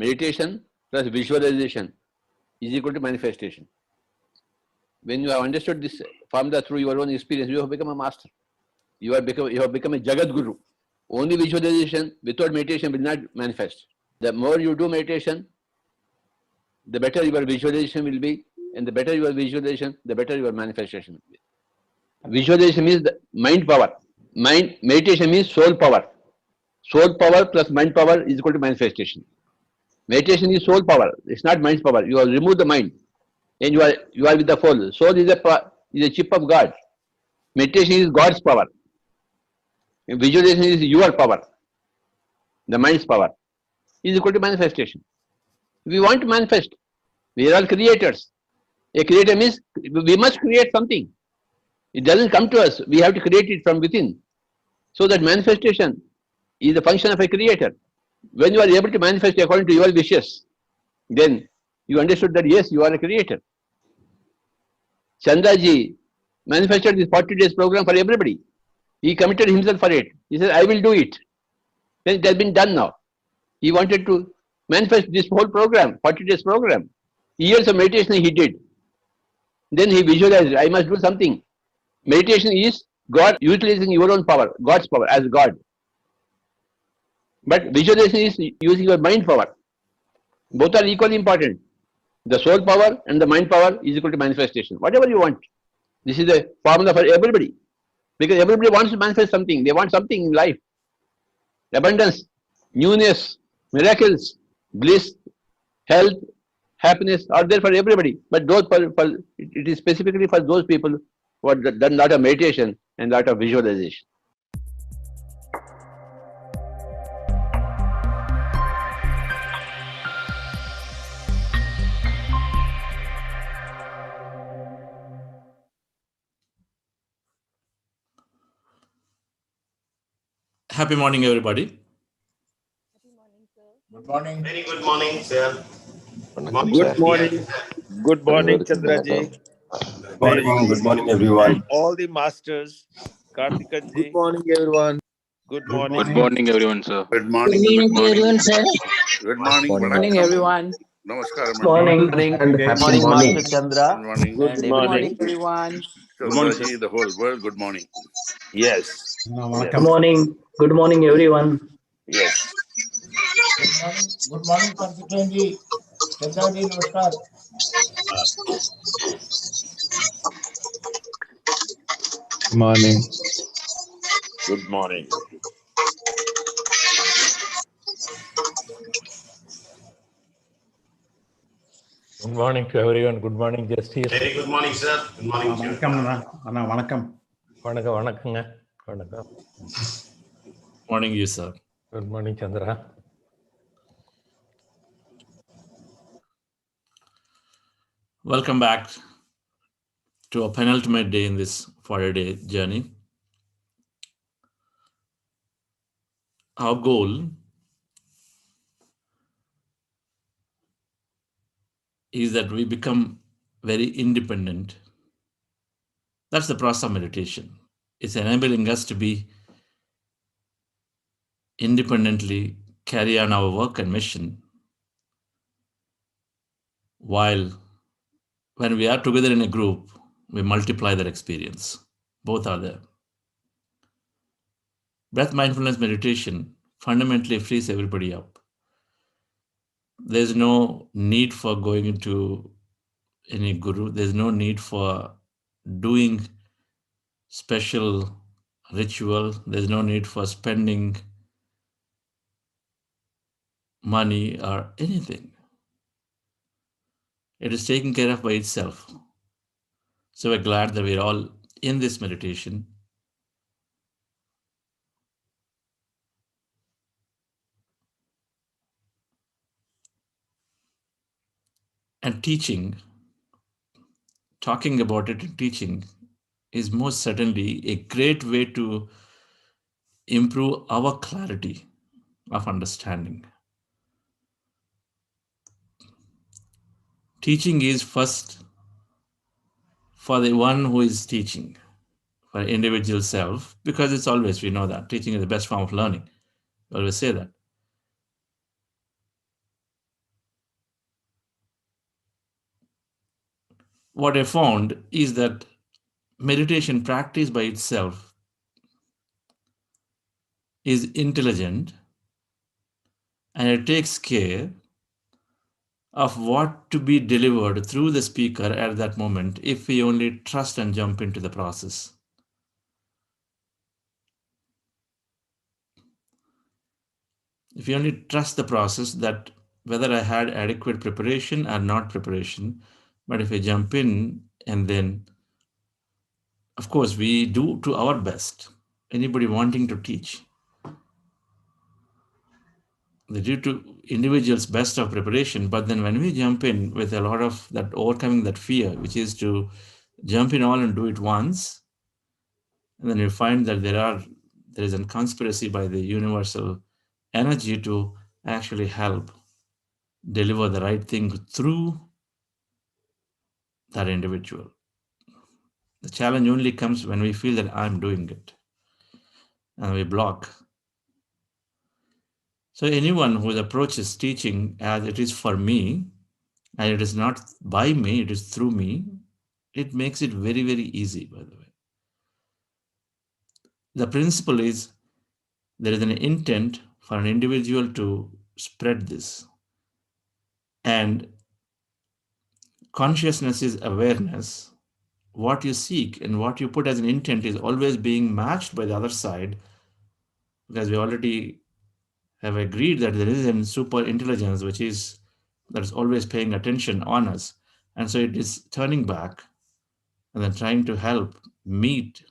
meditation plus visualization is equal to manifestation. When you have understood this formula through your own experience, you have become a master. You have become a Jagat Guru. Only visualization without meditation will not manifest. The more you do meditation, the better your visualization will be, and the better your visualization, the better your manifestation will be. Visualization means the mind power. Meditation means soul power. Soul power plus mind power is equal to manifestation. Meditation is soul power. It's not mind power. You have removed the mind, and you are with the soul. Soul is a chip of God. Meditation is God's power. Visualization is your power. The mind's power is equal to manifestation. We want to manifest. We are all creators. A creator means we must create something. It doesn't come to us. We have to create it from within. So that manifestation is a function of a creator. When you are able to manifest according to your wishes, then you understood that yes, you are a creator. Chandraji manifested this 40 days program for everybody. He committed himself for it. He said, I will do it. Then it has been done now. He wanted to manifest this whole program, 40 days program. Years of meditation he did. Then he visualized, I must do something. Meditation is God utilizing your own power, God's power as God. But visualization is using your mind power. Both are equally important. The soul power and the mind power is equal to manifestation. Whatever you want. This is a formula for everybody. Because everybody wants to manifest something. They want something in life. Abundance, newness, miracles, bliss, health, happiness are there for everybody. But it is specifically for those people who have done a lot of meditation and a lot of visualization. Happy morning, everybody. Happy morning, sir. Good morning. Very good morning, sir. Good morning. Good morning, Chandraji. Good morning, everyone. And all the masters. Karthikaji. Good morning, everyone. Good morning. Good morning, everyone, sir. Good morning. Good morning, everyone, sir. Good morning. Good morning, everyone. Namaskaram. Good morning and happy morning, morning. Master Chandra. Good morning. Good morning. Everyone. Chandraji, the whole world, good morning. Yes. Good morning. Good morning, everyone. Yes. Good morning, Karthikeyanji. Chandraji, namaskar. Good morning. Good morning. Good morning to everyone. Good morning, Justice. Very good morning, sir. Good morning, sir. வணக்கம். வணக்கங்க. வணக்கம். Morning, you, sir. Good morning, Chandra. Welcome back to a penultimate day in this 40-day journey. Our goal is that we become very independent. That's the process of meditation. It's enabling us to be independently carry on our work and mission, while when we are together in a group, we multiply that experience. Both are there. Breath mindfulness meditation fundamentally frees everybody up. There's no need for going into any guru. There's no need for doing special ritual. There's no need for spending money or anything. It is taken care of by itself. So we're glad that we're all in this meditation. And teaching, talking about it and teaching is most certainly a great way to improve our clarity of understanding. Teaching is first for the one who is teaching, for individual self, because it's always, we know that teaching is the best form of learning. We always say that. what I found is that meditation practice by itself is intelligent, and it takes care of what to be delivered through the speaker at that moment if we only trust and jump into the process. If you only trust the process, that whether I had adequate preparation or not preparation, but if I jump in and then, of course, we do to our best. Anybody wanting to teach, they do to individuals' best of preparation. But then when we jump in with a lot of that, overcoming that fear, which is to jump in all and do it once, and then you find that there is a conspiracy by the universal energy to actually help deliver the right thing through that individual. The challenge only comes when we feel that I'm doing it, and we block. So anyone who approaches teaching as it is for me, and it is not by me, it is through me, it makes it very, very easy, by the way. The principle is there is an intent for an individual to spread this. And consciousness is awareness. What you seek and what you put as an intent is always being matched by the other side, because we already have agreed that there is a super intelligence which is that is always paying attention on us. And so it is turning back and then trying to help meet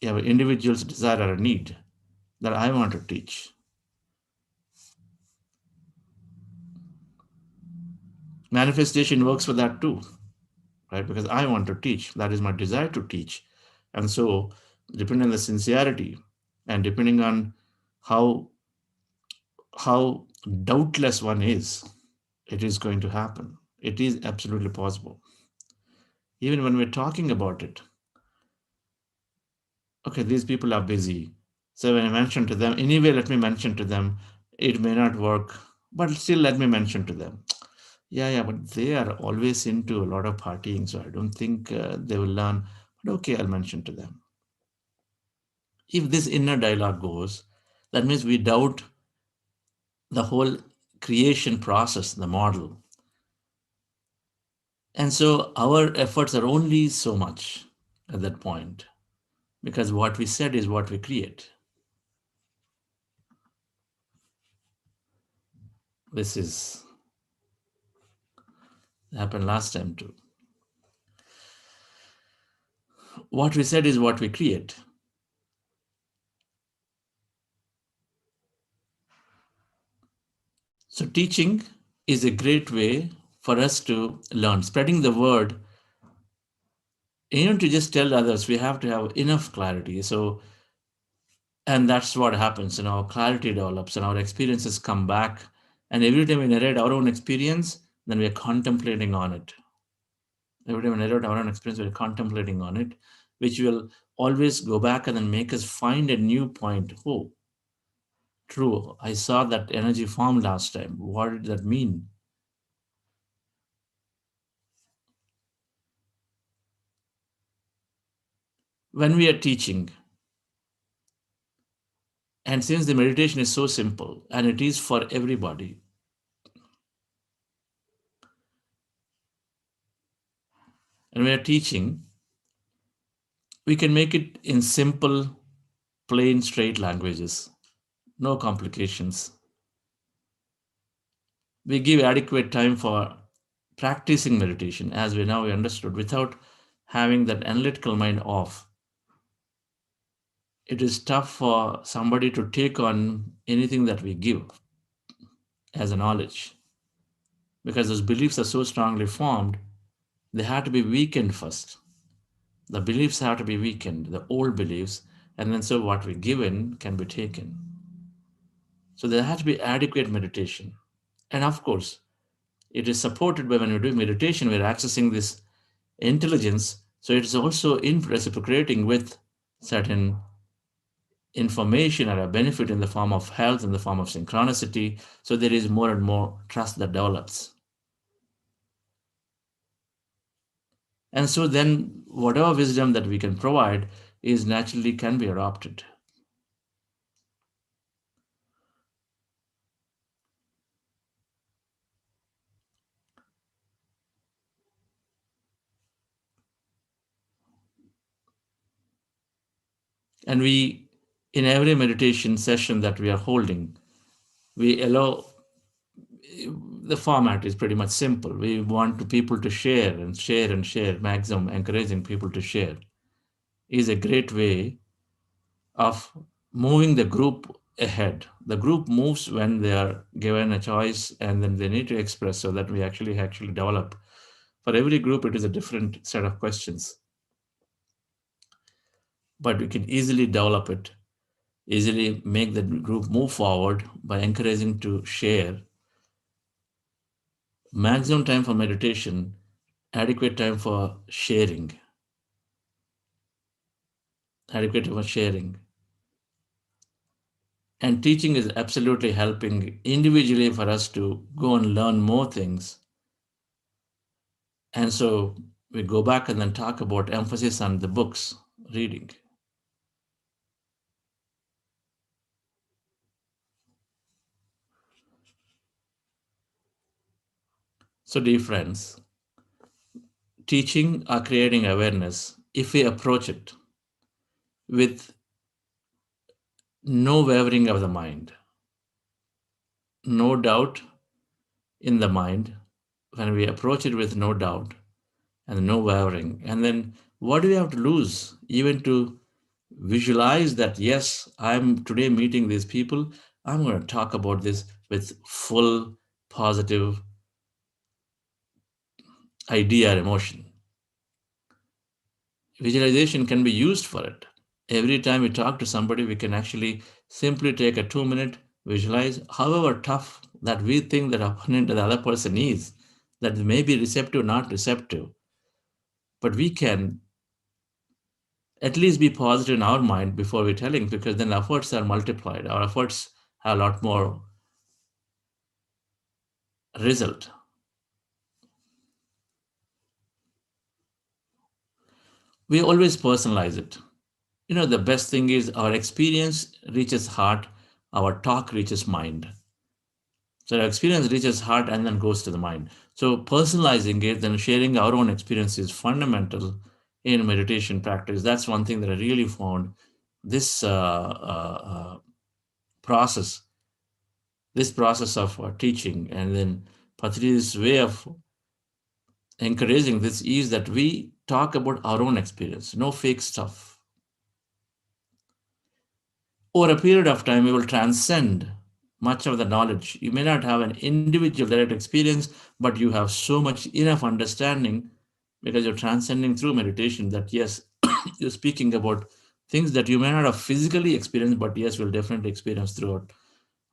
our individual's desire or need that I want to teach. Manifestation works for that too, right? Because I want to teach. That is my desire to teach. And so depending on the sincerity and depending on how doubtless one is, it is going to happen. It is absolutely possible. Even when we're talking about it, okay, these people are busy. So when I mention to them, anyway, let me mention to them, it may not work, but still let me mention to them. Yeah, but they are always into a lot of partying, so I don't think they will learn. But okay, I'll mention to them. If this inner dialogue goes, that means we doubt the whole creation process, the model. And so our efforts are only so much at that point, because what we said is what we create. This happened last time too. What we said is what we create. So teaching is a great way for us to learn. Spreading the word, to just tell others, we have to have enough clarity. So, and that's what happens, clarity develops and our experiences come back. And every time we narrate our own experience, then we are contemplating on it. Every time we narrate our own experience, we're contemplating on it, which will always go back and then make us find a new point. Oh, true, I saw that energy form last time. What did that mean? When we are teaching, and since the meditation is so simple and it is for everybody, and we are teaching, we can make it in simple, plain, straight languages, no complications. We give adequate time for practicing meditation, as we understood, without having that analytical mind off. It is tough for somebody to take on anything that we give as a knowledge, because those beliefs are so strongly formed, they have to be weakened first. The beliefs have to be weakened, the old beliefs, and then so what we given can be taken. So there has to be adequate meditation. And of course, it is supported by when we do meditation, we're accessing this intelligence. So it is also reciprocating with certain information or a benefit in the form of health, in the form of synchronicity. So there is more and more trust that develops. And so then whatever wisdom that we can provide is naturally can be adopted. And we, in every meditation session that we are holding, we allow, the format is pretty much simple. We want people to share and share and share, maximum encouraging people to share is a great way of moving the group ahead. The group moves when they are given a choice and then they need to express, so that we actually develop. For every group, it is a different set of questions. But we can easily develop it, easily make the group move forward by encouraging to share. Maximum time for meditation, adequate time for sharing. Adequate time for sharing. And teaching is absolutely helping individually for us to go and learn more things. And so we go back and then talk about emphasis on the books, reading. So dear friends, teaching or creating awareness, if we approach it with no wavering of the mind, no doubt in the mind, when we approach it with no doubt and no wavering, and then what do we have to lose? Even to visualize that, yes, I'm today meeting these people, I'm going to talk about this with full positive idea or emotion. Visualization can be used for it. Every time we talk to somebody, we can actually simply take a 2-minute visualize, however tough that we think that opponent, the other person is, that may be receptive, not receptive. But we can at least be positive in our mind before we're telling, because then efforts are multiplied. Our efforts have a lot more result. We always personalize it. The best thing is our experience reaches heart, our talk reaches mind. So our experience reaches heart and then goes to the mind. So personalizing it, then sharing our own experience is fundamental in meditation practice. That's one thing that I really found this process of teaching, and then Patri's way of encouraging this is that we talk about our own experience, no fake stuff. Over a period of time, we will transcend much of the knowledge. You may not have an individual direct experience, but you have so much enough understanding because you're transcending through meditation that, yes, you're speaking about things that you may not have physically experienced, but yes, will definitely experience throughout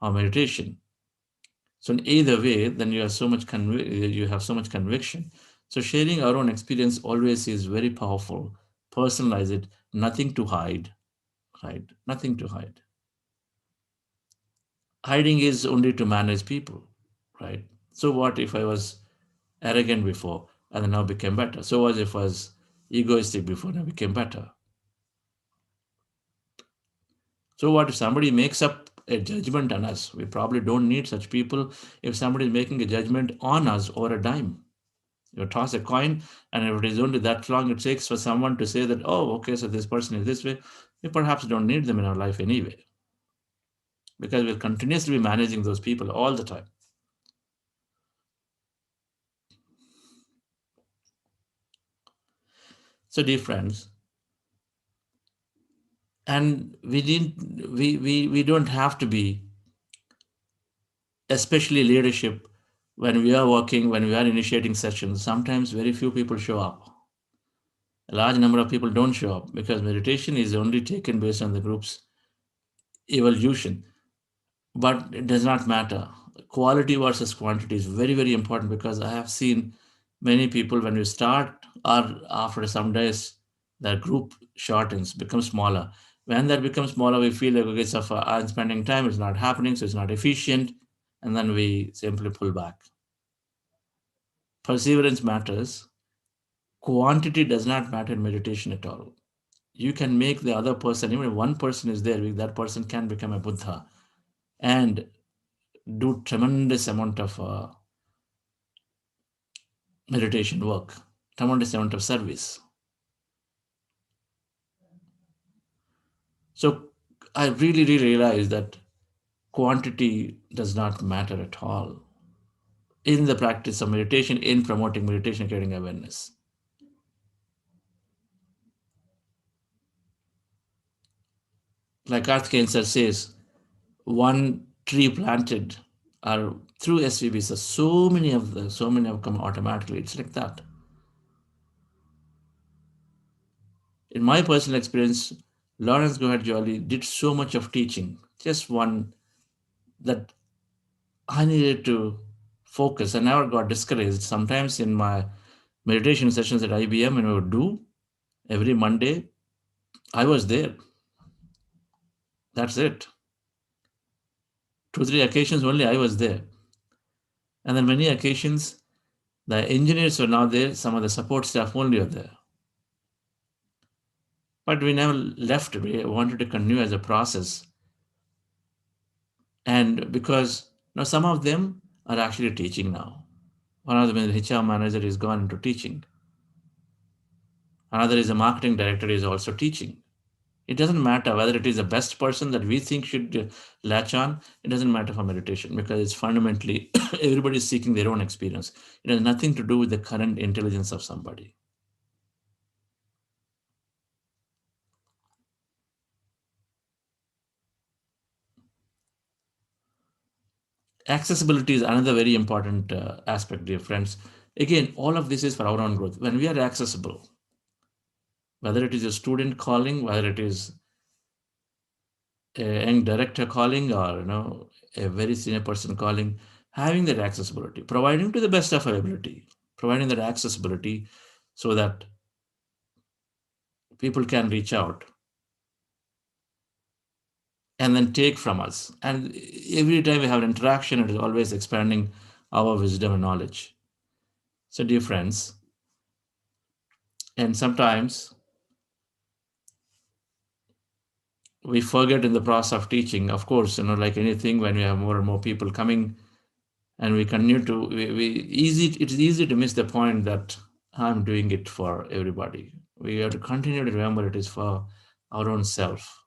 our meditation. So in either way, then you have so much conviction. So sharing our own experience always is very powerful. Personalize it, nothing to hide, right? Nothing to hide. Hiding is only to manage people, right? So what if I was arrogant before and then now became better? So what if I was egoistic before and I became better? So what if somebody makes up a judgment on us? We probably don't need such people. If somebody is making a judgment on us or a dime, you toss a coin, and if it is only that long it takes for someone to say that, oh, okay, so this person is this way, we perhaps don't need them in our life anyway, because we'll continuously be managing those people all the time. So dear friends, and we don't have to be, especially leadership, when we are working, when we are initiating sessions, sometimes very few people show up. A large number of people don't show up because meditation is only taken based on the group's evolution. But it does not matter. Quality versus quantity is very, very important, because I have seen many people, when we start or after some days, the group shortens, becomes smaller. When that becomes smaller, we feel like, okay, so I'm spending time, it's not happening, so it's not efficient, and then we simply pull back. Perseverance matters. quantity does not matter in meditation at all. You can make the other person, even if one person is there, that person can become a Buddha and do tremendous amount of meditation work, tremendous amount of service. So I really realized that quantity does not matter at all in the practice of meditation, in promoting meditation, creating awareness. Like Karthikeyan sir says, one tree planted or through SVBs, so many have come automatically. It's like that. In my personal experience, Lawrence Gohad Jolly did so much of teaching, just one that I needed to focus. I never got discouraged. Sometimes in my meditation sessions at IBM, and I would do every Monday, I was there. That's it. 2-3 occasions only I was there. And then many occasions, the engineers were not there, some of the support staff only were there. But we never left. We wanted to continue as a process. And because now some of them are actually teaching now. One of them is the HR manager, is gone into teaching. Another is a marketing director, is also teaching. It doesn't matter whether it is the best person that we think should latch on. It doesn't matter for meditation because it's fundamentally everybody is seeking their own experience. It has nothing to do with the current intelligence of somebody. Accessibility is another very important aspect, dear friends. Again, all of this is for our own growth. When we are accessible, whether it is a student calling, whether it is a young director calling, or a very senior person calling, having that accessibility, providing to the best of our ability, providing that accessibility so that people can reach out and then take from us. And every time we have an interaction, it is always expanding our wisdom and knowledge. So, dear friends, and sometimes we forget in the process of teaching, of course, like anything, when we have more and more people coming and we continue to, it's easy to miss the point that I'm doing it for everybody. We have to continue to remember it is for our own self.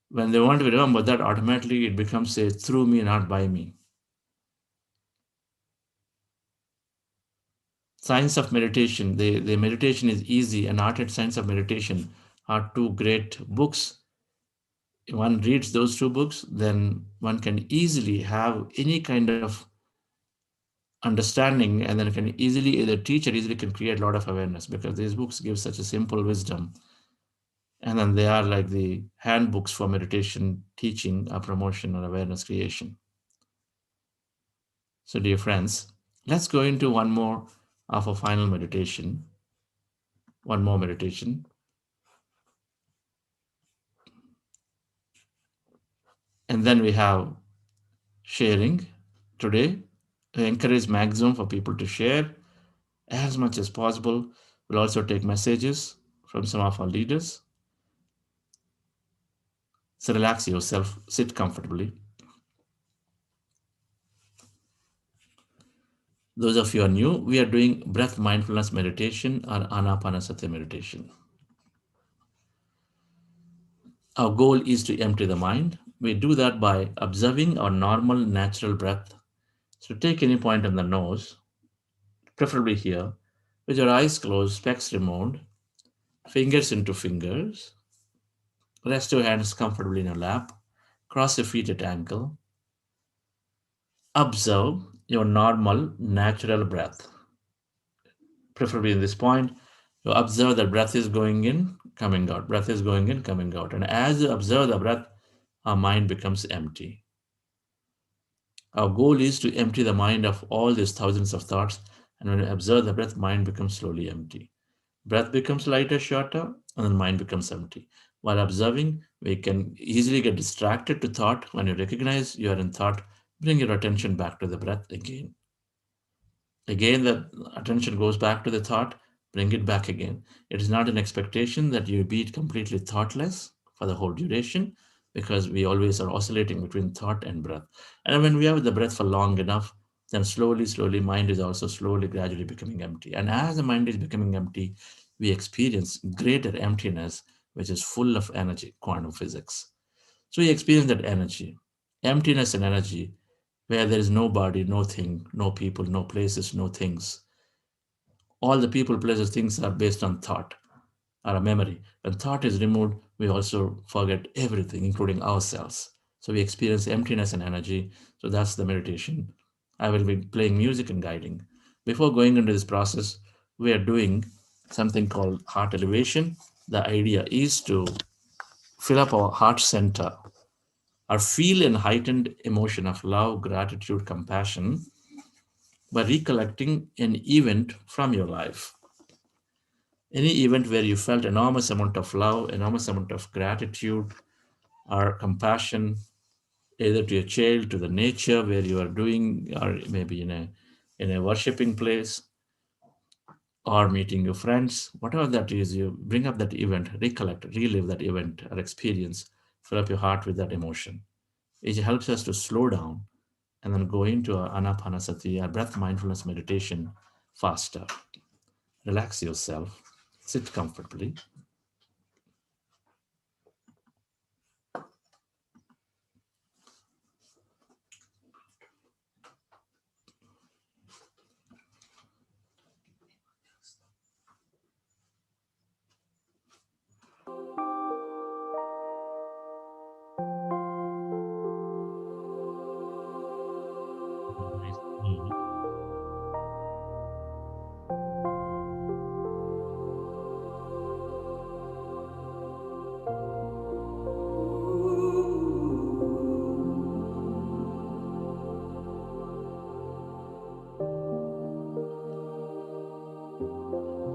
When they want to remember that, automatically it becomes a through me, not by me. Science of meditation, the meditation is easy, and art and science of meditation are two great books. If one reads those two books, then one can easily have any kind of understanding, and then can easily, the teacher easily can create a lot of awareness, because these books give such a simple wisdom. And then they are like the handbooks for meditation, teaching, or promotion, or awareness creation. So dear friends, let's go into one more of a final meditation. One more meditation. And then we have sharing. Today, we encourage maximum for people to share as much as possible. We'll also take messages from some of our leaders. So relax yourself, sit comfortably. Those of you who are new, we are doing breath mindfulness meditation or anapanasati meditation. Our goal is to empty the mind. We do that by observing our normal natural breath. So take any point on the nose, preferably here, with your eyes closed, specs removed, fingers into fingers. Rest your hands comfortably in your lap. Cross your feet at ankle. Observe your normal natural breath. Preferably in this point, you observe that breath is going in, coming out. Breath is going in, coming out. And as you observe the breath, our mind becomes empty. Our goal is to empty the mind of all these thousands of thoughts. And when you observe the breath, mind becomes slowly empty. Breath becomes lighter, shorter, and then mind becomes empty. While observing, we can easily get distracted to thought. When you recognize you are in thought, bring your attention back to the breath again. Again, the attention goes back to the thought, bring it back again. It is not an expectation that you be completely thoughtless for the whole duration, because we always are oscillating between thought and breath. And when we have the breath for long enough, then slowly, mind is also slowly, gradually becoming empty. And as the mind is becoming empty, we experience greater emptiness, which is full of energy, quantum physics. So we experience that energy, emptiness and energy, where there is no body, no thing, no people, no places, no things. All the people, places, things are based on thought or a memory. When thought is removed, we also forget everything, including ourselves. So we experience emptiness and energy. So that's the meditation. I will be playing music and guiding. Before going into this process, we are doing something called heart elevation. The idea is to fill up our heart center or feel an heightened emotion of love, gratitude, compassion by recollecting an event from your life. Any event where you felt enormous amount of love, enormous amount of gratitude or compassion, either to your child, to the nature where you are doing, or maybe in a worshiping place, or meeting your friends, whatever that is, you bring up that event, recollect, relive that event or experience, fill up your heart with that emotion. It helps us to slow down and then go into our anapanasati, our breath mindfulness meditation faster. Relax yourself, sit comfortably.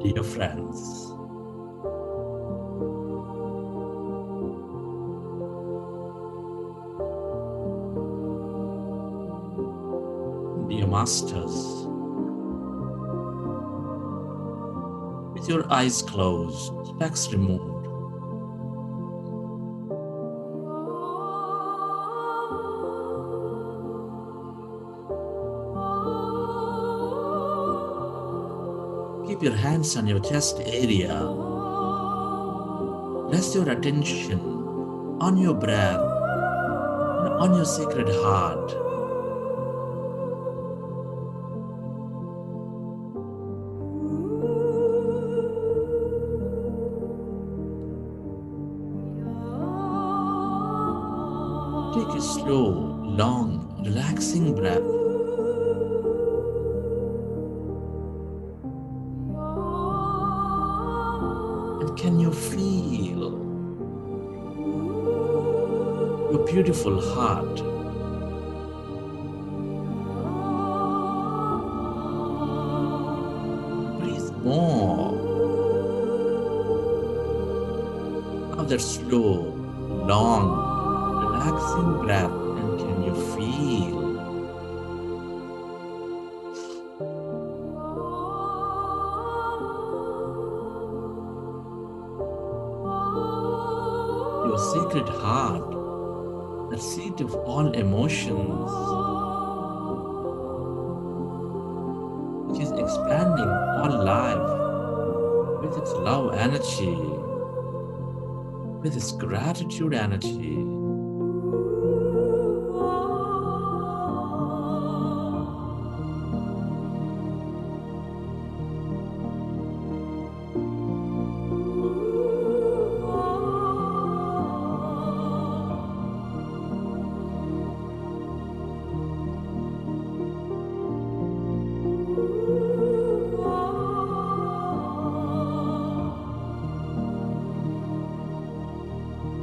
Dear friends, dear masters, with your eyes closed, specs removed, keep your hands on your chest area. Rest your attention on your breath and on your sacred heart. Take a slow, long, relaxing breath. And can you feel your beautiful heart? Breathe more of that slow, long, relaxing breath, and can you feel your sacred heart, the seat of all emotions, which is expanding all life with its love energy, with its gratitude energy.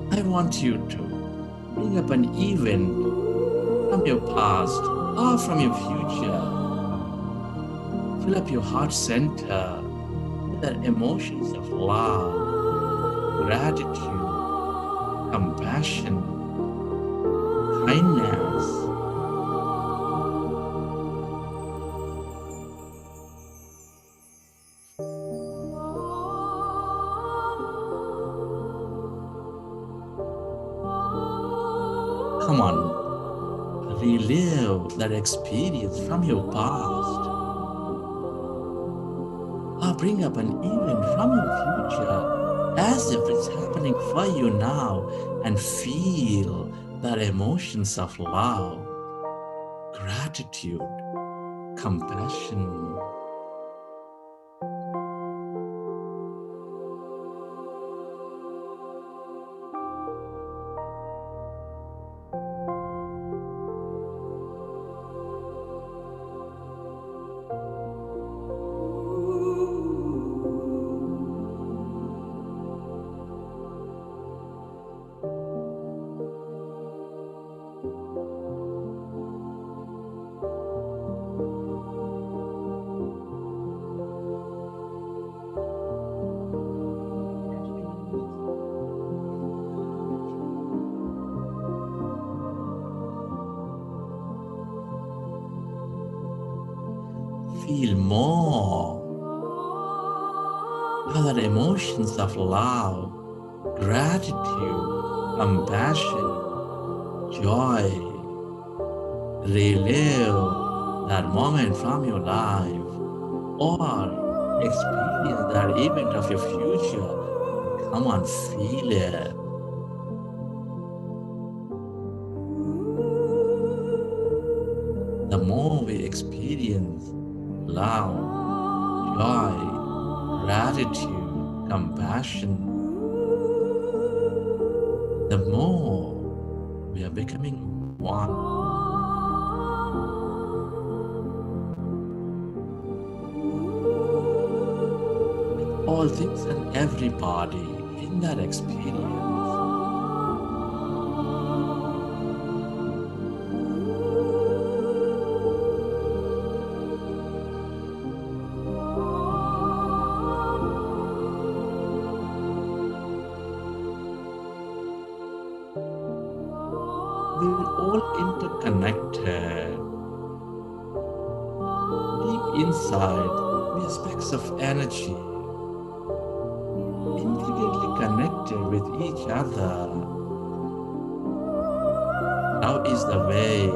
I want you to bring up an event from your past or from your future. Fill up your heart center with the emotions of love, gratitude, compassion, kindness. Come on, relive that experience from your past. Or bring up an event from your future as if it's happening for you now and feel the emotions of love, gratitude, compassion. Feel more other emotions of love, gratitude, compassion, joy. Relive that moment from your life or experience that event of your future. Come on, feel it. The more we experience love, joy, gratitude, compassion, the more we are becoming one. With all things and everybody in that experience. We're all interconnected. Deep inside, we are specks of energy, intricately connected with each other. Love is the way.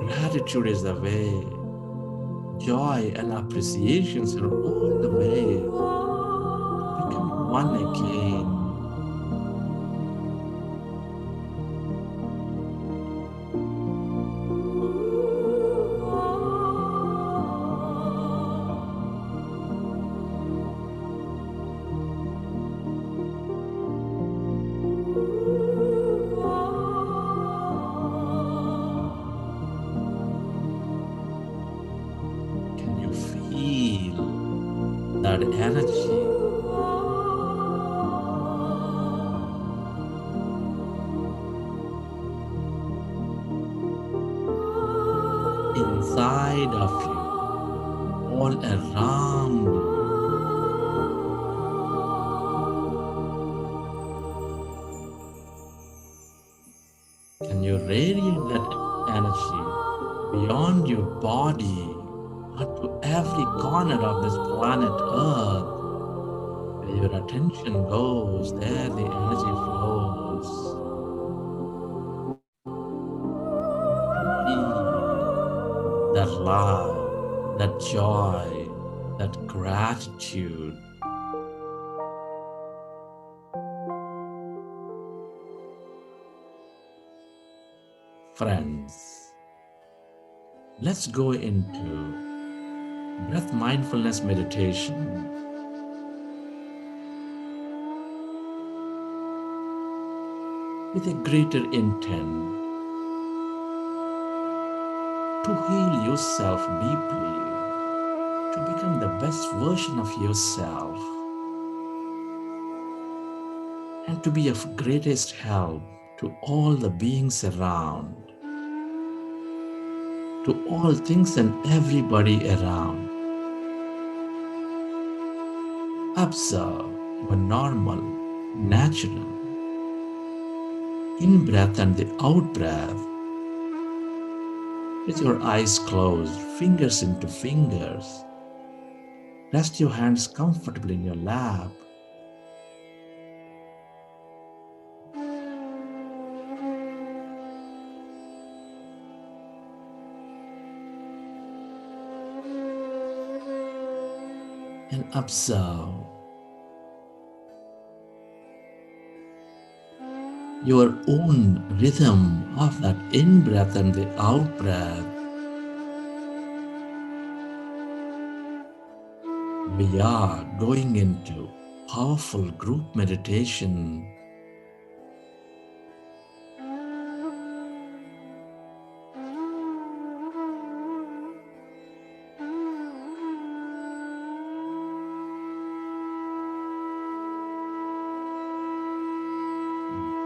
Gratitude is the way. Joy and appreciations are all the ways to become one again. Can you feel that energy? Inside of you, all around you. Can you radiate that energy beyond your body onto every corner of this planet Earth? Where your attention goes, there the energy flows. Feel that love, that joy, that gratitude. Friends, let's go into breath mindfulness meditation. With a greater intent to heal yourself deeply, to become the best version of yourself, and to be of greatest help to all the beings around, to all things and everybody around. Observe your normal, natural in-breath and the out-breath. With your eyes closed, fingers into fingers. Rest your hands comfortably in your lap. and observe your own rhythm of that in-breath and the out-breath. We are going into powerful group meditation.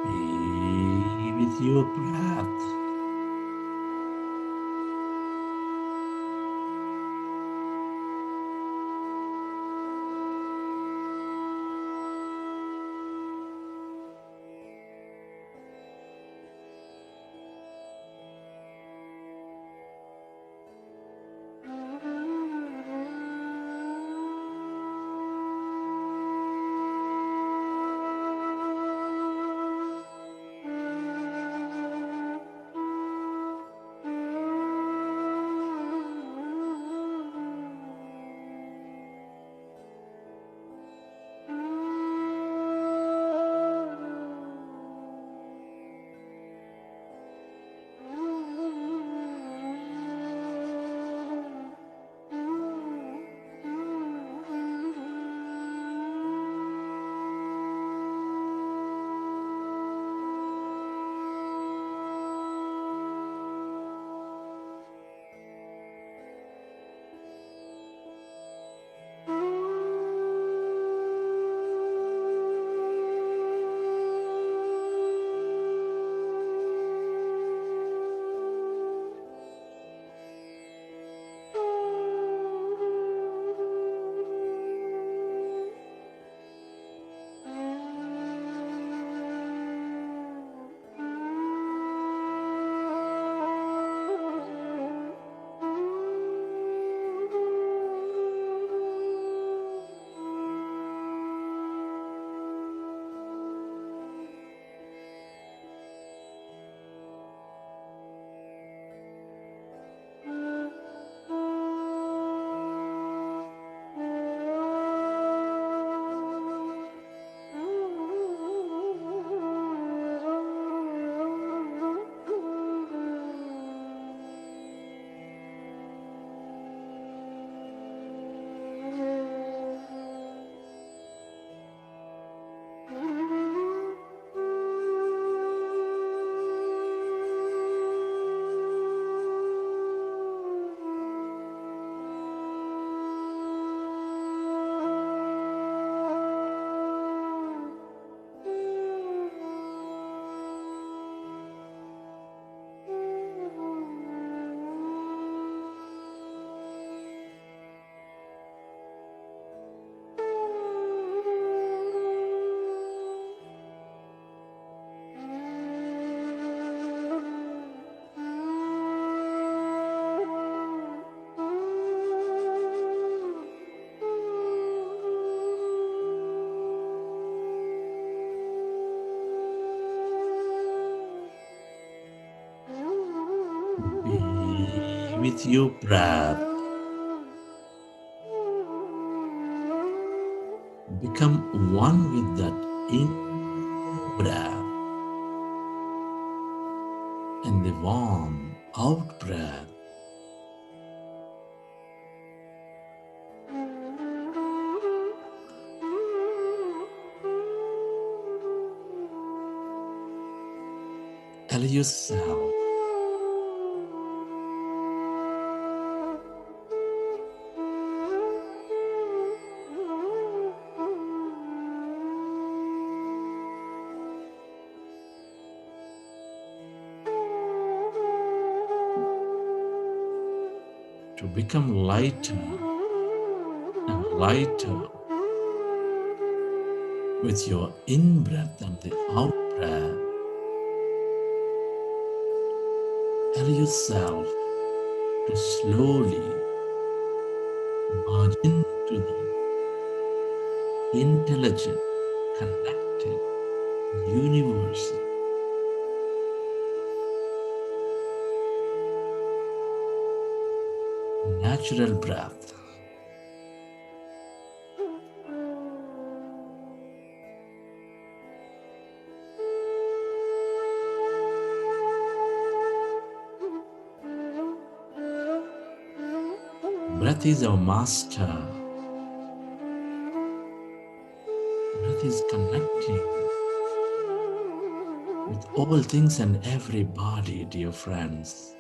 Be with your breath. Be with your breath. Become one with that in-breath and the warm out-breath. Allow yourself to become lighter and lighter with your in-breath and the out-breath. Allow yourself to slowly merge into the intelligent, connected, universal, natural breath. Breath is our master. Breath is connecting with all things and everybody, dear friends.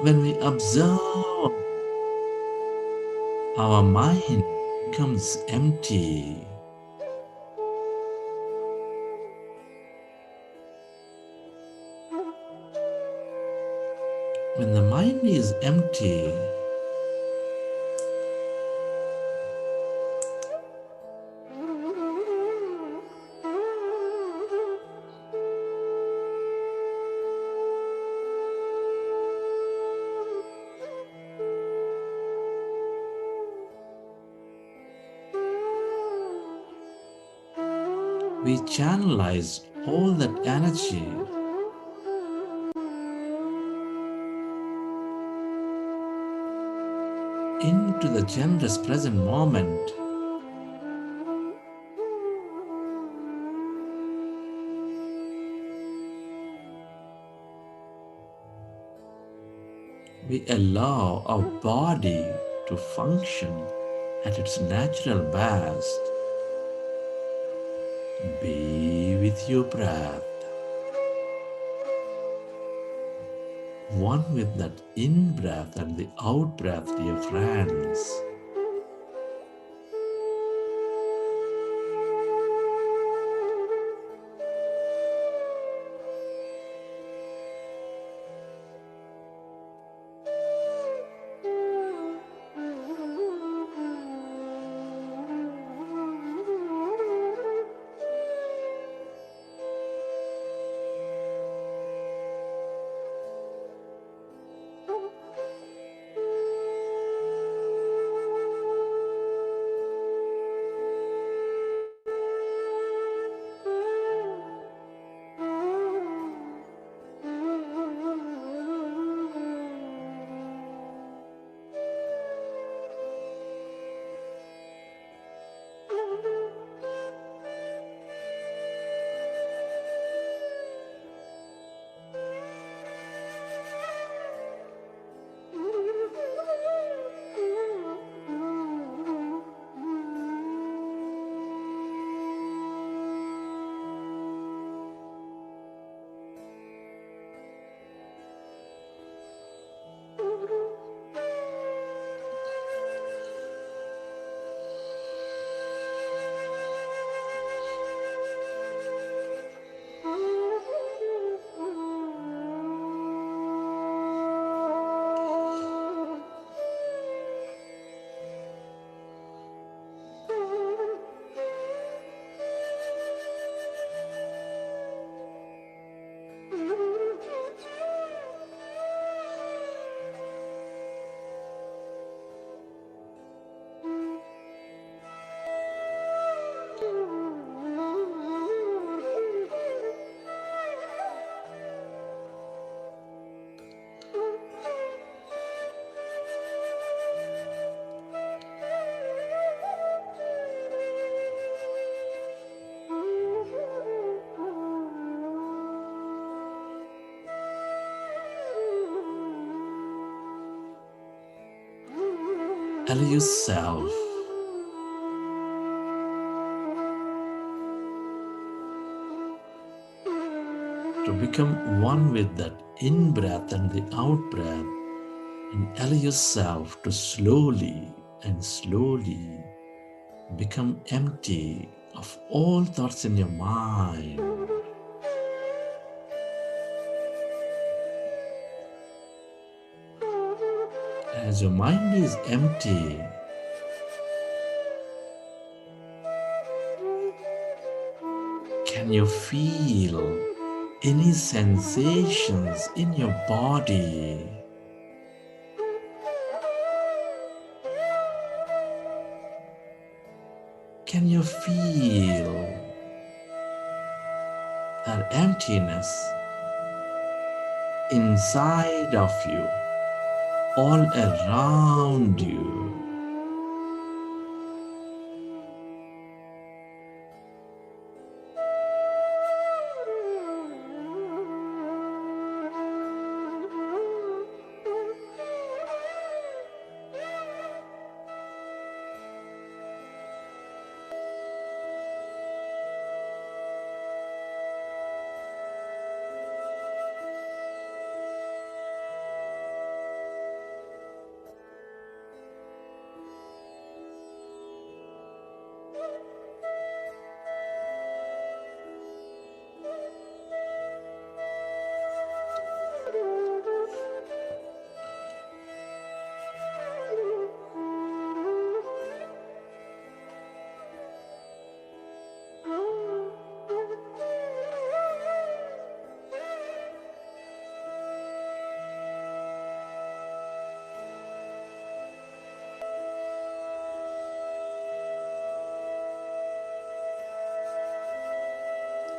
When we observe, our mind becomes empty. When the mind is empty, we channelize all that energy into the generous present moment. We allow our body to function at its natural best. Be with your breath. One with that in-breath and the out-breath, dear friends. Allow yourself to become one with that in-breath and the out-breath, and allow yourself to slowly and slowly become empty of all thoughts in your mind. As your mind is empty, can you feel any sensations in your body? Can you feel that emptiness inside of you, all around you?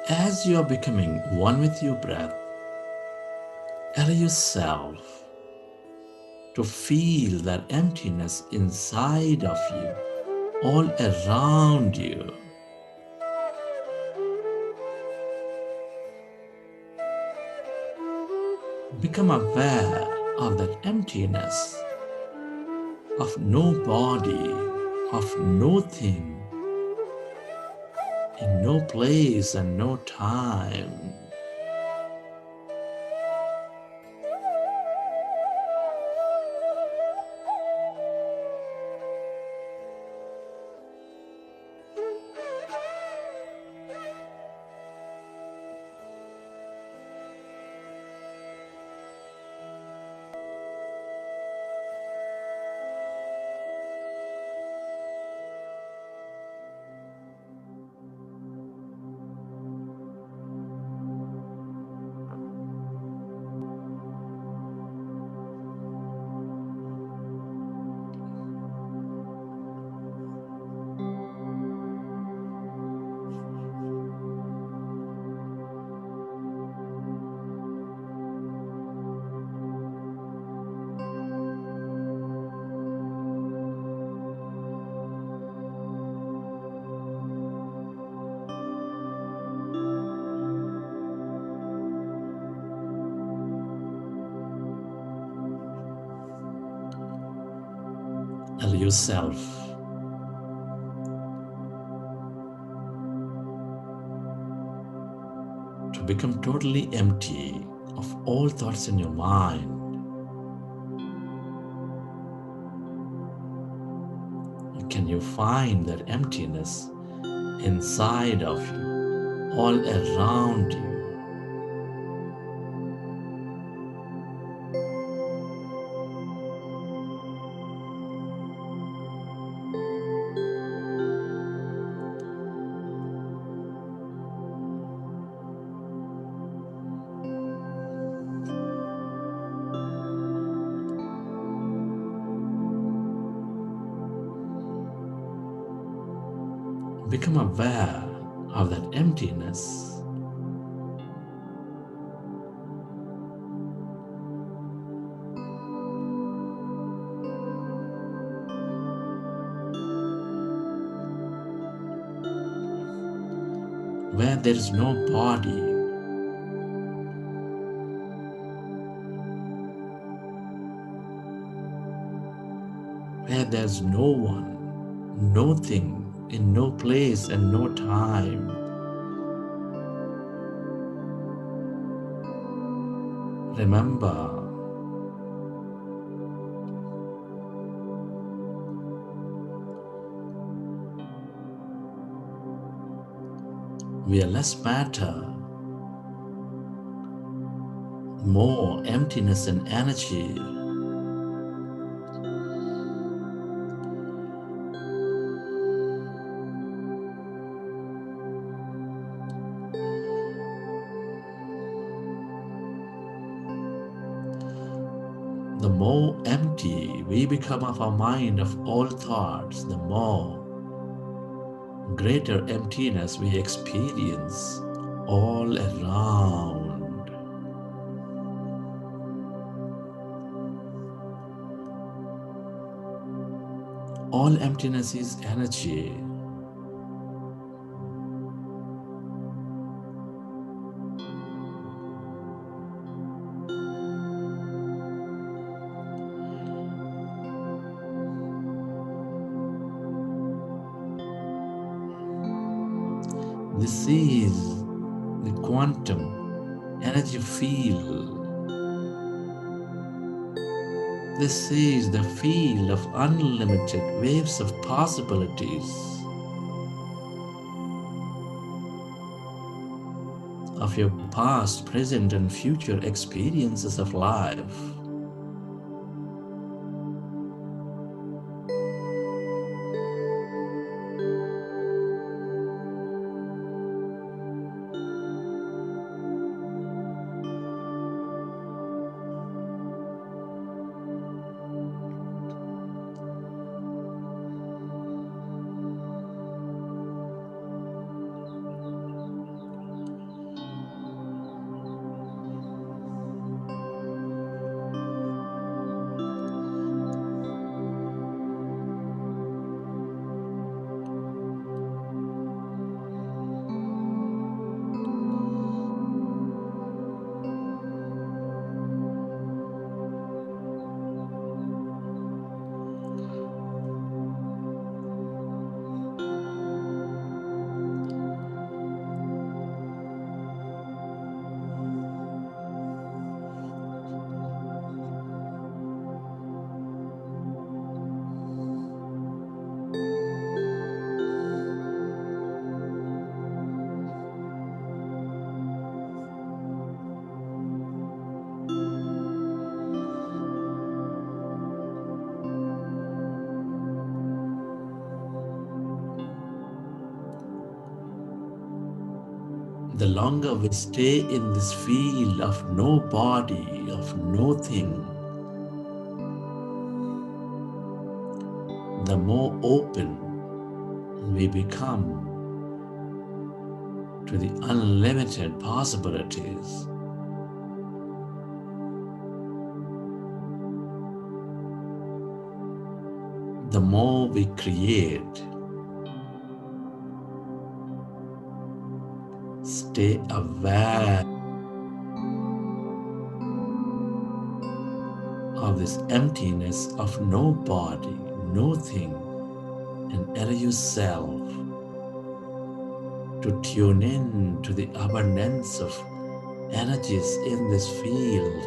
As you are becoming one with your breath, allow yourself to feel that emptiness inside of you, all around you. Become aware of that emptiness, of no body, of no thing, in no place and no time. Allow yourself to become totally empty of all thoughts in your mind. Can you find that emptiness inside of you, all around you? Become aware of that emptiness. Where there is no body, where where there's no one, no thing, in no place and no time. Remember, we are less matter, more emptiness and energy. The more empty we become of our mind of all thoughts, the more greater emptiness we experience all around. All emptiness is energy. This is the quantum energy field. This is the field of unlimited waves of possibilities, of your past, present, and future experiences of life. The longer we stay in this field of no body, of no thing, the more open we become to the unlimited possibilities. The more we create. Stay aware of this emptiness of no body, no thing, and allow yourself to tune in to the abundance of energies in this field.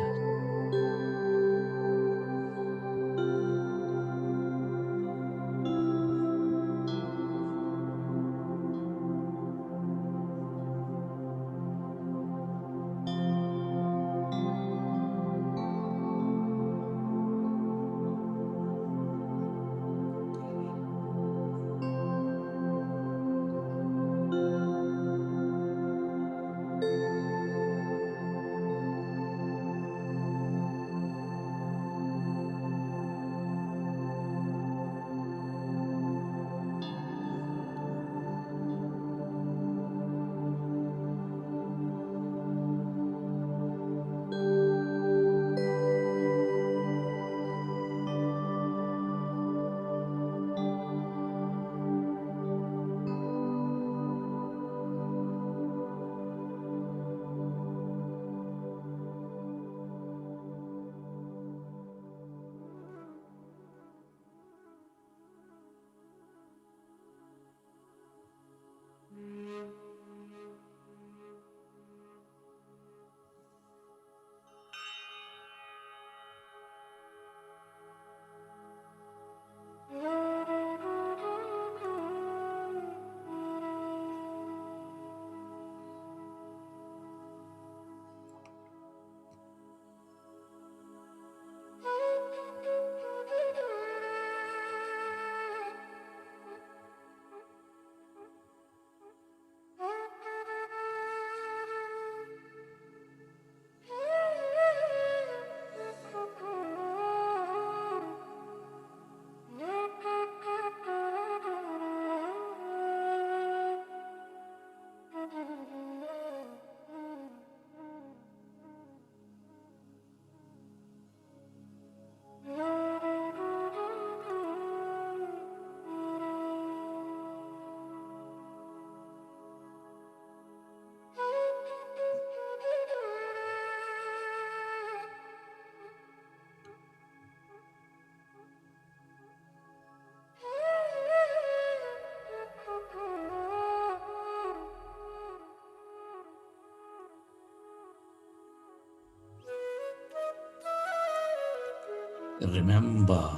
Remember,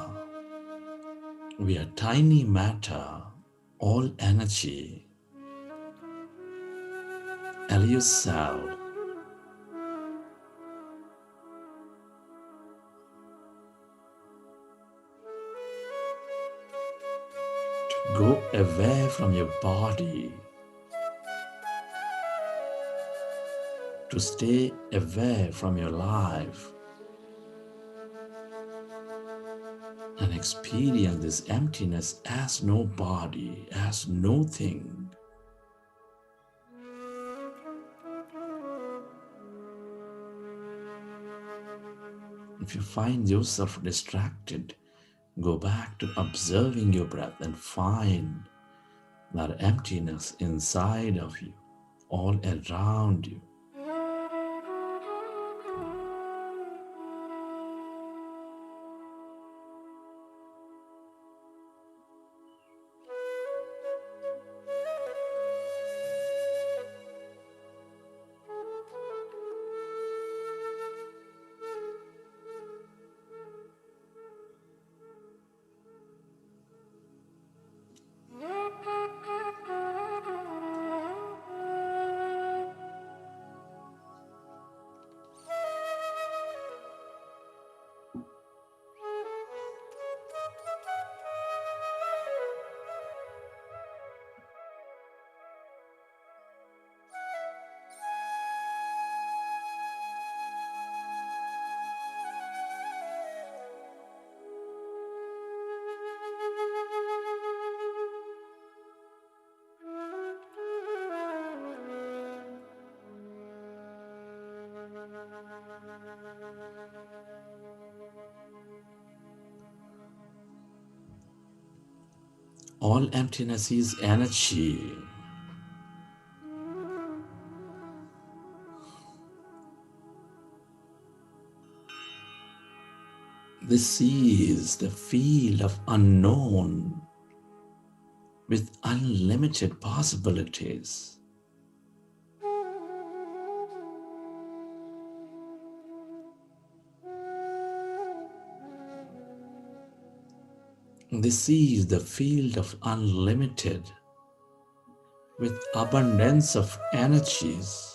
we are tiny matter, all energy. Allow yourself to go away from your body, to stay away from your life and experience this emptiness as no body, as no thing. If you find yourself distracted, go back to observing your breath and find that emptiness inside of you, all around you. All emptiness is energy. This is the field of unknown with unlimited possibilities. This is the field of unlimited with abundance of energies.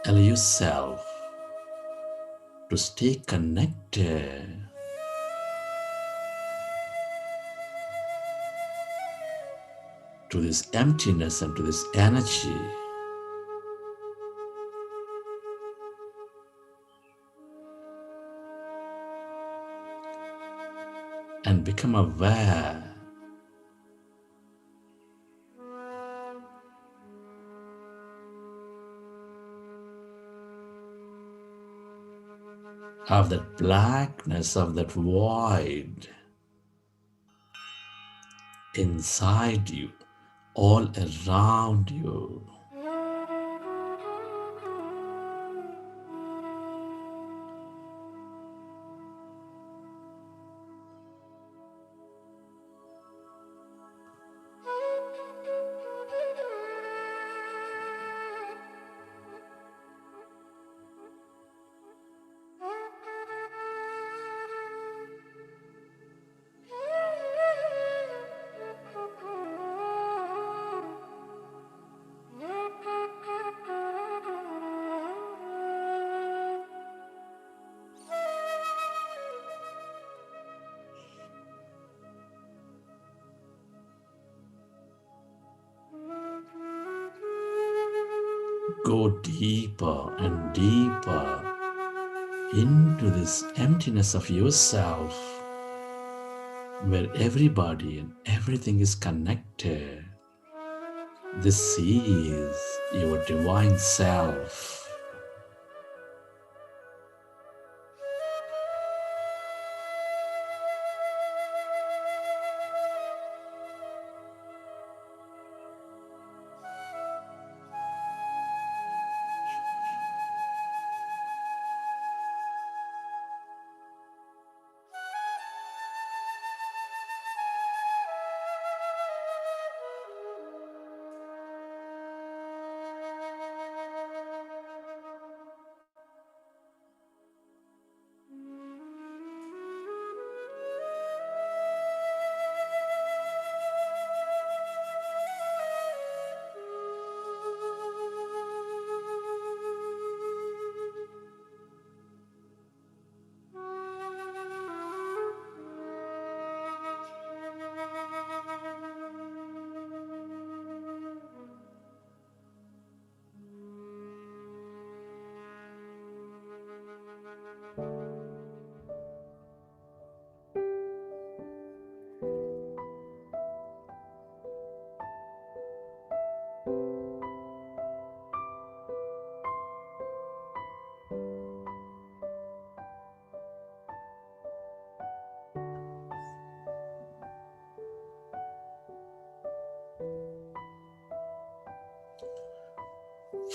Allow yourself to stay connected to this emptiness and to this energy. And become aware of that blackness, of that void inside you, all around you. Go deeper and deeper into this emptiness of yourself, where everybody and everything is connected. This is your divine self.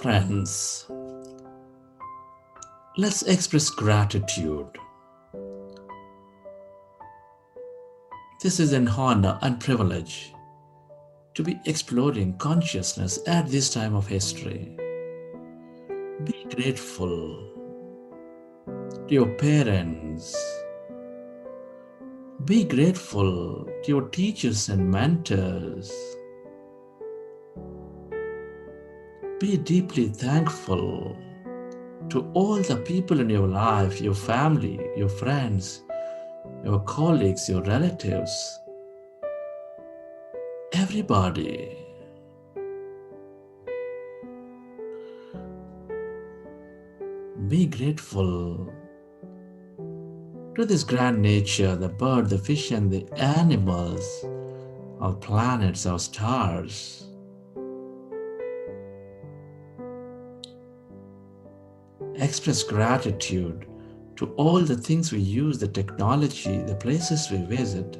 Friends, let's express gratitude. This is an honor and privilege to be exploring consciousness at this time of history. Be grateful to your parents. Be grateful to your teachers and mentors. Be deeply thankful to all the people in your life, your family, your friends, your colleagues, your relatives, everybody. Be grateful to this grand nature, the bird, the fish, and the animals, our planets, our stars. Express gratitude to all the things we use, the technology, the places we visit,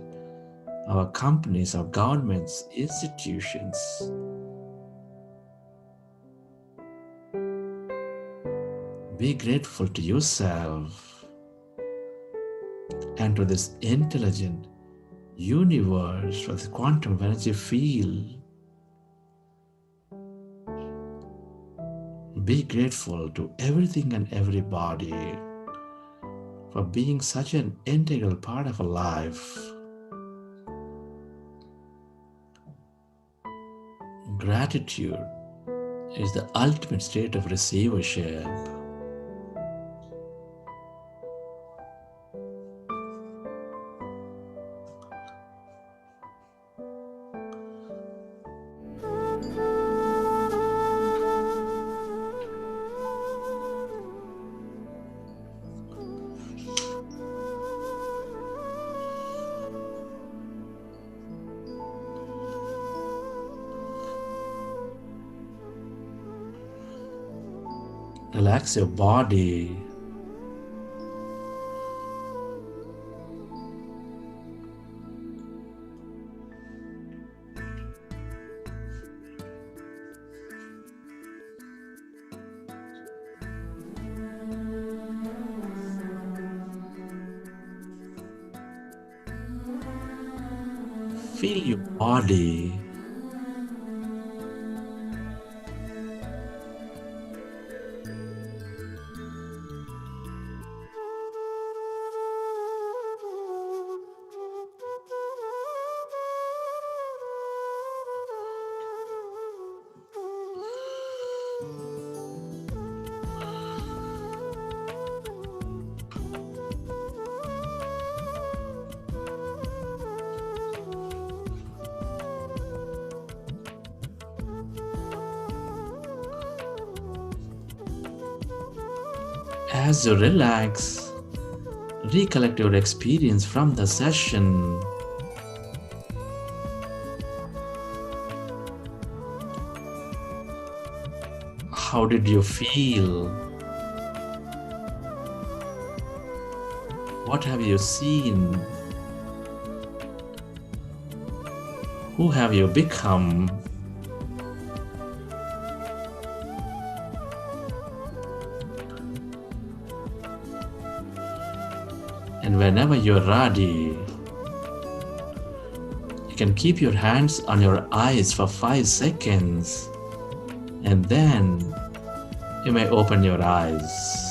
our companies, our governments, institutions. Be grateful to yourself and to this intelligent universe for the quantum energy field. Be grateful to everything and everybody for being such an integral part of our life. Gratitude is the ultimate state of receivership. Relax your body. Feel your body. As you relax, recollect your experience from the session. How did you feel? What have you seen? Who have you become? And whenever you're ready, you can keep your hands on your eyes for 5 seconds, and then you may open your eyes.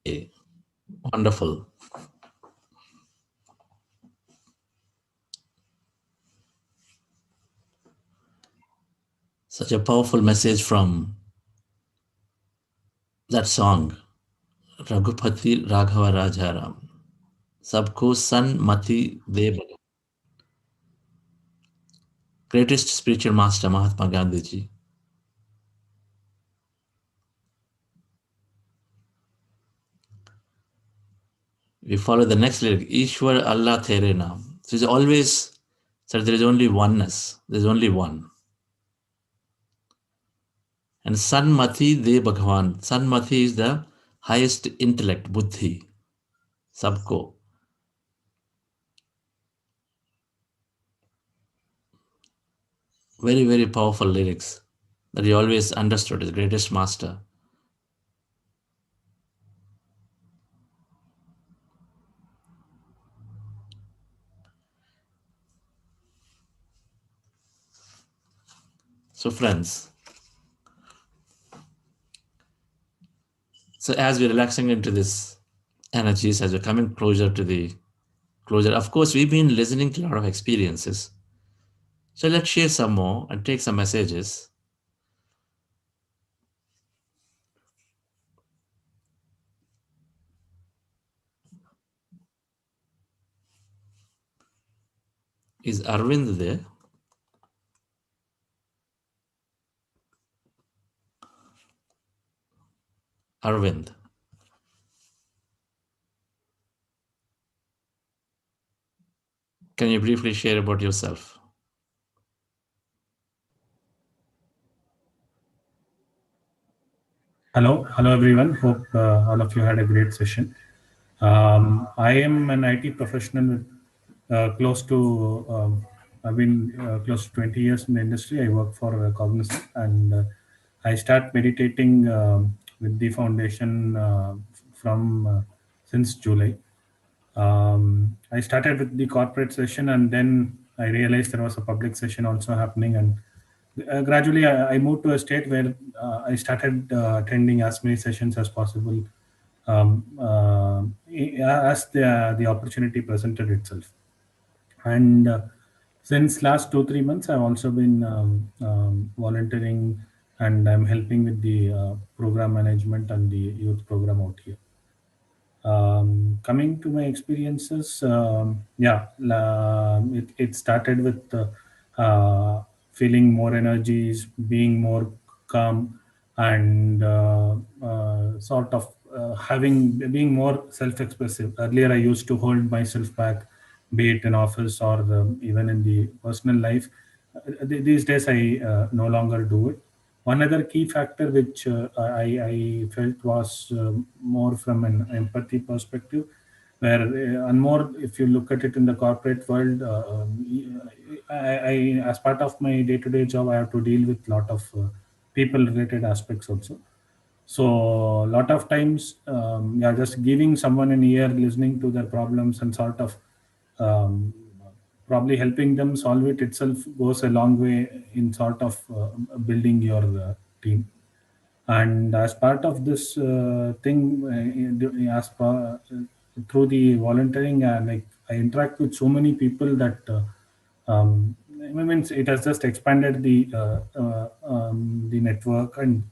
Okay, wonderful. Such a powerful message from that song, Raghupati Raghava Rajaram. Sabko san mati de. Greatest spiritual master Mahatma Gandhi ji. We follow the next lyric, Ishwar Allah Tere Naam. So it's always said there is only oneness, there is only one. And Sanmati De Bhagwan. Sanmati is the highest intellect, Buddhi. Sabko. Very, very powerful lyrics that he always understood, his greatest master. So friends, so as we're relaxing into this energies, as we're coming closer to the closure, of course, we've been listening to a lot of experiences. So let's share some more and take some messages. Is Arvind there? Arvind. Can you briefly share about yourself? Hello everyone. Hope all of you had a great session. I am an IT professional with I've been close to 20 years in the industry. I work for Cognizant, and I start meditating with the foundation from since July. I started with the corporate session, and then I realized there was a public session also happening, and gradually I moved to a state where I started attending as many sessions as possible as the opportunity presented itself. And since last 2-3 months, I've also been volunteering, and I'm helping with the program management and the youth program out here. Coming to my experiences, it started with feeling more energies, being more calm, and being more self-expressive. Earlier, I used to hold myself back, be it in office or even in the personal life. These days, I no longer do it. One other key factor which I felt was more from an empathy perspective. where and more if you look at it in the corporate world, as part of my day-to-day job, I have to deal with a lot of people-related aspects also. So a lot of times, yeah, just giving someone an ear, listening to their problems, and sort of probably helping them solve it itself goes a long way in sort of building your team. And as part of this thing, through the volunteering, like I interact with so many people that I mean, it has just expanded the network and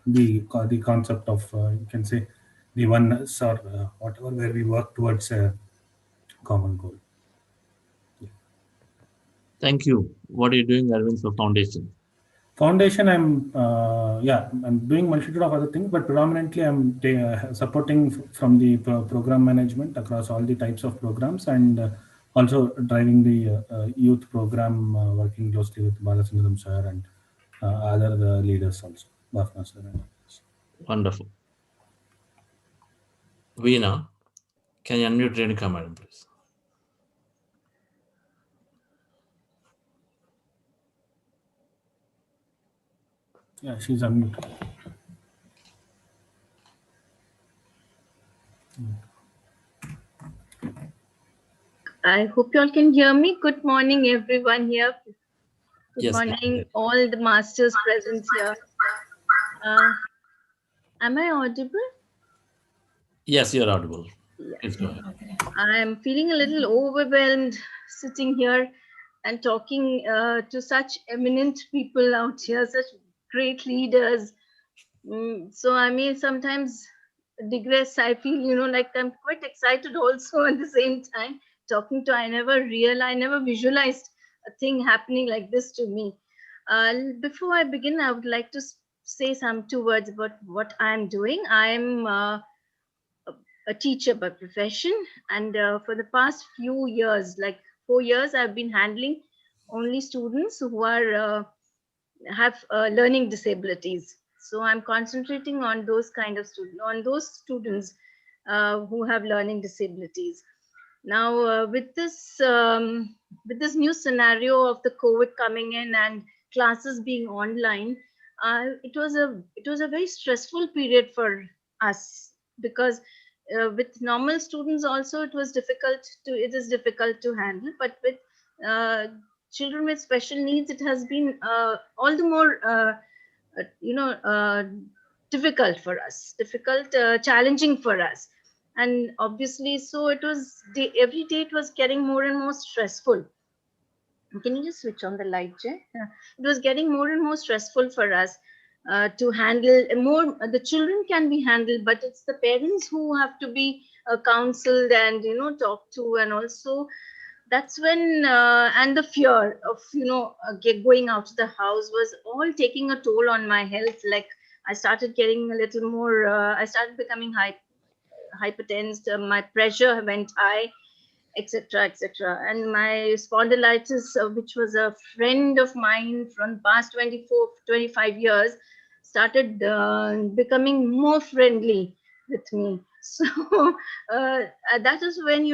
the concept of you can say the oneness or whatever, where we work towards a common goal. Thank you. What are you doing, Arvind, for foundation? Foundation, I'm doing multitude of other things, but predominantly I'm supporting from the program management across all the types of programs, and also driving the youth program, working closely with Balasundram sir and other leaders also, Bafna sir and others. Wonderful. Veena, can you unmute Renuka madam, please? Yeah, she's unmuted. I hope you all can hear me. Good morning, everyone here. Good Yes, morning, all the masters present here. Am I audible? Yes, you're audible. Yeah. Please go ahead. I'm feeling a little overwhelmed sitting here and talking to such eminent people out here, such great leaders. So I may sometimes digress. I feel, like I'm quite excited also at the same time talking to, I never visualized a thing happening like this to me. Before I begin, I would like to say two words about what I'm doing. I'm a teacher by profession, and for the past few years, like 4 years, I've been handling only students who are have learning disabilities. So I'm concentrating on those kind of students who have learning disabilities. Now, with this new scenario of the COVID coming in and classes being online, it was a very stressful period for us, because with normal students also it is difficult to handle, but with uh, children with special needs, it has been all the more difficult for us, challenging for us. And obviously, so it was every day it was getting more and more stressful. Can you just switch on the light, Jay? Yeah. It was getting more and more stressful for us to handle more. The children can be handled, but it's the parents who have to be counseled and talked to. And also that's when and the fear of going out of the house was all taking a toll on my health. Like I started getting a little more I started becoming hypertensed, my pressure went high, etc., etc. And my spondylitis, which was a friend of mine from past 25 years, started becoming more friendly with me. So that is when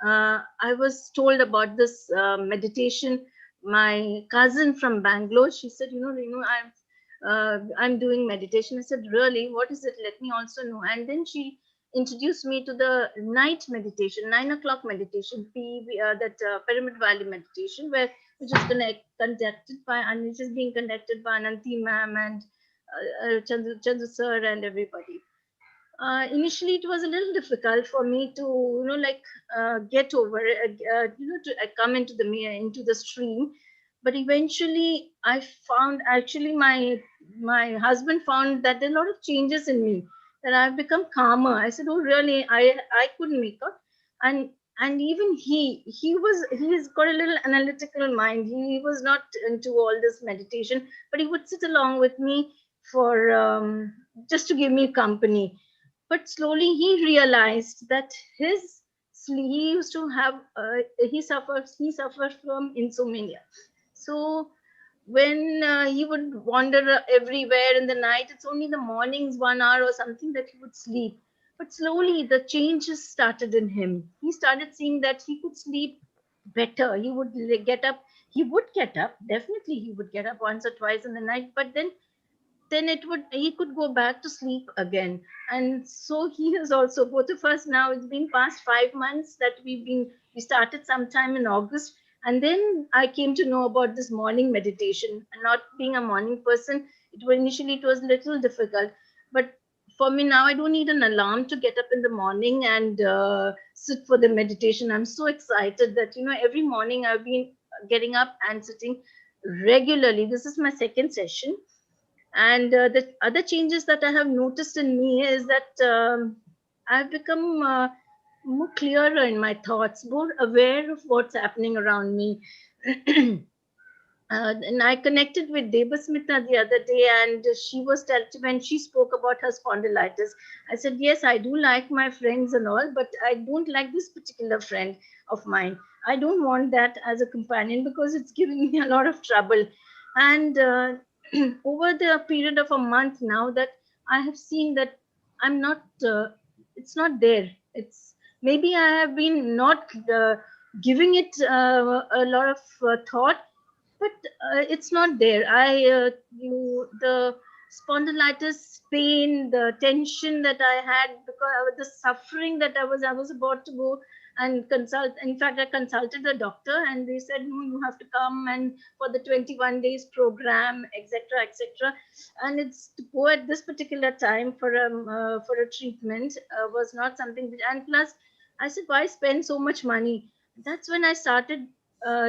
I was told about this meditation. My cousin from Bangalore, she said, I'm doing meditation. I said, really? What is it? Let me also know. And then she introduced me to the night meditation, 9 o'clock meditation, that Pyramid Valley meditation, which is conducted by, and which is being conducted by Ananti ma'am and Chandra sir and everybody. Initially, it was a little difficult for me to, get over, to come into the stream. But eventually, I found, actually my husband found that there are a lot of changes in me, that I've become calmer. I said, oh really? I couldn't make out. And even he's got a little analytical mind. He was not into all this meditation, but he would sit along with me for just to give me company. But slowly he realized that he used to have he suffers from insomnia. So when he would wander everywhere in the night, it's only the mornings 1 hour or something that he would sleep. But slowly the changes started in him. He started seeing that he could sleep better. He would get up. He would get up. Definitely, he would get up once or twice in the night. But then he could go back to sleep again. And so he is also, both of us now, it's been past 5 months that we started sometime in August. And then I came to know about this morning meditation. And not being a morning person, initially it was a little difficult. But for me now, I don't need an alarm to get up in the morning and sit for the meditation. I'm so excited that, every morning I've been getting up and sitting regularly. This is my second session. And the other changes that I have noticed in me is that I've become more clearer in my thoughts, more aware of what's happening around me. And I connected with Debasmita the other day, and she was when she spoke about her spondylitis. I said, yes, I do like my friends and all, but I don't like this particular friend of mine. I don't want that as a companion because it's giving me a lot of trouble. And over the period of a month now, that I have seen that I'm not, it's not there. It's maybe I have been not giving it a lot of thought, but it's not there. The spondylitis pain, the tension that I had because of the suffering that I was about to go and consult. In fact, I consulted a doctor, and they said, no, you have to come and for the 21 days program, etc., etc. And it's to go at this particular time for a treatment was not something. And plus, I said, why spend so much money? That's when I started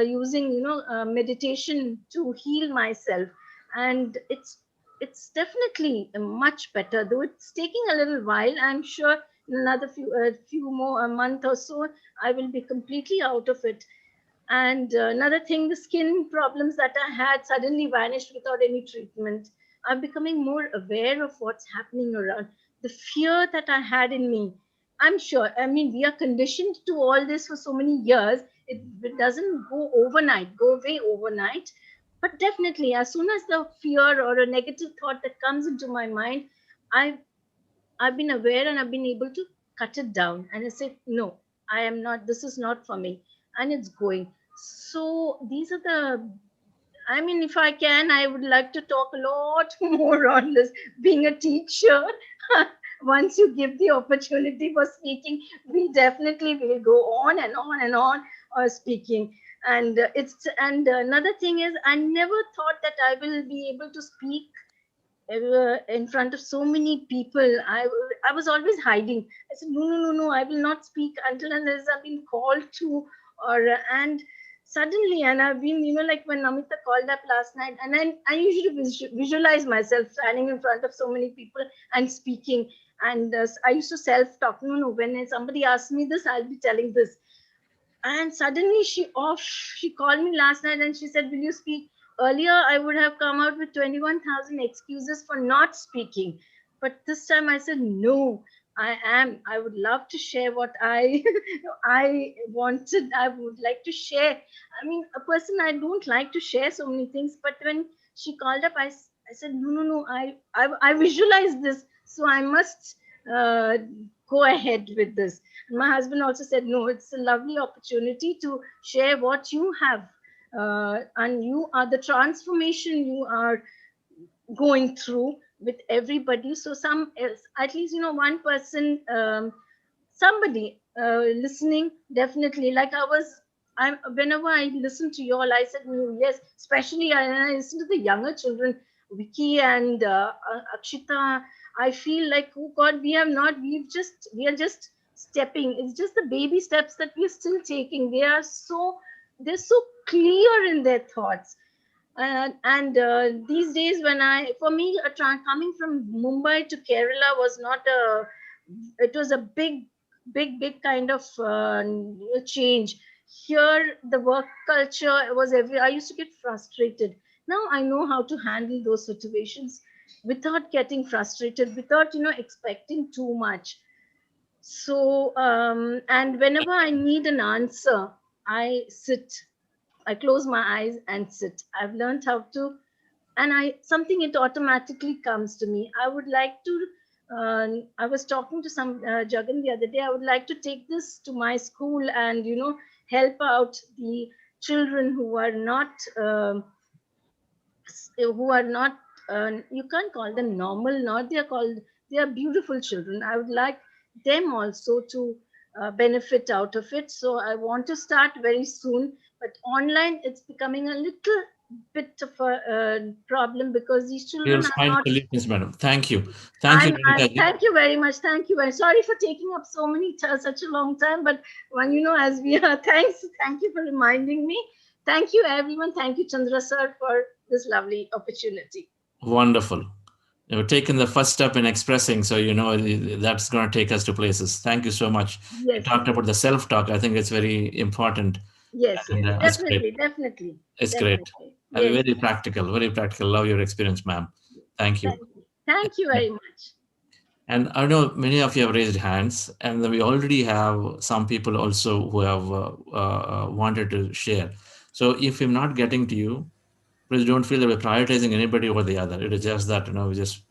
using meditation to heal myself, and it's definitely much better, though it's taking a little while. I'm sure in another few more, a month or so, I will be completely out of it. And another thing, the skin problems that I had suddenly vanished without any treatment. I'm becoming more aware of what's happening around. The fear that I had in me, I'm sure, I mean, we are conditioned to all this for so many years. It doesn't go away overnight. But definitely, as soon as the fear or a negative thought that comes into my mind, I've I've been aware and I've been able to cut it down. And I said, no, I am not, this is not for me. And it's going. So these are I mean, if I can, I would like to talk a lot more on this. Being a teacher, once you give the opportunity for speaking, we definitely will go on and on and on speaking. And another thing is, I never thought that I will be able to speak in front of so many people. I was always hiding. I said, no, I will not speak until unless I've been called to, and suddenly, and I've been, like when Namita called up last night, and I usually visualize myself standing in front of so many people and speaking. And I used to self-talk, no, when somebody asks me this, I'll be telling this. And suddenly she called me last night and she said, will you speak? Earlier, I would have come out with 21,000 excuses for not speaking. But this time I said, no, I would love to share what I would like to share. I mean, a person, I don't like to share so many things, but when she called up, I said, no, I visualize this. So I must go ahead with this. And my husband also said, no, it's a lovely opportunity to share what you have. And you are the transformation you are going through with everybody. So at least, one person, somebody listening, definitely, like whenever I listen to you all, I said, yes, especially I listen to the younger children, Vicky and Akshita. I feel like, oh God, we are just stepping. It's just the baby steps that we're still taking. They're so clear in their thoughts. And these days, for me, coming from Mumbai to Kerala was not it was a big kind of change. Here, the work culture was I used to get frustrated. Now I know how to handle those situations without getting frustrated, without, expecting too much. So, and whenever I need an answer, I sit. I close my eyes and sit. I've learned how to, and it automatically comes to me. I would like to I was talking to some Jagan the other day. I would like to take this to my school and help out the children who are not you can't call them normal, not they are beautiful children. I would like them also to benefit out of it. So I want to start very soon, but online it's becoming a little bit of a problem because these children You'll are find not. solutions, madam. Thank you. Thank you, Renita ji. Thank you very much. Thank you. Sorry for taking up such a long time, but when as we are, thank you for reminding me. Thank you, everyone. Thank you, Chandra sir, for this lovely opportunity. Wonderful. You've taken the first step in expressing, so that's going to take us to places. Thank you so much. Yes. You talked about the self-talk. I think it's very important. Yes, And, yes, definitely. It's great. Yes. Very practical, very practical. Love your experience, ma'am. Thank you. Thank you very much. And I know many of you have raised hands, and we already have some people also who have wanted to share. So if I'm not getting to you, please don't feel that we're prioritizing anybody over the other. It is just that we're just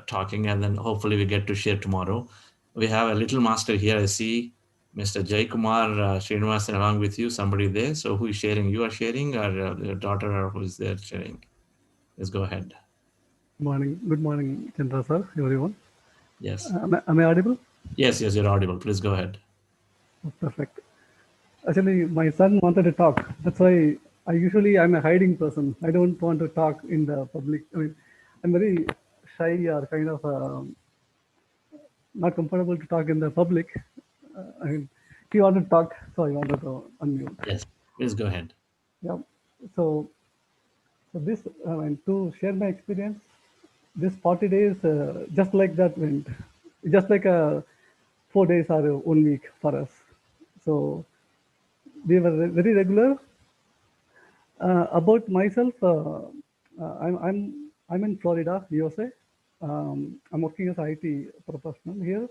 talking, and then hopefully we get to share tomorrow. We have a little master here. I see Mr. Jay Kumar Srinivasan along with you. Somebody there. So who is sharing? You are sharing, or your daughter, or who is there sharing? Let's go ahead. Good morning, Chandra sir, everyone. Yes. Am I audible? Yes, you're audible. Please go ahead. Oh, perfect. Actually, my son wanted to talk. That's why I'm a hiding person. I don't want to talk in the public. I mean, I'm very shy or kind of not comfortable to talk in the public. I mean, he wanted to talk, so I wanted to unmute. Yes, please go ahead. Yeah. So this, to share my experience, this 40 days, just like that went, just like 4 days or 1 week for us. So we were very regular. About myself, I'm in Florida, USA. I'm working as an IT professional here.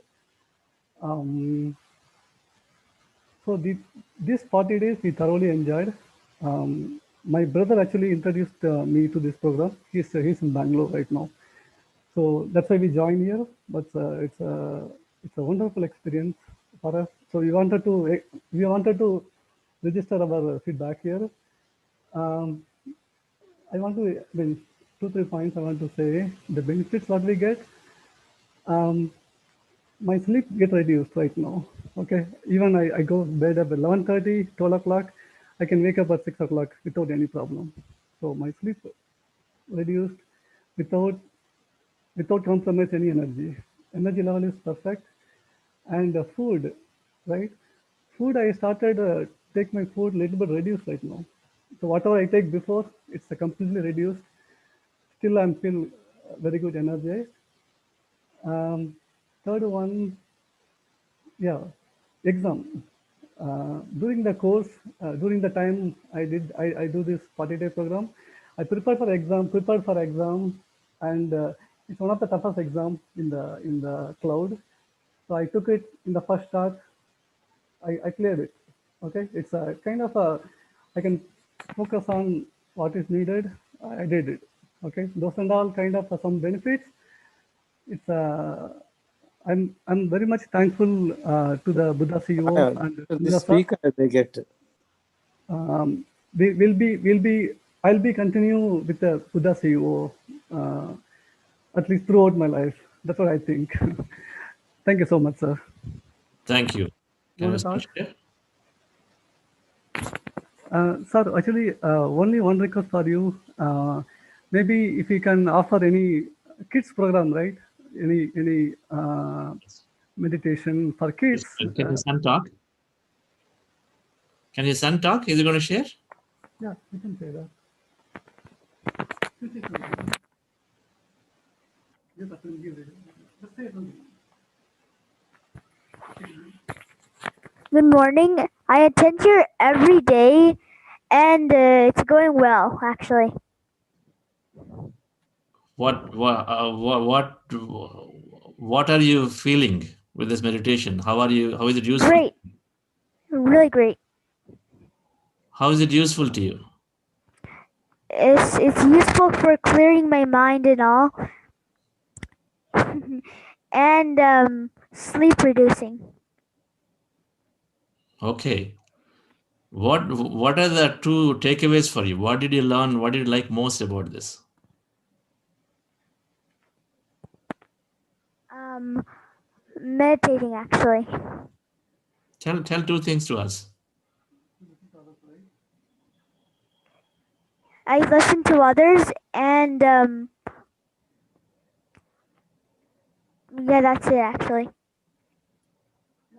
So these 40 days we thoroughly enjoyed. My brother actually introduced me to this program. He's in Bangalore right now. So that's why we joined here. But it's a wonderful experience for us. So we wanted to register our feedback here. I want to 2-3 points I want to say. The benefits what we get. My sleep get reduced right now. Okay, even I go bed at 11:30, 12 o'clock. I can wake up at 6 o'clock without any problem. So my sleep reduced without compromise any energy. Energy level is perfect. And food, right? Food I started take my food little bit reduced right now. So whatever I take before, it's completely reduced. Still I'm feel very good energized. Third one, yeah, exam. During the course, during the time I do this 40-day program, I prepared for exam, and it's one of the toughest exam in the cloud. So I took it in the first start. I cleared it. Okay, it's a kind of I can focus on what is needed. I did it. Okay, those and all kind of some benefits. It's I'm very much thankful to the Buddha CEO and the speaker they get. I'll be continue with the Buddha CEO at least throughout my life. That's what I think. Thank you so much, sir. Thank you. Can we start here? Sir, actually, only one request for you. Maybe if you can offer any kids program, right? Any meditation for kids. Can your son talk? Can your son talk? Is he going to share? Yeah, you can say that. Good morning. I attend here every day, and it's going well, actually. What are you feeling with this meditation? How is it useful? Great. Really great. How is it useful to you? It's useful for clearing my mind and all. and sleep reducing. Okay. What are the two takeaways for you? What did you learn? What did you like most about this? Meditating actually. Tell two things to us. I listen to others and yeah, that's it actually.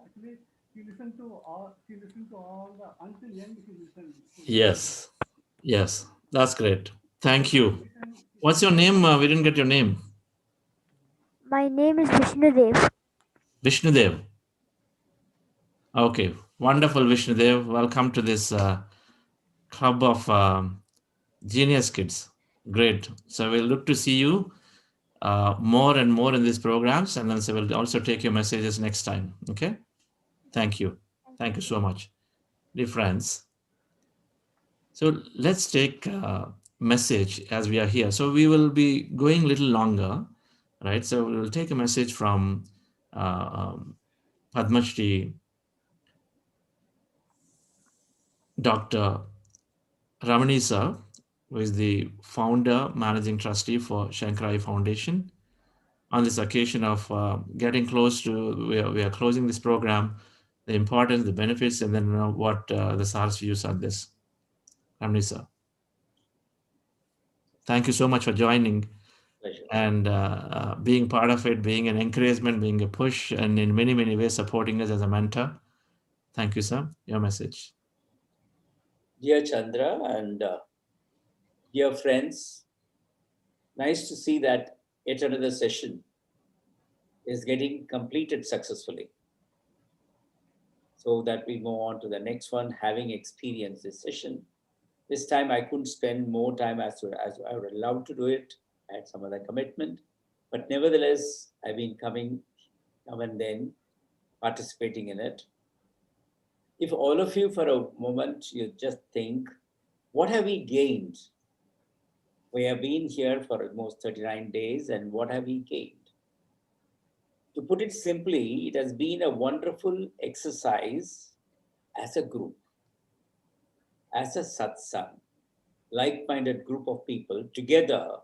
Actually, he listened to all the until end he listened. Yes. Yes. That's great. Thank you. What's your name? We didn't get your name. My name is Vishnudev. Vishnudev. Okay. Wonderful, Vishnudev. Welcome to this club of genius kids. Great. So we'll look to see you more and more in these programs, and then so we'll also take your messages next time. Okay. Thank you. Thank you so much. Dear friends. So let's take a message as we are here. So we will be going a little longer, right? So we'll take a message from Padma Shri Dr. Ramani sir, who is the founder, managing trustee for Shankarai Foundation. On this occasion of getting close to, we are closing this program, the importance, the benefits, and then what the SAR's views on this. Ramani sir. Thank you so much for joining. Pleasure. And being part of it, being an encouragement, being a push, and in many, many ways supporting us as a mentor. Thank you, sir. Your message. Dear Chandra and dear friends, nice to see that yet another session is getting completed successfully, so that we move on to the next one, having experienced this session. This time I couldn't spend more time as I would love to do it. I had some other commitment, but nevertheless, I've been coming now and then, participating in it. If all of you for a moment, you just think, what have we gained? We have been here for almost 39 days, and what have we gained? To put it simply, it has been a wonderful exercise as a group, as a satsang, like-minded group of people. Together,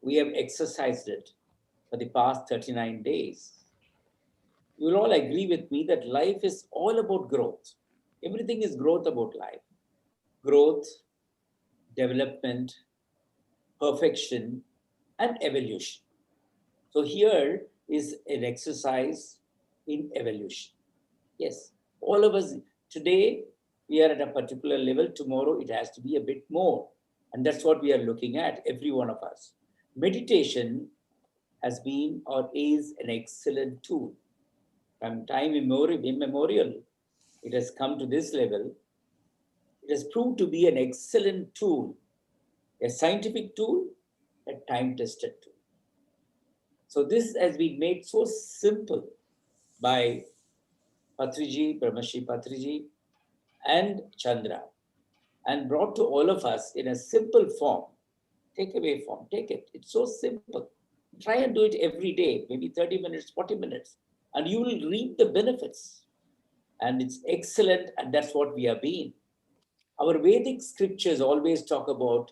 we have exercised it for the past 39 days. You will all agree with me that life is all about growth. Everything is growth about life. Growth, development, perfection, and evolution. So here is an exercise in evolution. Yes, all of us today, we are at a particular level. Tomorrow, it has to be a bit more. And that's what we are looking at, every one of us. Meditation has been or is an excellent tool. From time immemorial, it has come to this level. It has proved to be an excellent tool, a scientific tool, a time-tested tool. So this has been made so simple by Patriji, Brahmashi Patriji, and Chandra, and brought to all of us in a simple form, takeaway form. Take it. It's so simple. Try and do it every day, maybe 30 minutes, 40 minutes, and you will reap the benefits. And it's excellent, and that's what we have been. Our Vedic scriptures always talk about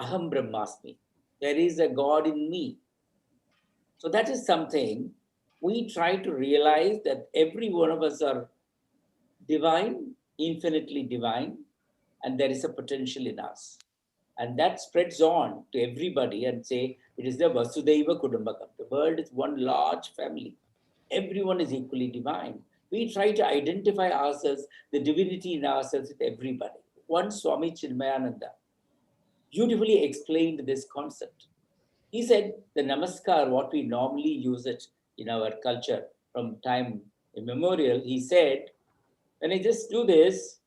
Aham Brahmasmi. There is a God in me. So that is something we try to realize, that every one of us are divine, infinitely divine, and there is a potential in us. And that spreads on to everybody and say, it is the Vasudhaiva Kudumbakam. The world is one large family. Everyone is equally divine. We try to identify ourselves, the divinity in ourselves, with everybody. One Swami Chinmayananda beautifully explained this concept. He said the namaskar, what we normally use it in our culture from time immemorial, he said, when I just do this,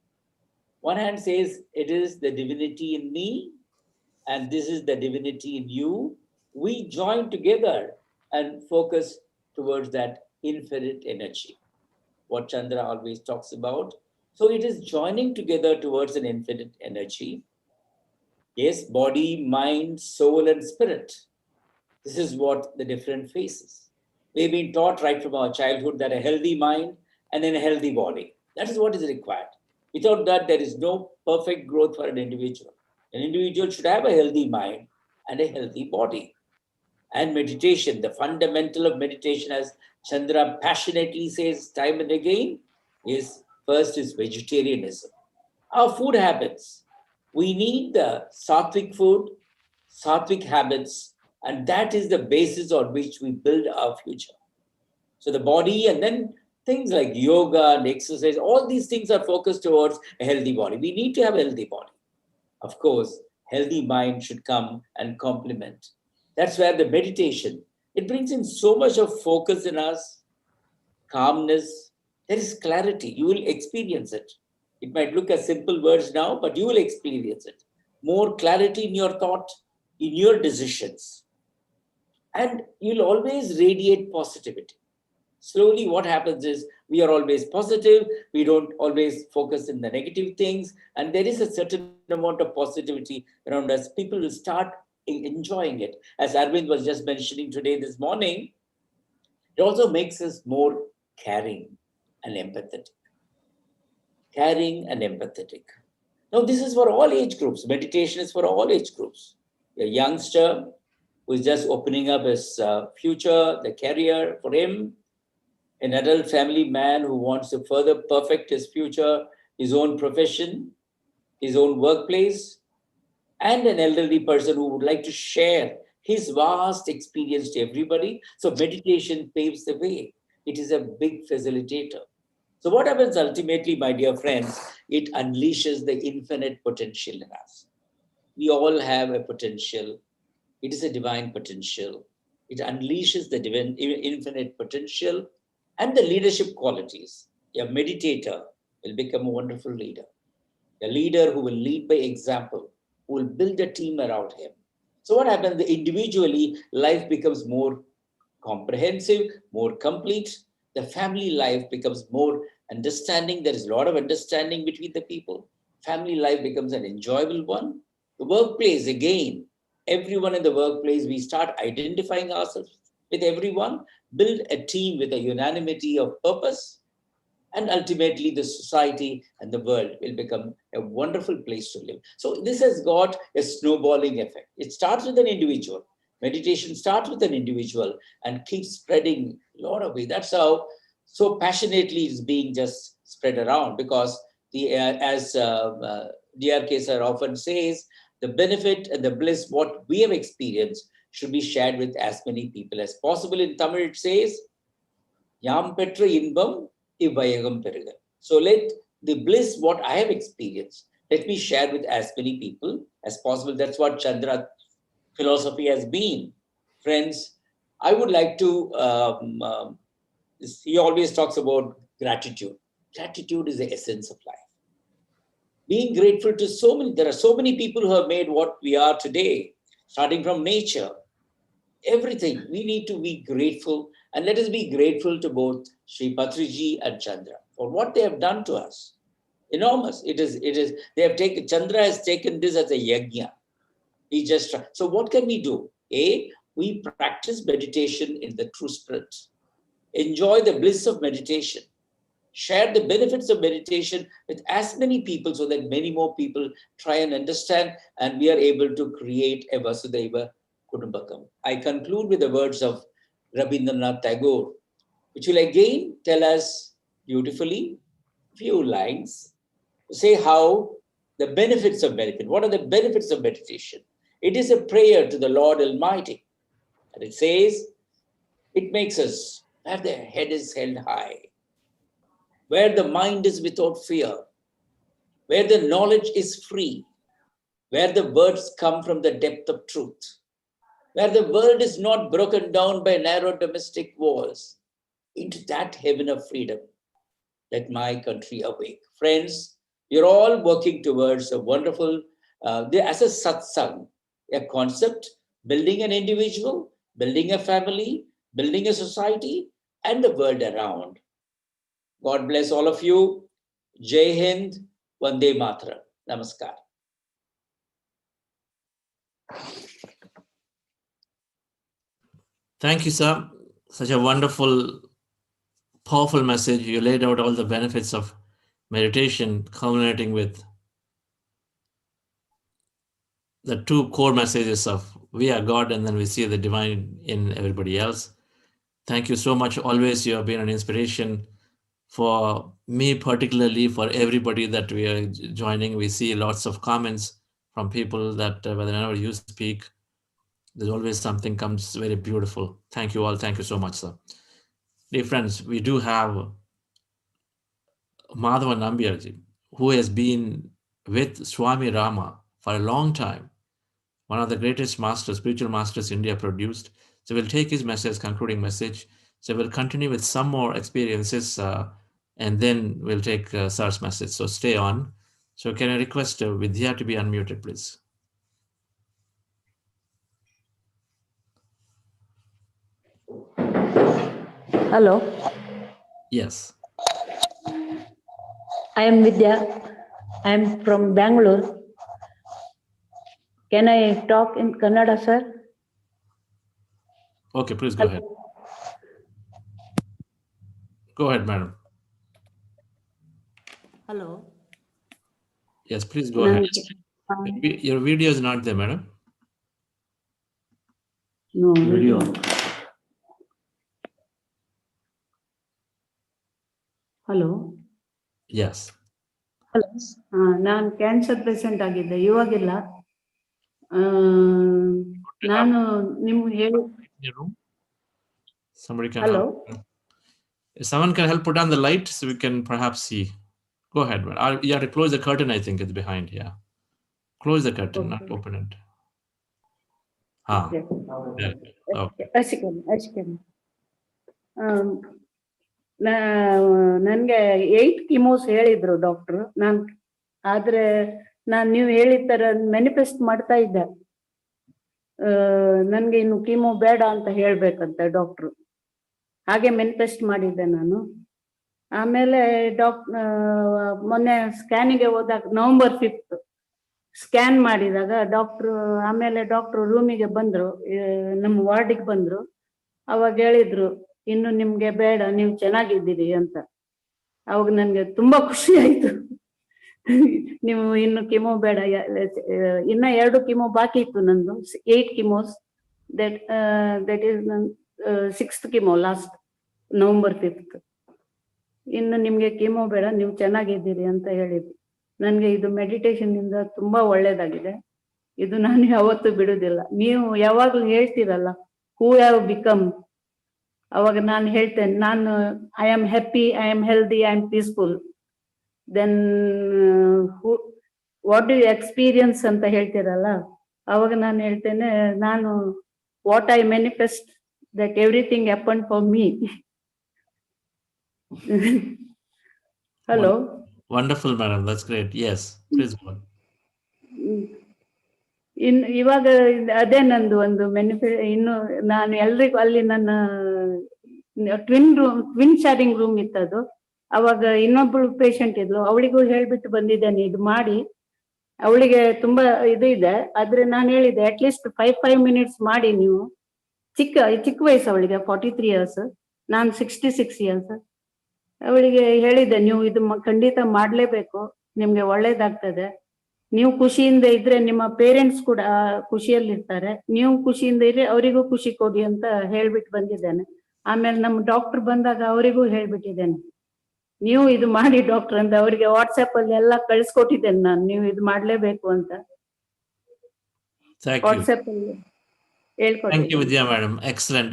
one hand says, it is the divinity in me, and this is the divinity in you. We join together and focus towards that infinite energy, what Chandra always talks about. So it is joining together towards an infinite energy. Yes, body, mind, soul, and spirit. This is what the different phases. We've been taught right from our childhood that a healthy mind and then a healthy body. That is what is required. Without that, there is no perfect growth for an individual. An individual should have a healthy mind and a healthy body. And meditation, the fundamental of meditation, as Chandra passionately says time and again, is first is vegetarianism. Our food habits. We need the sattvic food, sattvic habits, and that is the basis on which we build our future. So the body, and then things like yoga and exercise, all these things are focused towards a healthy body. We need to have a healthy body. Of course, healthy mind should come and complement. That's where the meditation, it brings in so much of focus in us, calmness. There is clarity. You will experience it. It might look as simple words now, but you will experience it. More clarity in your thought, in your decisions. And you'll always radiate positivity. Slowly, what happens is we are always positive. We don't always focus in the negative things. And there is a certain amount of positivity around us. People will start enjoying it. As Arvind was just mentioning today, this morning, it also makes us more caring and empathetic. Caring and empathetic. Now, this is for all age groups. Meditation is for all age groups. A youngster who is just opening up his future, the career for him, an adult family man who wants to further perfect his future, his own profession, his own workplace, and an elderly person who would like to share his vast experience to everybody. So meditation paves the way. It is a big facilitator. So what happens ultimately, my dear friends, it unleashes the infinite potential in us. We all have a potential. It is a divine potential. It unleashes the divine, infinite potential and the leadership qualities. A meditator will become a wonderful leader. A leader who will lead by example, who will build a team around him. So what happens? Individually, life becomes more comprehensive, more complete. The family life becomes more understanding. There is a lot of understanding between the people. Family life becomes an enjoyable one. The workplace, again, everyone in the workplace, we start identifying ourselves with everyone, build a team with a unanimity of purpose, and ultimately the society and the world will become a wonderful place to live. So this has got a snowballing effect. It starts with an individual. Meditation starts with an individual and keeps spreading a lot of way. That's how so passionately it's being just spread around, because as DRK sir often says, the benefit and the bliss, what we have experienced, should be shared with as many people as possible. In Tamil it says, Yam petra inbam ivayagam peruga. So let the bliss, what I have experienced, let me share with as many people as possible. That's what Chandra philosophy has been. Friends, I would like to, he always talks about gratitude. Gratitude is the essence of life. Being grateful to so many, there are so many people who have made what we are today, starting from nature, everything. We need to be grateful, and let us be grateful to both Sri Patriji and Chandra for what they have done to us. Enormous. It is, they have taken, Chandra has taken this as a yajna. He just, so what can we do? We practice meditation in the true spirit. Enjoy the bliss of meditation. Share the benefits of meditation with as many people so that many more people try and understand, and we are able to create a Vasudhaiva Kudumbakam. I conclude with the words of Rabindranath Tagore, which will again tell us beautifully, few lines, to say how the benefits of meditation, what are the benefits of meditation? It is a prayer to the Lord Almighty. And it says, it makes us where the head is held high, where the mind is without fear, where the knowledge is free, where the words come from the depth of truth, where the world is not broken down by narrow domestic walls, into that heaven of freedom, let my country awake. Friends, you're all working towards a wonderful, as a satsang, a concept, building an individual, building a family, building a society, and the world around. God bless all of you. Jai Hind, Vande Mataram. Namaskar. Thank you, sir. such a wonderful, powerful message. You laid out all the benefits of meditation, culminating with the two core messages of we are God and then we see the divine in everybody else. Thank you so much. Always you have been an inspiration for me, particularly for everybody that we are joining. We see lots of comments from people that whenever you speak, there's always something comes very beautiful. Thank you all. Thank you so much, sir. Dear friends, we do have Madhava Nambiyarji, who has been with Swami Rama for a long time, one of the greatest masters, spiritual masters India produced. So we'll take his message, concluding message. So we'll continue with some more experiences and then we'll take Sir's message. So stay on. So can I request Vidya to be unmuted, please? Hello. Yes. I am Vidya. I am from Bangalore. Can I talk in Kannada, sir? Okay, please go ahead. Go ahead, madam. Hello. Yes, please go ahead. Your video is not there, madam. No, video. Hello. Yes. Hello. ನಾನು cancer patient ಆಗಿದ್ದೆ, ಇವಾಗಿಲ್ಲ. ನಾನು ನಿಮ್ಗೆ ಹೇಳಿ. Somebody can Hello. If someone can help put on the light so we can perhaps see. Go ahead, man. You have to close the curtain, I think it's behind. Yeah. Close the curtain, Okay. not open it. Okay. Yeah. Okay. ಅಷ್ಟೇ. ನನಗೆ 8 ಕಿಮೋಸ್ ಹೇಳಿದ್ರು doctor. ಆದ್ರೆ ನೀವು ಹೇಳಿದ ತರ manifest ಮಾಡ್ತಾ ಇದ್ದೆ. ನನ್ಗೆ ಇನ್ನು ಕೀಮೋ ಬೇಡ ಅಂತ ಹೇಳ್ಬೇಕಂತ ಡಾಕ್ಟ್ರು. ಹಾಗೆ ಮ್ಯಾನಿಫೆಸ್ಟ್ ಮಾಡಿದ್ದೆ ನಾನು. ಆಮೇಲೆ ಮೊನ್ನೆ ಸ್ಕ್ಯಾನಿಗೆ ಹೋದಾಗ November 5th ಸ್ಕ್ಯಾನ್ ಮಾಡಿದಾಗ ಆಮೇಲೆ ಡಾಕ್ಟ್ರು ರೂಮಿಗೆ ಬಂದ್ರು, ನಮ್ಮ ವಾರ್ಡಿಗೆ ಬಂದ್ರು. ಅವಾಗ ಹೇಳಿದ್ರು, ಇನ್ನು ನಿಮ್ಗೆ ಬೇಡ, ನೀವು ಚೆನ್ನಾಗಿದ್ದೀರಿ ಅಂತ. ಅವಾಗ ನನ್ಗೆ ತುಂಬಾ ಖುಷಿ ಆಯ್ತು. ನೀವು ಇನ್ನು ಕಿಮೋ ಬೇಡ, ಇನ್ನ 2 ಕಿಮೋ ಬಾಕಿ ಇತ್ತು ನಂದು. 8 chemos. That is 6th chemo last November 5th. ಇನ್ನು ನಿಮ್ಗೆ ಕಿಮೋ ಬೇಡ, ನೀವು ಚೆನ್ನಾಗಿದ್ದೀರಿ ಅಂತ ಹೇಳಿದ್ರು. ನನ್ಗೆ ಇದು ಮೆಡಿಟೇಷನ್ ಇಂದ ತುಂಬಾ ಒಳ್ಳೇದಾಗಿದೆ. ಇದು ನಾನು ಯಾವತ್ತೂ ಬಿಡುದಿಲ್ಲ. ನೀವು ಯಾವಾಗ್ಲೂ ಹೇಳ್ತೀರಲ್ಲ, ಹೂ ಹ್ಯಾವ್ ಬಿಕಮ್, ಅವಾಗ ನಾನು ಹೇಳ್ತೇನೆ, I am happy, I am healthy, I am peaceful. Then what do you experience ಅಂತ ಹೇಳ್ತೀರಲ್ಲ, ಅವಾಗ ನಾನು ಹೇಳ್ತೇನೆ, what I manifest that everything happen for me. Hello. Wonderful, madam. That's great. Yes, please go on. ಇವಾಗ ಅದೇ ನಂದು ಒಂದು ಇನ್ನು ನಾನು ಎಲ್ರಿಗೂ ಅಲ್ಲಿ ನನ್ನ ಟ್ವಿನ್ ಶೇರಿಂಗ್ ರೂಮ್ ಇತ್ತದು. ಅವಾಗ ಇನ್ನೊಬ್ಳು ಪೇಷಂಟ್ ಇದ್ಲು, ಅವಳಿಗೂ ಹೇಳ್ಬಿಟ್ಟು ಬಂದಿದ್ದೇನೆ ಇದು ಮಾಡಿ. ಅವಳಿಗೆ ತುಂಬಾ ಇದು ಇದೆ, ಆದ್ರೆ ನಾನು ಹೇಳಿದೆ ಅಟ್ಲೀಸ್ಟ್ 5 minutes ಮಾಡಿ ನೀವು. ಚಿಕ್ಕ ವಯಸ್ಸು ಅವಳಿಗೆ, 43 years, ನಾನು 66 years. ಅವಳಿಗೆ ಹೇಳಿದೆ, ನೀವು ಇದು ಖಂಡಿತ ಮಾಡ್ಲೇಬೇಕು, ನಿಮ್ಗೆ ಒಳ್ಳೇದಾಗ್ತದೆ. ನೀವು ಖುಷಿಯಿಂದ ಇದ್ರೆ ನಿಮ್ಮ ಪೇರೆಂಟ್ಸ್ ಕೂಡ ಖುಷಿಯಲ್ಲಿರ್ತಾರೆ. ನೀವು ಖುಷಿಯಿಂದ ಇದ್ರೆ ಅವರಿಗೂ ಖುಷಿ ಕೊಡಿ ಅಂತ ಹೇಳ್ಬಿಟ್ಟು ಬಂದಿದ್ದೇನೆ. ಆಮೇಲೆ ನಮ್ಮ ಡಾಕ್ಟರ್ ಬಂದಾಗ ಅವರಿಗೂ ಹೇಳ್ಬಿಟ್ಟಿದ್ದೇನೆ, ನೀವು ಇದು ಮಾಡಿ ಡಾಕ್ಟರ್ ಅಂತ. ಅವರಿಗೆ ವಾಟ್ಸ್ಆಪ್ ಅಲ್ಲಿ ಎಲ್ಲ ಕಳಿಸ್ಕೊಟ್ಟಿದ್ದೇನೆ ನಾನು, ನೀವು ಇದು ಮಾಡ್ಲೇಬೇಕು ಅಂತ ವಾಟ್ಸ್ಆಪ್ ಅಲ್ಲಿ ಹೇಳ್ಕೊಟ್ಟಿದ್ದೇನೆ. Thank you, Vidya madam. Excellent.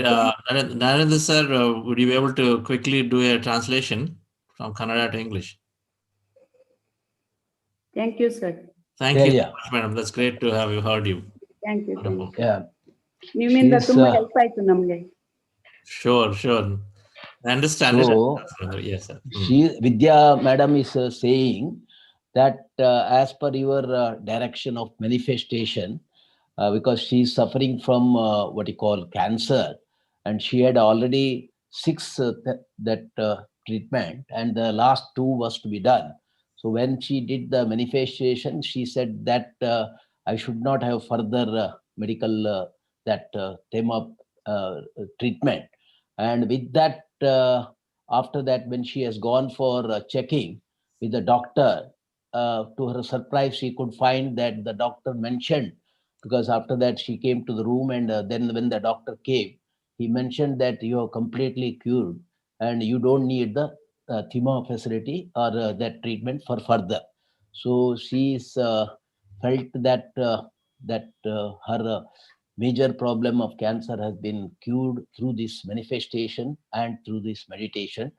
Narendra sir, would you be able to quickly do a translation from Kannada to English? Thank you, sir. Thank you so much, madam. That's great to have heard you. Thank you. Yeah. ನಿಮ್ಮಿಂದ ತುಂಬಾ help ಆಯ್ತು ನಮ್ಗೆ. Sure. I understand it. Yes, sir. Vidya madam is saying that as per your direction of manifestation, because she is suffering from what you call cancer, and she had already 6 treatment, and the last 2 was to be done. So when she did the manifestation, she said that I should not have further medical treatment. And with that, after that, when she has gone for checking with the doctor, to her surprise, she could find that the doctor mentioned, because after that she came to the room, and then when the doctor came, he mentioned that you are completely cured and you don't need the chemo facility or that treatment for further. So she's felt that her major problem of cancer has been cured through this manifestation and through this meditation.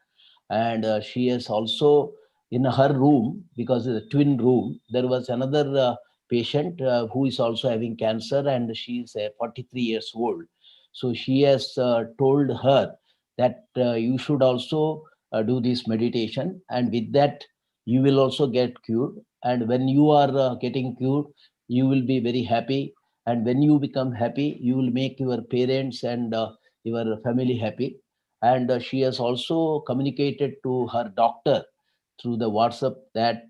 And she has also, in her room, because it's a twin room, there was another patient who is also having cancer, and she is 43 years old. So she has told her that you should also do this meditation, and with that you will also get cured. And when you are getting cured, you will be very happy, and when you become happy, you will make your parents and your family happy. And she has also communicated to her doctor through the WhatsApp that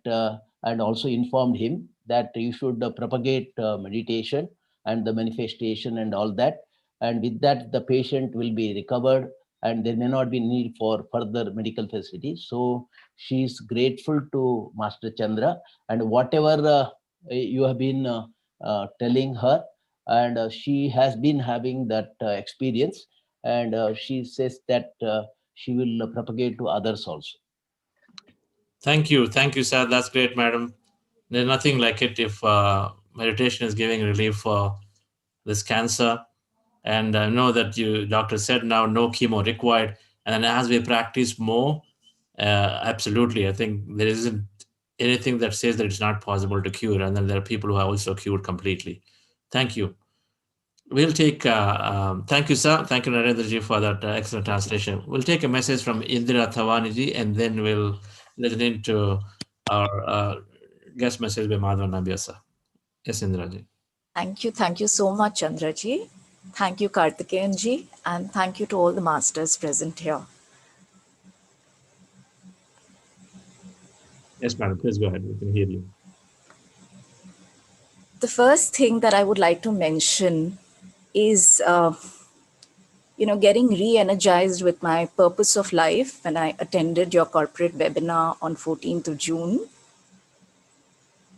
and also informed him that you should propagate meditation and the manifestation and all that. And with that, the patient will be recovered, and there may not be need for further medical facilities. So she is grateful to Master Chandra, and whatever you have been telling her, and she has been having that experience, and she says that she will propagate to others also. Thank you, sir. That's great, madam. There's nothing like it if meditation is giving relief for this cancer. And I know that doctor said now no chemo required. And then as we practice more, absolutely, I think there isn't anything that says that it's not possible to cure. And then there are people who are also cured completely. Thank you. We'll take, thank you, sir. Thank you, Narendraji, for that excellent translation. We'll take a message from Indira Thawaniji, and then we'll listen into our guest message by Madhavan Nambia, sir. Yes, Indiraji. Thank you so much, Chandraji. Thank you, Karthikeyanji, and thank you to all the masters present here. Yes, madam, please go ahead. We can hear you. The first thing that I would like to mention is, getting re-energized with my purpose of life when I attended your corporate webinar on 14th of June.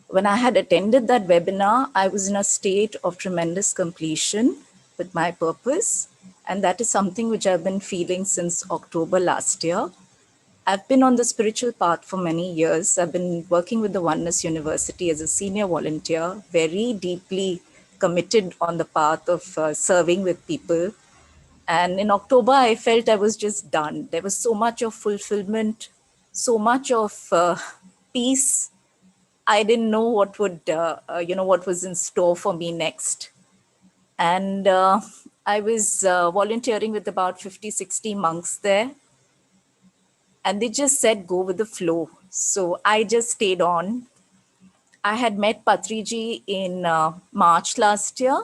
When I had attended that webinar, I was in a state of tremendous completion with my purpose. And that is something which I've been feeling since October last year. I've been on the spiritual path for many years. I've been working with the Oneness University as a senior volunteer, very deeply committed on the path of serving with people. And in October, I felt I was just done. There was so much of fulfillment, so much of peace. I didn't know what would, what was in store for me next. And I was volunteering with about 50, 60 monks there. And they just said, go with the flow. So I just stayed on. I had met Patriji in March last year.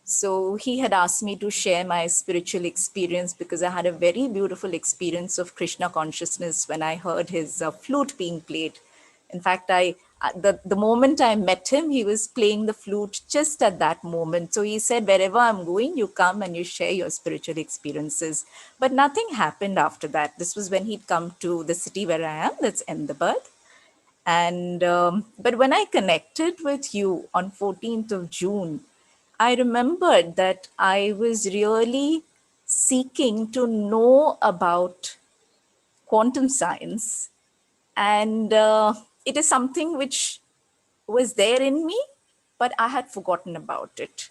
So he had asked me to share my spiritual experience because I had a very beautiful experience of Krishna consciousness when I heard his flute being played. In fact, the moment I met him, he was playing the flute just at that moment. So he said, wherever I'm going, you come and you share your spiritual experiences. But nothing happened after that. This was when he'd come to the city where I am, that's Ahmedabad. And but when I connected with you on 14th of June, I remembered that I was really seeking to know about quantum science. And it is something which was there in me, but I had forgotten about it.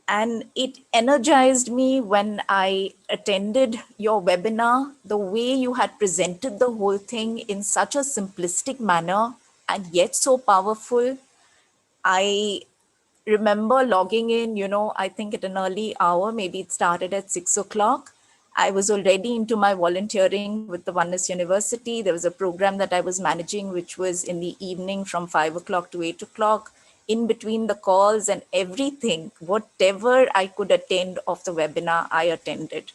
And it energized me when I attended your webinar, the way you had presented the whole thing in such a simplistic manner and yet so powerful. I remember logging in, I think at an early hour, maybe it started at 6 o'clock. I was already into my volunteering with the Oneness University. There was a program that I was managing, which was in the evening from 5 o'clock to 8 o'clock. In between the calls and everything, whatever I could attend of the webinar, I attended.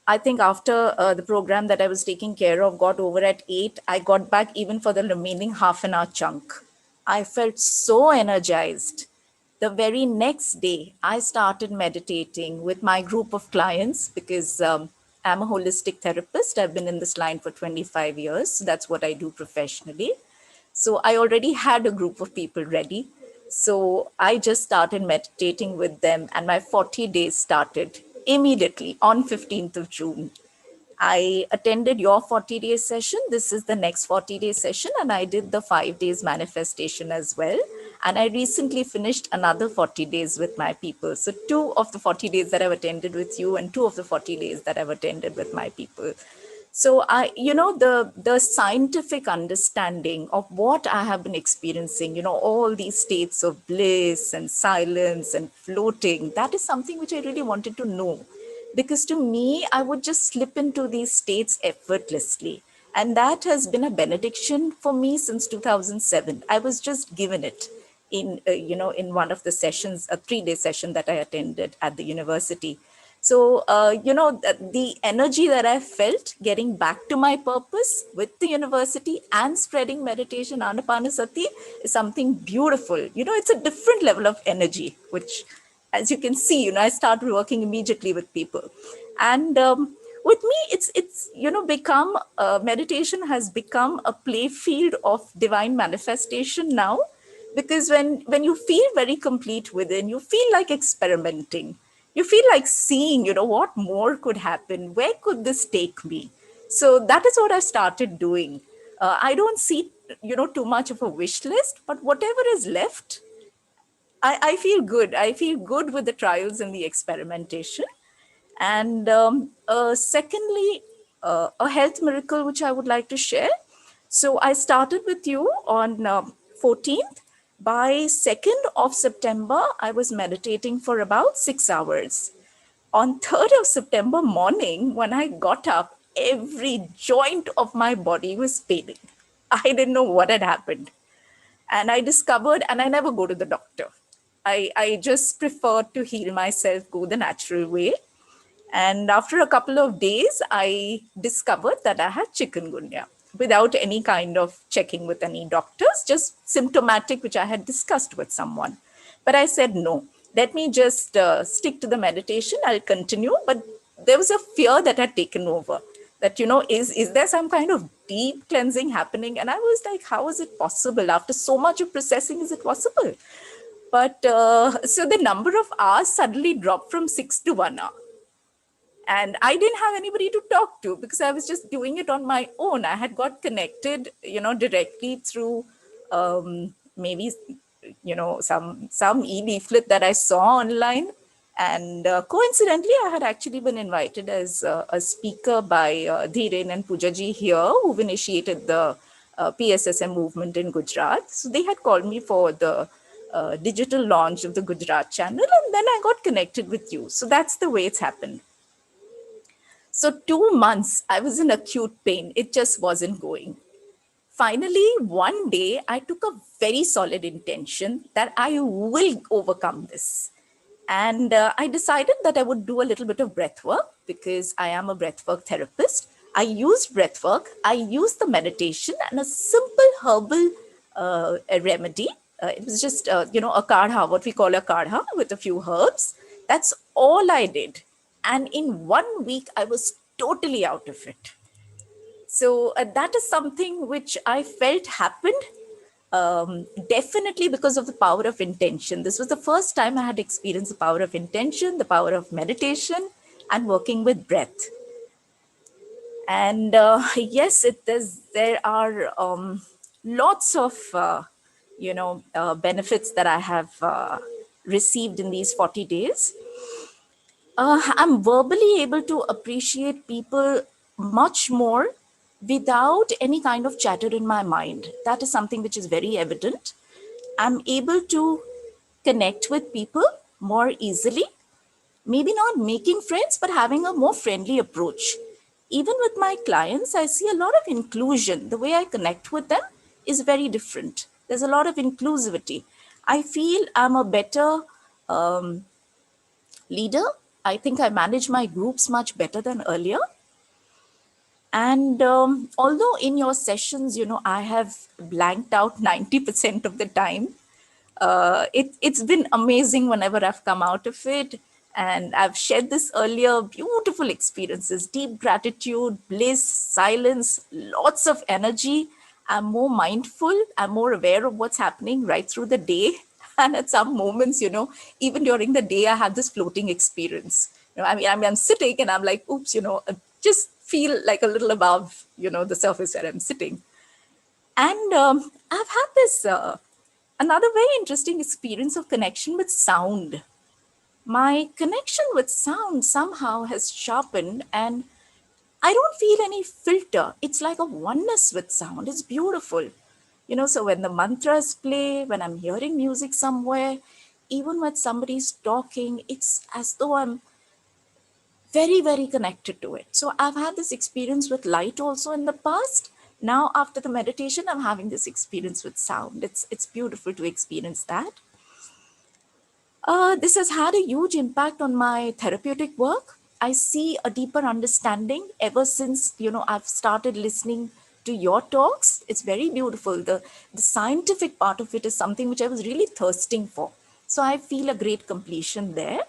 I think after the program that I was taking care of got over at 8, I got back even for the remaining half an hour chunk. I felt so energized. The very next day, I started meditating with my group of clients because I'm a holistic therapist. I've been in this line for 25 years. So that's what I do professionally. So I already had a group of people ready. So I just started meditating with them, and my 40 days started immediately on 15th of June. I attended your 40-day session. This is the next 40-day session, and I did the 5 days manifestation as well. And I recently finished another 40 days with my people. So 2 of the 40 days that I've attended with you and 2 of the 40 days that I've attended with my people. So the scientific understanding of what I have been experiencing, all these states of bliss and silence and floating, that is something which I really wanted to know. Because to me, I would just slip into these states effortlessly. And that has been a benediction for me since 2007. I was just given it in one of the sessions, a 3-day session that I attended at the university. So, the energy that I felt getting back to my purpose with the university and spreading meditation, Anapanasati, is something beautiful. It's a different level of energy, which, as you can see, I started working immediately with people. And with me, it's become, meditation has become a play field of divine manifestation now. Because when you feel very complete within, you feel like experimenting. You feel like seeing, what more could happen? Where could this take me? So that is what I started doing. I don't see, too much of a wish list, but whatever is left, I feel good. I feel good with the trials and the experimentation. And secondly, a health miracle, which I would like to share. So I started with you on 14th. By 2nd of September, I was meditating for about 6 hours. On 3rd of September morning, when I got up, every joint of my body was paining. I didn't know what had happened. And I discovered, and I never go to the doctor. I just prefer to heal myself, go the natural way. And after a couple of days, I discovered that I had chikungunya without any kind of checking with any doctors, just symptomatic, which I had discussed with someone. But I said, no, let me just stick to the meditation. I'll continue. But there was a fear that had taken over that, is there some kind of deep cleansing happening? And I was like, how is it possible? After so much of processing, is it possible? But so the number of hours suddenly dropped from 6 to 1 hour. And I didn't have anybody to talk to because I was just doing it on my own. I had got connected, directly through maybe, some e-leaflet that I saw online. And coincidentally, I had actually been invited as a speaker by Dhiren and Pujaji here, who've initiated the PSSM movement in Gujarat. So they had called me for the digital launch of the Gujarat channel. And then I got connected with you. So that's the way it's happened. So 2 months, I was in acute pain. It just wasn't going. Finally, one day, I took a very solid intention that I will overcome this. And I decided that I would do a little bit of breath work because I am a breath work therapist. I used breath work. I used the meditation and a simple herbal remedy. It was just, a kadha, what we call a kadha with a few herbs. That's all I did. And in 1 week, I was totally out of it. So that is something which I felt happened definitely because of the power of intention. This was the first time I had experienced the power of intention, the power of meditation, and working with breath. And yes, there are lots of benefits that I have received in these 40 days. I'm verbally able to appreciate people much more without any kind of chatter in my mind. That is something which is very evident. I'm able to connect with people more easily, maybe not making friends, but having a more friendly approach. Even with my clients, I see a lot of inclusion. The way I connect with them is very different. There's a lot of inclusivity. I feel I'm a better leader. I think I manage my groups much better than earlier. And although in your sessions, I have blanked out 90% of the time, It's been amazing whenever I've come out of it. And I've shared this earlier, beautiful experiences, deep gratitude, bliss, silence, lots of energy. I'm more mindful, I'm more aware of what's happening right through the day. And at some moments, even during the day, I have this floating experience. I'm sitting and I'm like, oops, I just feel like a little above, the surface where I'm sitting. And I've had this another very interesting experience of connection with sound. My connection with sound somehow has sharpened, and I don't feel any filter. It's like a oneness with sound. It's beautiful. So when the mantras play, when I'm hearing music somewhere, even when somebody's talking, it's as though I'm very, very connected to it. So I've had this experience with light also in the past. Now, after the meditation, I'm having this experience with sound. It's beautiful to experience that. This has had a huge impact on my therapeutic work. I see a deeper understanding ever since, I've started listening to your talks. It's very beautiful. The scientific part of it is something which I was really thirsting for. So I feel a great completion there.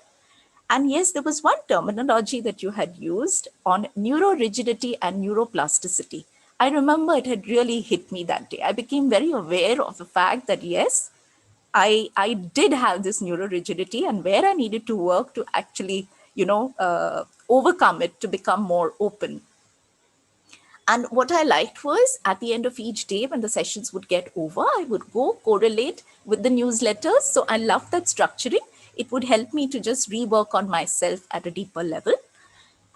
And yes, there was one terminology that you had used on neurorigidity and neuroplasticity. I remember it had really hit me that day. I became very aware of the fact that, yes, I did have this neurorigidity and where I needed to work to actually, overcome it to become more open. And what I liked was at the end of each day when the sessions would get over, I would go correlate with the newsletters. So I loved that structuring. It would help me to just rework on myself at a deeper level.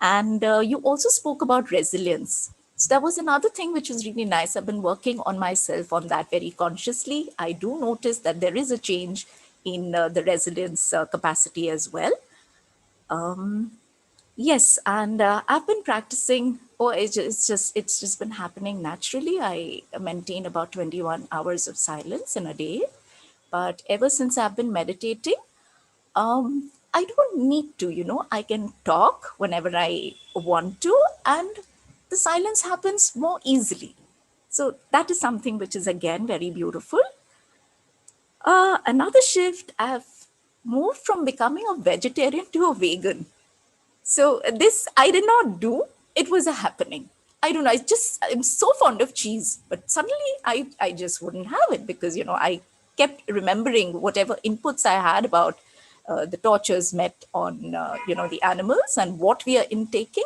And you also spoke about resilience. So that was another thing which was really nice. I've been working on myself on that very consciously. I do notice that there is a change in the resilience capacity as well. Yes, and I've been practicing. It's just been happening naturally. I maintain about 21 hours of silence in a day. But ever since I've been meditating, I don't need to, I can talk whenever I want to, and the silence happens more easily. So that is something which is again very beautiful. Another shift, I've moved from becoming a vegetarian to a vegan. So this I did not do. It was a happening. I don't know. I'm so fond of cheese, but suddenly I just wouldn't have it because, I kept remembering whatever inputs I had about the tortures met on, the animals and what we are intaking.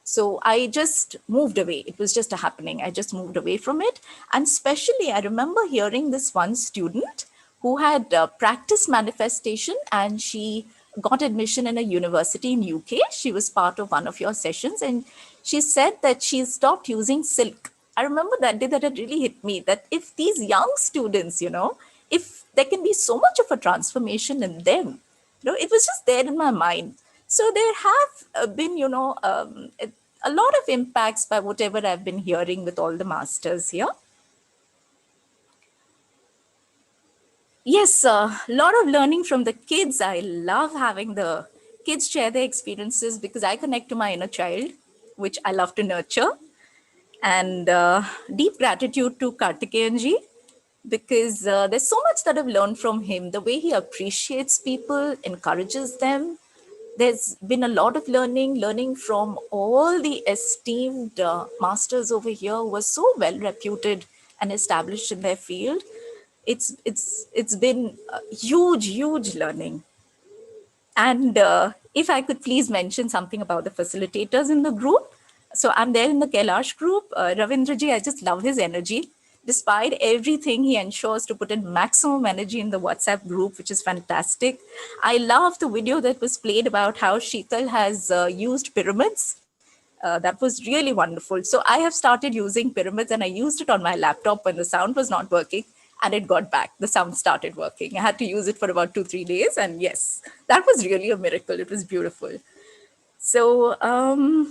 So I just moved away. It was just a happening. I just moved away from it. And especially, I remember hearing this one student who had practiced manifestation and she got admission in a university in UK. She was part of one of your sessions and she said that she stopped using silk. I remember that day that it really hit me that if these young students, if there can be so much of a transformation in them, it was just there in my mind. So there have been, a lot of impacts by whatever I've been hearing with all the masters here. Yes, a lot of learning from the kids. I love having the kids share their experiences because I connect to my inner child, which I love to nurture. And deep gratitude to Kartikeyanji because there's so much that I've learned from him. The way he appreciates people, encourages them. There's been a lot of learning from all the esteemed masters over here who are so well reputed and established in their field. It's been huge learning. And if I could please mention something about the facilitators in the group. So I'm there in the KAILASH group. Ravindraji, I just love his energy. Despite everything, he ensures to put in maximum energy in the WhatsApp group, which is fantastic. I love the video that was played about how Sheetal has used pyramids. That was really wonderful. So I have started using pyramids and I used it on my laptop when the sound was not working and it got back. The sound started working. I had to use it for about 2-3 days. And yes, that was really a miracle. It was beautiful. So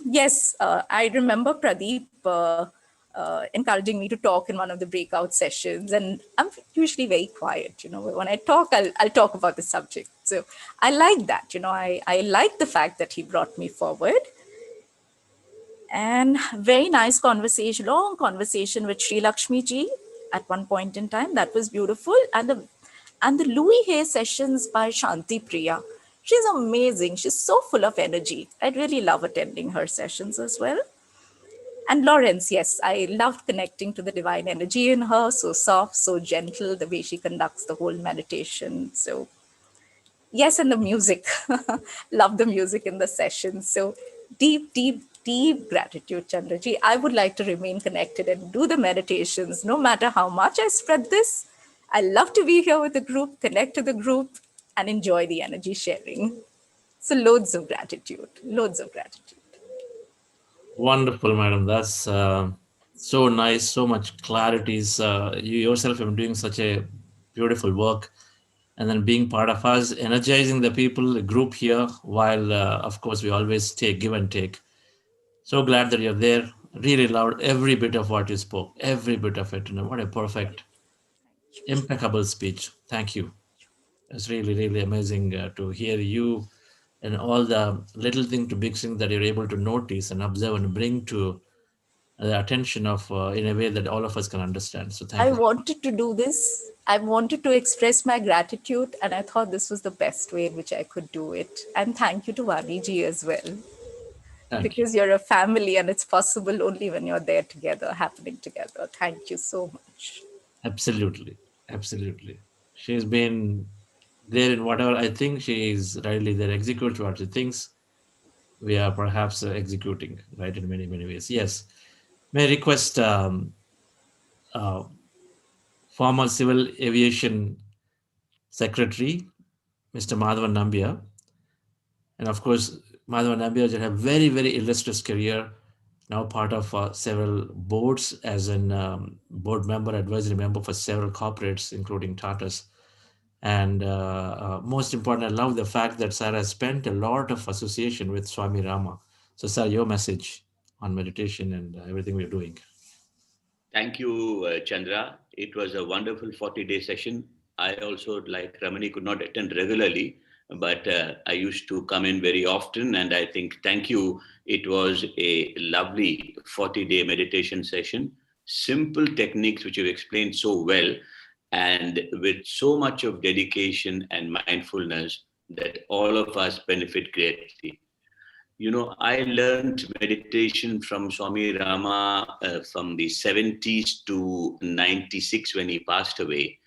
yes, I remember Pradeep encouraging me to talk in one of the breakout sessions. And I'm usually very quiet, when I talk, I'll talk about the subject. So I like that, I like the fact that he brought me forward. And very nice conversation, long conversation with Sri Lakshmi ji at one point in time. That was beautiful. And And the Louis Hay sessions by Shanti Priya. She's amazing. She's so full of energy. I really love attending her sessions as well. And Lawrence, yes, I loved connecting to the divine energy in her. So soft, so gentle, the way she conducts the whole meditation. So yes, and the music. Love the music in the sessions. So deep, deep, deep gratitude, Chandraji. I would like to remain connected and do the meditations no matter how much I spread this. I love to be here with the group, connect to the group, and enjoy the energy sharing. So loads of gratitude, loads of gratitude. Wonderful, madam. That's so nice, so much clarities. You yourself have been doing such a beautiful work, and then being part of us, energizing the people, the group here, while, of course, we always take, give and take. So glad that you're there. Really loved every bit of what you spoke, every bit of it. What a perfect, impeccable speech. Thank you. It's really, really amazing to hear you and all the little thing to big thing that you're able to notice and observe and bring to the attention of in a way that all of us can understand. So thank I you. wanted to do this. I wanted to express my gratitude, and I thought this was the best way in which I could do it. And thank you to Vaniji as well. Because you're a family and it's possible only when you're there together, happening together. Thank you so much. Absolutely. Absolutely. She's been there in whatever I think she is rightly there, executes what she thinks. We are perhaps executing, right, in many, many ways. Yes. May I request former Civil Aviation Secretary, Mr. Madhavan Nambia. And of course, Madhavan Nambia has a very, very illustrious career, now part of several boards as an board member, advisory member for several corporates, including Tata's. And most important, I love the fact that Sarah has spent a lot of association with Swami Rama. So, sir, your message on meditation and everything we're doing. Thank you, Chandra. It was a wonderful 40-day session. I also, like Ramani, could not attend regularly, but I used to come in very often. And I think, thank you. It was a lovely 40-day meditation session. Simple techniques, which you've explained so well, and with so much of dedication and mindfulness that all of us benefit greatly. You know, I learned meditation from Swami Rama from the 70s to 96 when he passed away.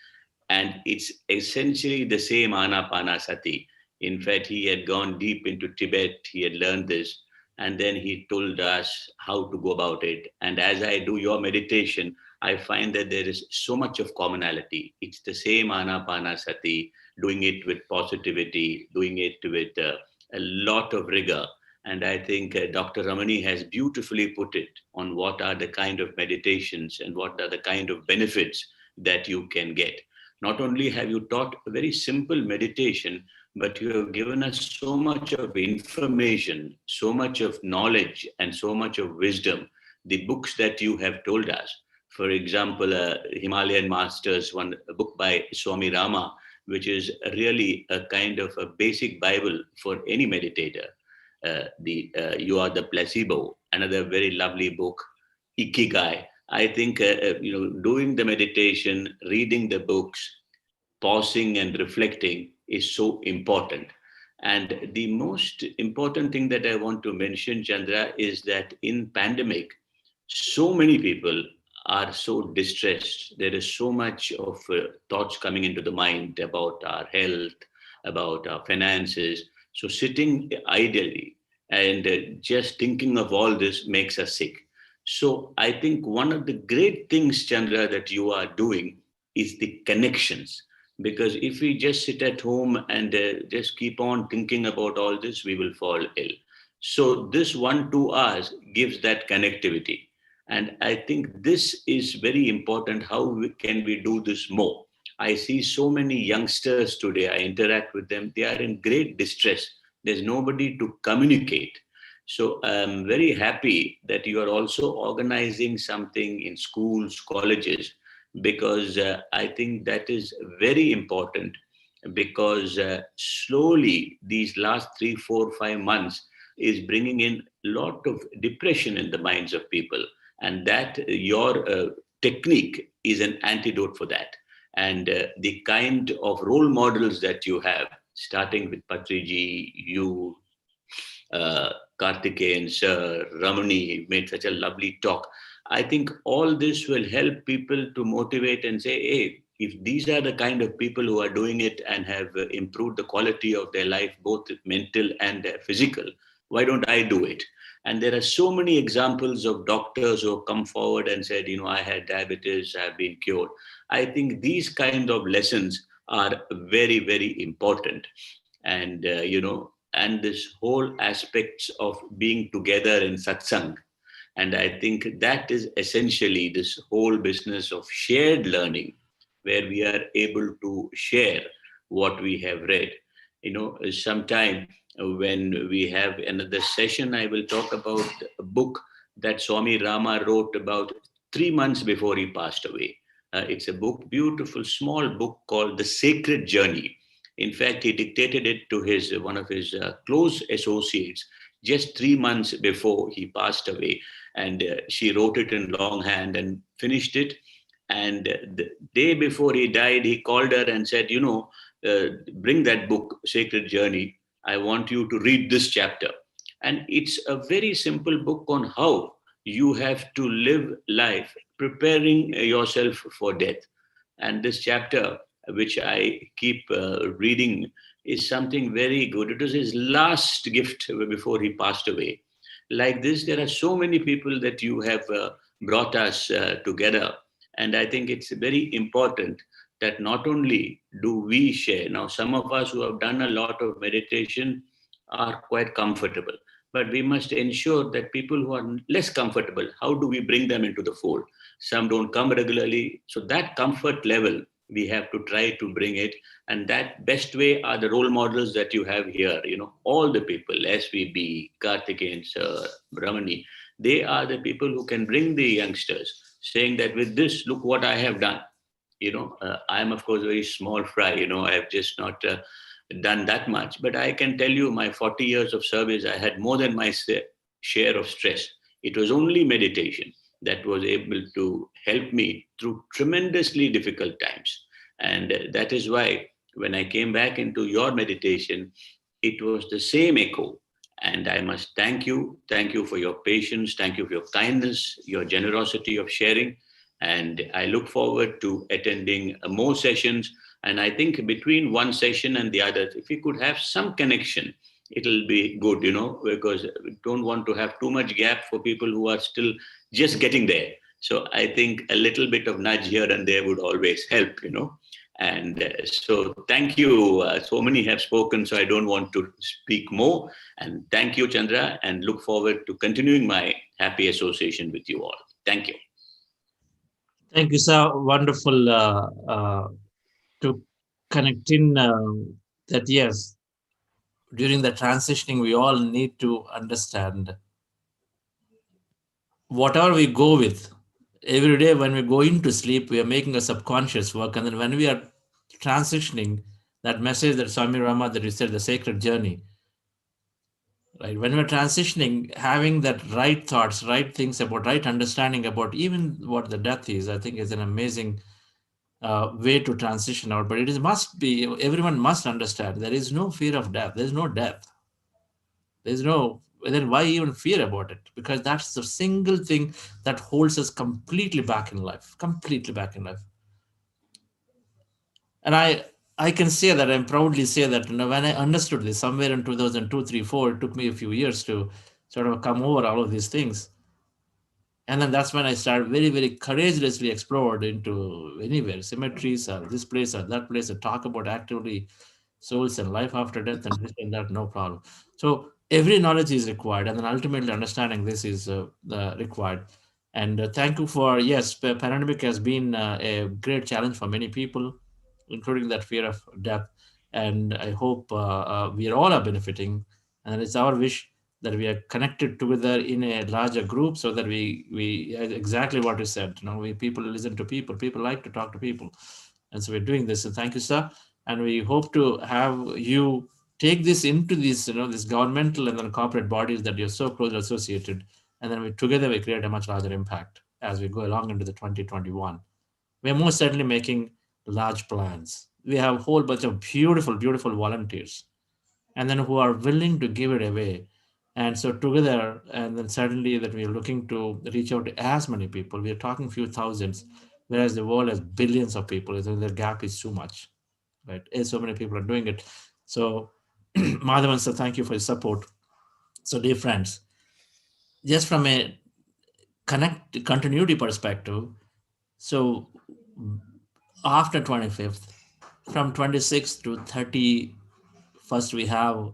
And it's essentially the same Anapanasati. In fact, he had gone deep into Tibet. He had learned this. And then he told us how to go about it. And as I do your meditation, I find that there is so much of commonality. It's the same Anapanasati, doing it with positivity, doing it with a lot of rigor. And I think Dr. Ramani has beautifully put it on what are the kind of meditations and what are the kind of benefits that you can get. Not only have you taught a very simple meditation, but you have given us so much of information, so much of knowledge, and so much of wisdom. The books that you have told us, for example, Himalayan Masters, a book by Swami Rama, which is really a kind of a basic Bible for any meditator. You Are the Placebo, another very lovely book, Ikigai. I think doing the meditation, reading the books, pausing and reflecting is so important. And the most important thing that I want to mention, Chandra, is that in pandemic, so many people are so distressed. There is so much of thoughts coming into the mind about our health, about our finances. So sitting idly and just thinking of all this makes us sick. So I think one of the great things, Chandra, that you are doing is the connections. Because if we just sit at home and just keep on thinking about all this, we will fall ill. So this 1-2 hours gives that connectivity. And I think this is very important. How can we do this more? I see so many youngsters today. I interact with them. They are in great distress. There's nobody to communicate. So I'm very happy that you are also organizing something in schools, colleges, because I think that is very important, because slowly these last 3, 4, 5 months is bringing in a lot of depression in the minds of people. And that your technique is an antidote for that. And the kind of role models that you have, starting with Patriji, you, Karthikeyan sir, Ramani made such a lovely talk. I think all this will help people to motivate and say, hey, if these are the kind of people who are doing it and have improved the quality of their life, both mental and physical, why don't I do it? And there are so many examples of doctors who have come forward and said, I had diabetes, I have been cured. I think these kind of lessons are very, very important. And, and this whole aspects of being together in satsang. And I think that is essentially this whole business of shared learning, where we are able to share what we have read. Sometime when we have another session, I will talk about a book that Swami Rama wrote about 3 months before he passed away. It's a book, beautiful, small book called The Sacred Journey. In fact, he dictated it to one of his close associates just 3 months before he passed away. And she wrote it in longhand and finished it. And the day before he died, he called her and said, bring that book, Sacred Journey. I want you to read this chapter. And it's a very simple book on how you have to live life, preparing yourself for death. And this chapter, which I keep reading, is something very good. It was his last gift before he passed away. Like this, there are so many people that you have brought us together. And I think it's very important that not only do we share, now some of us who have done a lot of meditation are quite comfortable, but we must ensure that people who are less comfortable, how do we bring them into the fold? Some don't come regularly. So that comfort level, we have to try to bring it. And that best way are the role models that you have here. All the people, SVB, Karthikeyan sir, Ramani, they are the people who can bring the youngsters, saying that with this, look what I have done. I am, of course, very small fry. I have just not done that much. But I can tell you, my 40 years of service, I had more than my share of stress. It was only meditation that was able to help me through tremendously difficult times. And that is why when I came back into your meditation, it was the same echo. And I must thank you. Thank you for your patience. Thank you for your kindness, your generosity of sharing. And I look forward to attending more sessions. And I think between one session and the other, if we could have some connection, it'll be good, because we don't want to have too much gap for people who are still just getting there. So I think a little bit of nudge here and there would always help, And so thank you. So many have spoken, so I don't want to speak more. And thank you, Chandra, and look forward to continuing my happy association with you all. Thank you. Thank you, sir. Wonderful to connect in that, yes, during the transitioning, we all need to understand whatever we go with. Every day when we go into sleep, we are making a subconscious work. And then when we are transitioning, that message that Swami Rama, that you said, the sacred journey, right? When we're transitioning, having that right thoughts, right things about, right understanding about even what the death is, I think is an amazing way to transition out. But it must be, everyone must understand there is no fear of death. There's no death. There's no, then why even fear about it? Because that's the single thing that holds us completely back in life, completely back in life. And I can say that, I'm proudly say that, when I understood this somewhere in 2002, 3, 4, it took me a few years to sort of come over all of these things. And then that's when I started very, very courageously explored into anywhere, cemeteries or this place or that place, and talk about actively souls and life after death and this and that, no problem. So every knowledge is required, and then ultimately understanding this is required. And thank you for, yes, the pandemic has been a great challenge for many people, including that fear of death. And I hope we all are benefiting. And it's our wish that we are connected together in a larger group, so that we exactly what you said, people listen to people like to talk to people. And so we're doing this. And thank you, sir. And we hope to have you take this into these, this governmental and then corporate bodies that you're so closely associated. And then together we create a much larger impact as we go along into the 2021. We're most certainly making large plans. We have a whole bunch of beautiful, beautiful volunteers, and then who are willing to give it away. And so together, and then suddenly that we are looking to reach out to as many people. We are talking few thousands, whereas the world has billions of people. So the gap is too much, right? And so many people are doing it. So Madhavan, sir, thank you for your support. So dear friends, just from a continuity perspective, so after 25th, from 26th to 31st, we have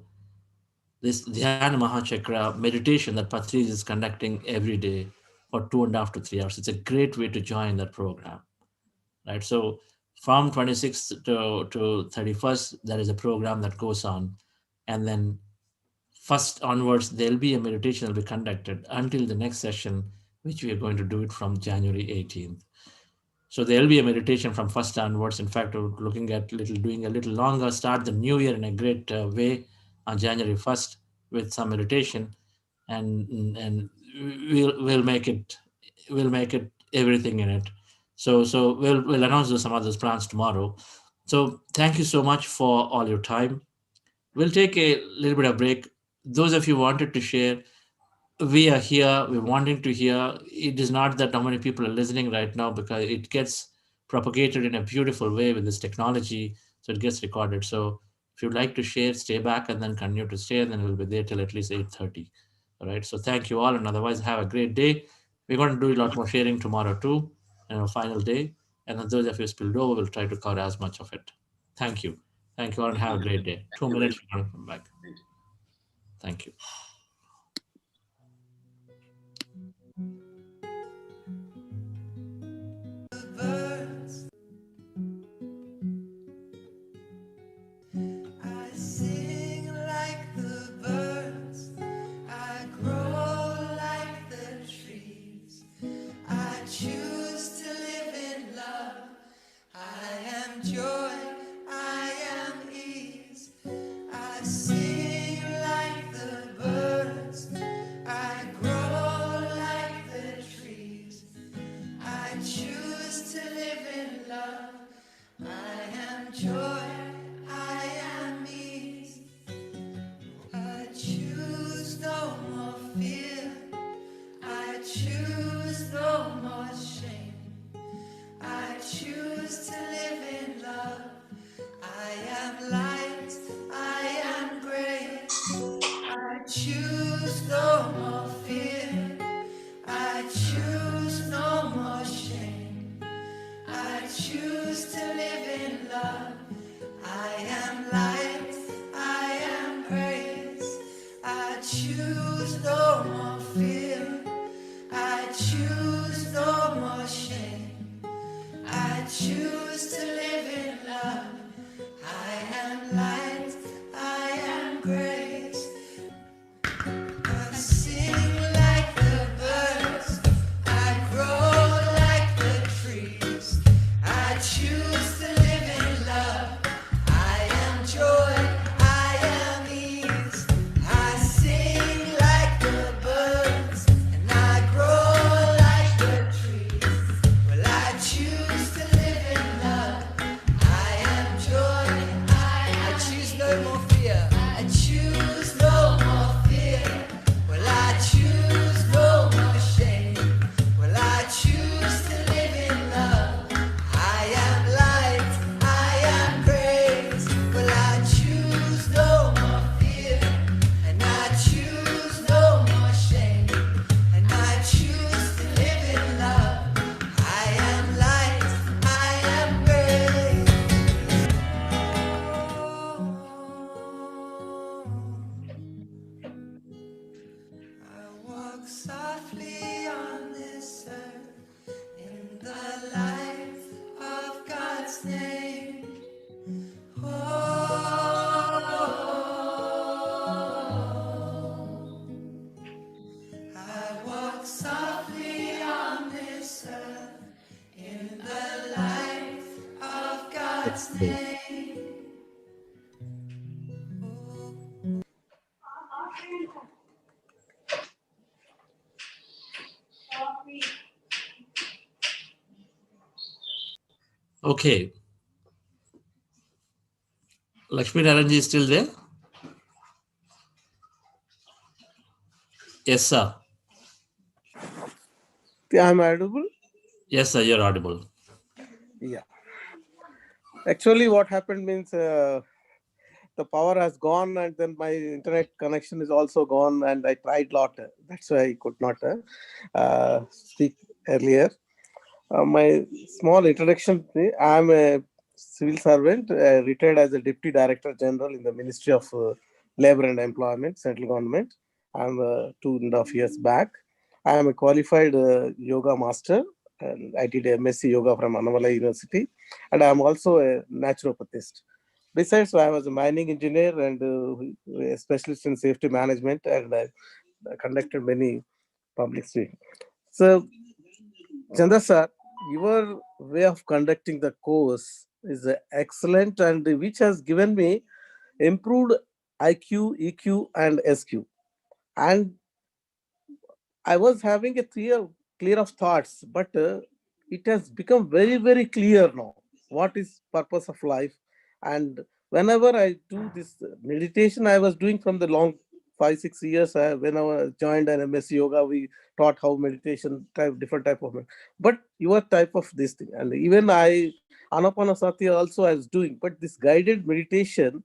this Dhyana Mahachakra meditation that Patris is conducting every day for 2.5 to 3 hours. It's a great way to join that program, right? So from 26th to 31st, there is a program that goes on. And then first onwards, there'll be a meditation that will be conducted until the next session, which we are going to do it from January 18th. So there will be a meditation from first onwards. In fact, we're looking at doing a little longer, start the new year in a great way on January 1st with some meditation, and we'll make it everything in it. So we'll announce some other plans tomorrow. So thank you so much for all your time. We'll take a little bit of break. Those of you who wanted to share, we are here. We're wanting to hear. It is not that how many people are listening right now, because it gets propagated in a beautiful way with this technology. So it gets recorded. So if you'd like to share, stay back and then continue to stay, and then we'll be there till at least 8:30. All right. So thank you all, and otherwise have a great day. We're going to do a lot more sharing tomorrow too, and our final day. And then those of you spilled over, we'll try to cover as much of it. Thank you. Thank you all, and have a great day. 2 minutes, we're going to come back. Thank you. I sing like the birds, I grow like the trees. I choose to live in love. I am joy, I am ease. I sing like the birds, I grow like the trees. I choose to live in love. I am joy, I am ease. I choose no more fear. I choose no more shame. I choose to live in love. I am light, I am grace. I choose no more fear. I choose no more shame. I choose to live in love. I am light, I am praise. I choose no more fear. I choose no more shame. I choose to live in love. I am light, I am grace. I sing like the birds, I grow like the trees. I choose to live in love. I am joy, I am ease. I sing like the birds, and I grow like the trees. Well, I choose to live in love. I am joy, I choose no more fear. I choose no more fear. Well, I choose no more shame. Well, I choose to live in love. I am light, I am praise. Well, I choose no more fear. And I choose no more shame. And I choose to live in love. I am light, I am praise. I walk softly on this earth in the light of God's name. I walk softly on this earth in the light of God's name. Okay. Lakshmi Naranji is still there? Yes, sir. I'm audible? Yes, sir, you're audible. Yeah. Actually, what happened means the power has gone and then my internet connection is also gone and I tried a lot. That's why I could not speak earlier. My small introduction, I'm a civil servant, retired as a Deputy Director General in the Ministry of Labor and Employment, central government. I'm 2.5 years back. I am a qualified yoga master and I did MSc Yoga from Annamalai University and I'm also a naturopathist. Besides, I was a mining engineer and a specialist in safety management and I conducted many public speaking. So, Chandra sir, your way of conducting the course is excellent and which has given me improved IQ, EQ and SQ. And I was having a clear of thoughts, but it has become very, very clear now. What is purpose of life? And whenever I do this meditation, I was doing from the long 5-6 years. When I joined an MS Yoga, we taught how meditation different type of. But your type of this thing, and even Anapanasati also I was doing. But this guided meditation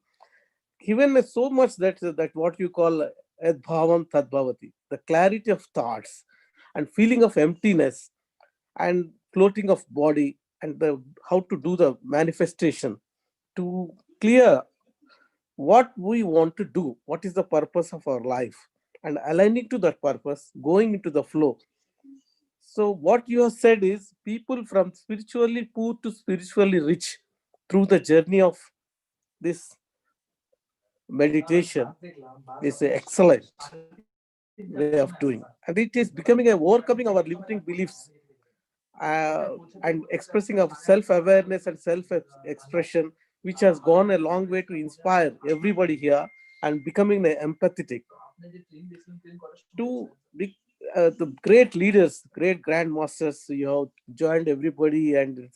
given us so much that what you call adbhavam tadbhavati, the clarity of thoughts and feeling of emptiness and floating of body and how to do the manifestation to clear what we want to do, what is the purpose of our life and aligning to that purpose, going into the flow. So what you have said is people from spiritually poor to spiritually rich through the journey of this meditation is an excellent way of doing. And it is becoming overcoming our limiting beliefs and expressing of self-awareness and self-expression, which has gone a long way to inspire everybody here and becoming empathetic. To the great leaders, great grandmasters, you have joined everybody and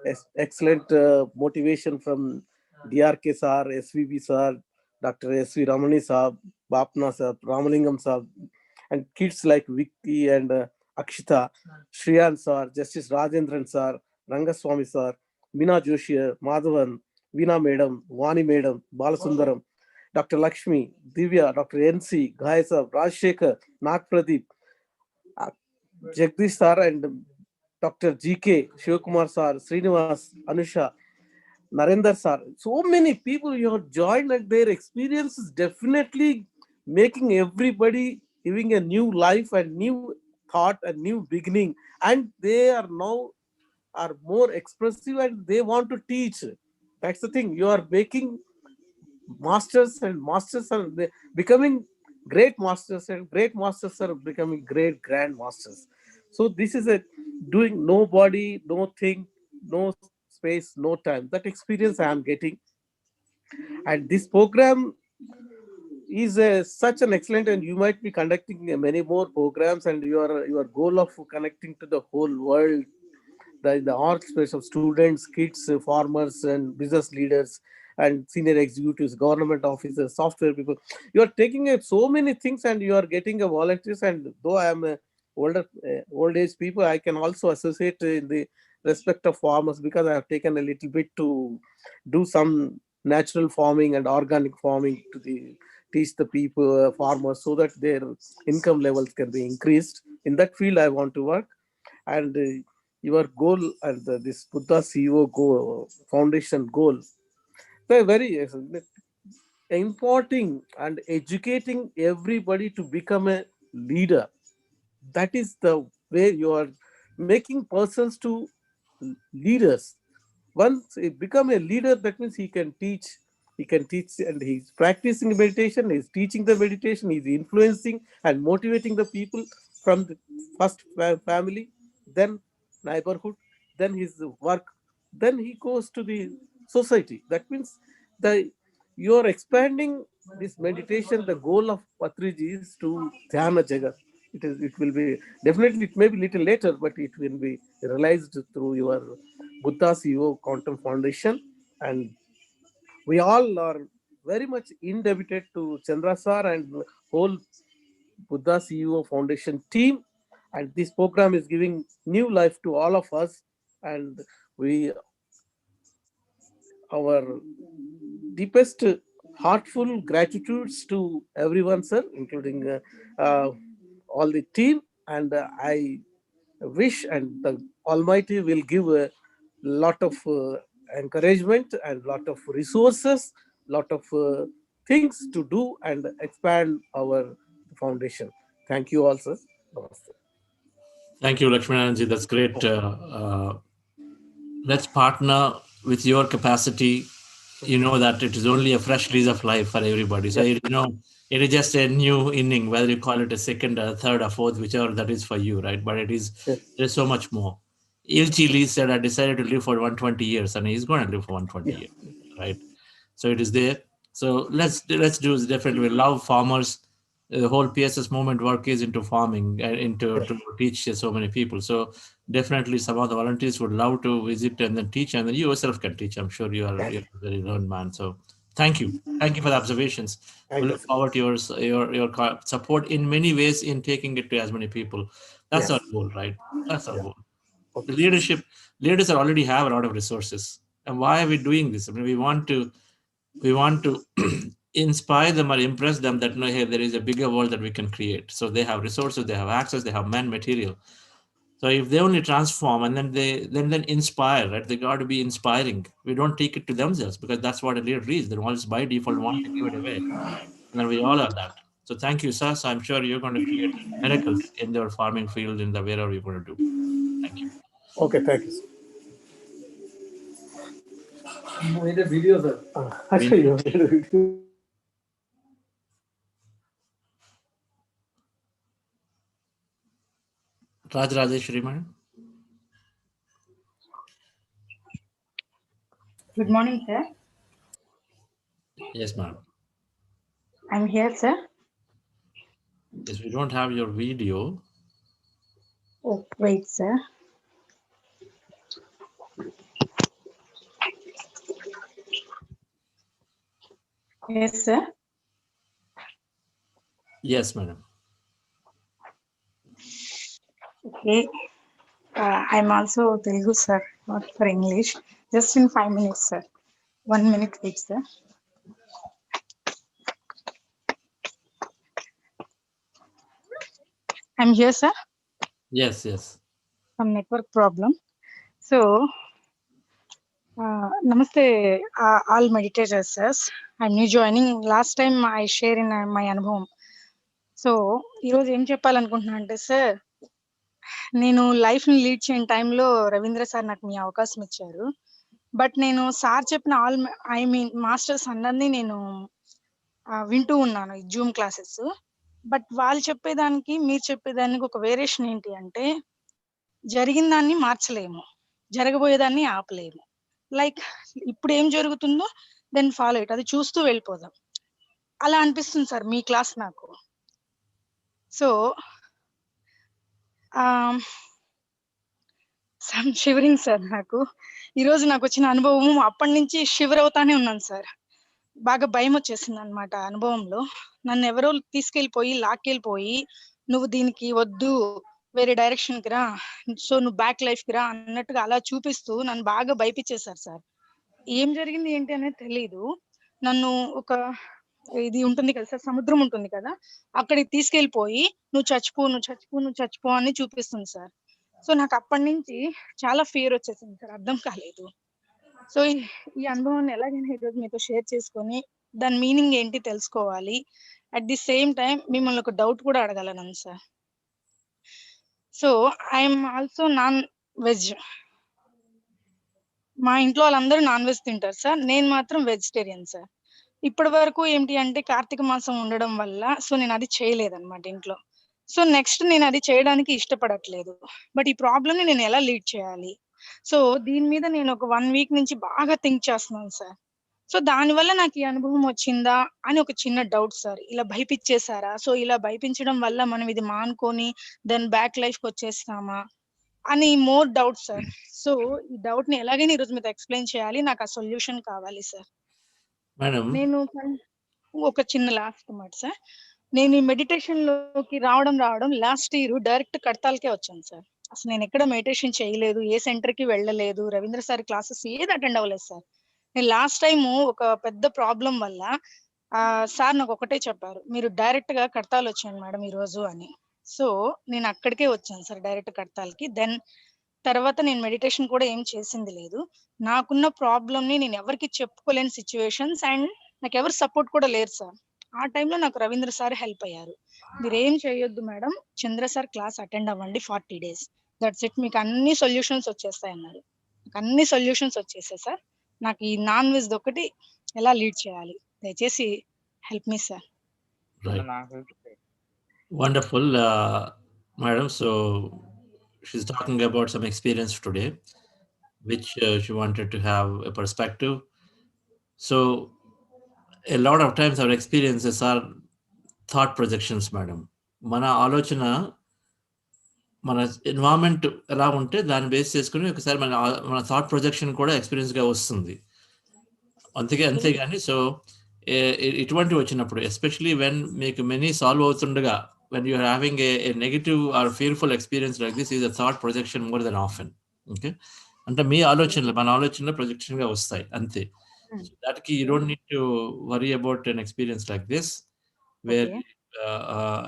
it's excellent motivation from DRK sir, SVB sir, Dr. S.V. Ramani sir, Bapna sir, Ramalingam sir, and kids like Vicky and Akshita, Shriyan sir, Justice Rajendran sir, Rangaswamy sir, Meena Joshi, Madhavan, Veena madam, Vani madam, Balasundaram, Dr. Lakshmi, Divya, Dr. N.C., Ghai sir, Rajshekhar, Nag Pradeep, Jagdish sir and Dr. G.K., Shivakumar sir, Srinivas, Anusha, Narendra sir. So many people you have joined and their experience is definitely making everybody giving a new life and new thought and new beginning. And they are now are more expressive and they want to teach. That's the thing. You are making masters and masters are becoming great masters and great masters are becoming great grand masters. So this is a doing no body, no thing, no space, no time. That experience I am getting. And this program is such an excellent, and you might be conducting many more programs and your goal of connecting to the whole world, the art space of students, kids, farmers, and business leaders, and senior executives, government officers, software people. You are taking so many things, and you are getting a volunteers. And though I am a old age people, I can also associate in the respect of farmers because I have taken a little bit to do some natural farming and organic farming to teach the people, farmers, so that their income levels can be increased. In that field, I want to work. And your goal and this Buddha CEO goal, foundation goal, they're very importing and educating everybody to become a leader. That is the way you are making persons to leaders. Once he become a leader, that means he can teach, and he's practicing meditation, he's teaching the meditation, he's influencing and motivating the people from the first family, then neighborhood, then his work, then he goes to the society. That means you're expanding this meditation. The goal of Patriji is to Dhyana Jagat. It will be definitely, it may be little later, but it will be realized through your Buddha CEO Quantum Foundation. And we all are very much indebted to Chandra sir and whole Buddha CEO Foundation team. And this program is giving new life to all of us. And our deepest heartful gratitudes to everyone, sir, including all the team. And I wish and the Almighty will give a lot of encouragement and lot of resources, lot of things to do and expand our foundation. Thank you all, sir. Namaste. Thank you, Lakshmananji. That's great. Let's partner with your capacity. You know that it is only a fresh lease of life for everybody. So, Yes. you know, it is just a new inning, whether you call it a second or third or fourth, whichever that is for you, right? But it is, there's so much more. Ilchi Lee said, I decided to live for 120 years, and he's going to live for 120 years, right? So it is there. So let's do this definitely. We love farmers. The whole PSS movement work is into farming and to teach so many people. So definitely some of the volunteers would love to visit and then teach, and then you yourself can teach. I'm sure you're a very learned man. So thank you for the observations. We look forward to your support in many ways in taking it to as many people. That's our goal, right? That's our goal. The leaders already have a lot of resources. And why are we doing this? I mean, we want to inspire them or impress them that, no, hey, there is a bigger world that we can create. So they have resources, they have access, they have man material. So if they only transform and then they inspire, right? They got to be inspiring. We don't take it to themselves, because that's what a leader is. They always by default want to give it away. And then we all have that. So thank you, sir. So I'm sure you're going to create miracles in your farming field, in the wherever you're going to do. Thank you. Okay, thank you, sir. Video, sir. Rajeshwari, madam. Good morning, sir. Yes, ma'am. I'm here, sir. Yes, we don't have your video. Oh, wait, sir. Yes, sir. Yes, madam. Okay. I'm also Telugu, sir, not for English. Just in 5 minutes, sir. 1 minute, wait, sir. I'm here, sir. Yes. Some network problem. So, namaste, all meditators, sirs. I'm new joining. Last time I share in my anubhavam. So, ఈరోజు ఏం చెప్పాలనుకుంటున్నా అంటే sir, నేను లైఫ్ని lead చేయని టైంలో Ravindra sir నాకు మీ అవకాశం ఇచ్చారు. బట్ నేను సార్ చెప్పిన మాస్టర్స్ అందరినీ నేను వింటూ ఉన్నాను ఈ జూమ్ క్లాసెస్. బట్ వాళ్ళు చెప్పేదానికి మీరు చెప్పేదానికి ఒక వేరియేషన్ ఏంటి అంటే, జరిగిన దాన్ని మార్చలేము, జరగబోయేదాన్ని ఆపలేము. లైక్ ఇప్పుడు ఏం జరుగుతుందో దెన్ ఫాలో ఇట్, అది చూస్తూ వెళ్ళిపోదాం, అలా అనిపిస్తుంది సార్ మీ క్లాస్ నాకు. So some shivering sir. నాకు ఈరోజు నాకు వచ్చిన అనుభవం అప్పటి నుంచి షివర్ అవుతానే ఉన్నాను సార్. బాగా భయం వచ్చేసింది అనమాట అనుభవంలో. నన్ను ఎవరో తీసుకెళ్ళిపోయి లాక్కెళ్ళిపోయి, నువ్వు దీనికి వద్దు, వేరే డైరెక్షన్ కి రా, సో నువ్వు బ్యాక్ లైఫ్ కి రా అన్నట్టుగా అలా చూపిస్తూ నన్ను బాగా భయపించేశారు సార్. ఏం జరిగింది ఏంటి అనేది తెలీదు. నన్ను ఒక ఇది ఉంటుంది కదా సార్, సముద్రం ఉంటుంది కదా, అక్కడికి తీసుకెళ్ళిపోయి నువ్వు చచ్చిపో అని చూపిస్తుంది సార్. సో నాకు అప్పటి నుంచి చాలా ఫియర్ వచ్చేసింది సార్, అర్థం కాలేదు. సో ఈ అనుభవాన్ని ఎలాగైనా ఈరోజు మీతో షేర్ చేసుకొని దాని మీనింగ్ ఏంటి తెలుసుకోవాలి. అట్ ది సేమ్ టైం మిమ్మల్ని ఒక డౌట్ కూడా అడగాలను sir. So I'm also non veg. మా ఇంట్లో వాళ్ళందరూ నాన్ వెజ్ తింటారు సార్, నేను మాత్రం వెజిటేరియన్ సార్. ఇప్పటి వరకు ఏంటి అంటే కార్తీక మాసం ఉండడం వల్ల సో నేను అది చేయలేదన్నమాట ఇంట్లో. సో నెక్స్ట్ నేను అది చేయడానికి ఇష్టపడట్లేదు. బట్ ఈ ప్రాబ్లమ్ ని నేను ఎలా లీడ్ చేయాలి, సో దీని మీద నేను ఒక 1 వీక్ నుంచి బాగా థింక్ చేస్తున్నాను సార్. సో దానివల్ల నాకు ఈ అనుభవం వచ్చిందా అని ఒక చిన్న డౌట్ సార్. ఇలా భయపించేశారా, సో ఇలా భయపించడం వల్ల మనం ఇది మానుకొని దెన్ బ్యాక్ లైఫ్ కి వచ్చేస్తామా అని మోర్ డౌట్ సార్. సో ఈ డౌట్ ని ఎలాగైనా ఈరోజు మీతో ఎక్స్ప్లెయిన్ చేయాలి, నాకు ఆ సొల్యూషన్ కావాలి సార్. Madam, నేను ఒక చిన్న లాస్ట్ మాట సార్. నేను ఈ మెడిటేషన్ లోకి రావడం లాస్ట్ ఇయర్ డైరెక్ట్ కడతాలకే వచ్చాను సార్. అసలు నేను ఎక్కడ మెడిటేషన్ చేయలేదు, ఏ సెంటర్ కి వెళ్ళలేదు, రవీంద్ర సార్ క్లాసెస్ ఏది అటెండ్ అవ్వలేదు సార్. నేను లాస్ట్ టైం ఒక పెద్ద ప్రాబ్లం వల్ల సార్ నాకు ఒకటే చెప్పారు, మీరు డైరెక్ట్ గా కడతాలు వచ్చాను మేడం ఈ రోజు అని. సో నేను అక్కడికే వచ్చాను సార్, డైరెక్ట్ కడతాలకి. దెన్ తర్వాత నేను మెడిటేషన్ కూడా ఏం చేసింది లేదు. నాకున్న ప్రాబ్లమ్ ని నేను ఎవరికి చెప్పుకోలేని సిచ్యువేషన్స్, అండ్ నాకు ఎవరు సపోర్ట్ కూడా లేరు సార్. ఆ టైంలో నాకు రవీంద్ర సార్ హెల్ప్ అయ్యారు. మీరు ఏం చేయొద్దు మేడం, చంద్ర సార్ క్లాస్ అటెండ్ అవ్వండి 40 days, దట్స్ ఇట్, మీకు అన్ని సొల్యూషన్స్ వచ్చేస్తాయి అన్నారు. నాకు అన్ని సొల్యూషన్స్ వచ్చేసాయి సార్. నాకు ఈ నాన్ వెజ్ ఒకటి ఎలా లీడ్ చేయాలి, దయచేసి help me sir. right. Wonderful, madam. So she's talking about some experience today, which she wanted to have a perspective. So a lot of times our experiences are thought projections, madam. మన ఆలోచన, మన environment ఎలా ఉంటే దాన్ని base చేసుకుని ఒకసారి మన thought projection కూడా ఎక్స్పీరియన్స్గా వస్తుంది. అంతేగాని సో ఇటువంటి వచ్చినప్పుడు ఎస్పెషలీ వెన్ మీకు మెనీ సాల్వ్ అవుతుండగా, when you're having a negative or fearful experience like this is a thought projection more than often. Okay, అంటే మీ ఆలోచనలు మన ఆలోచనలో ప్రొజెక్షన్గా వస్తాయి అంతే. దానికి you don't need to worry about an experience like this where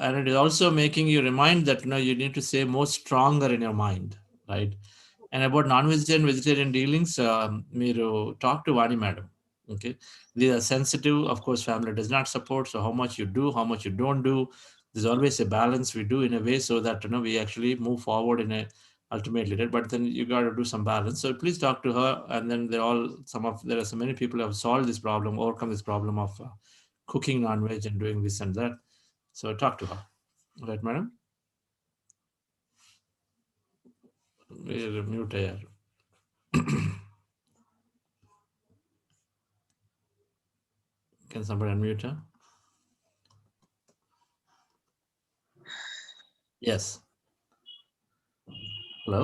and it is also making you remind that you need to stay more stronger in your mind, right? And about non-vegetarian vegetarian dealings, meeru talk to Vani madam. Okay, these are sensitive, of course family does not support, so how much you do, how much you don't do, there's always a balance we do in a way so that we actually move forward in a ultimately, right? But then you got to do some balance, so please talk to her. And then there are so many people who have solved this problem, overcome this problem of cooking non-veg and doing this and that. So talk to her. Right, madam? We'll mute her. Can somebody unmute her? Yes. Hello?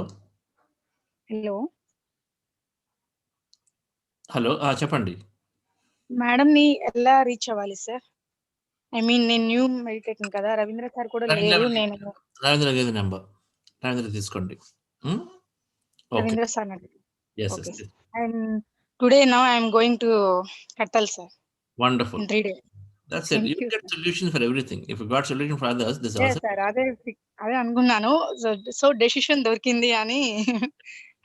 Hello, చెప్పండి. Madam ని ఎలా reach అవ్వాలి sir? I mean నేను new meditation కదా, Ravindra sir కూడా లేరు. నేను రవీంద్ర గారి నెంబర్ రవీంద్ర తీసుకోండి. Ravindra sir Yes, okay yes. And today now I'm going to కట్టల్ sir. Wonderful. In 3 days. That's it. You get solutions for everything. If you got solution for others, this Yes also. sir, అదే అనుకున్నాను. So decision దొరికింది అని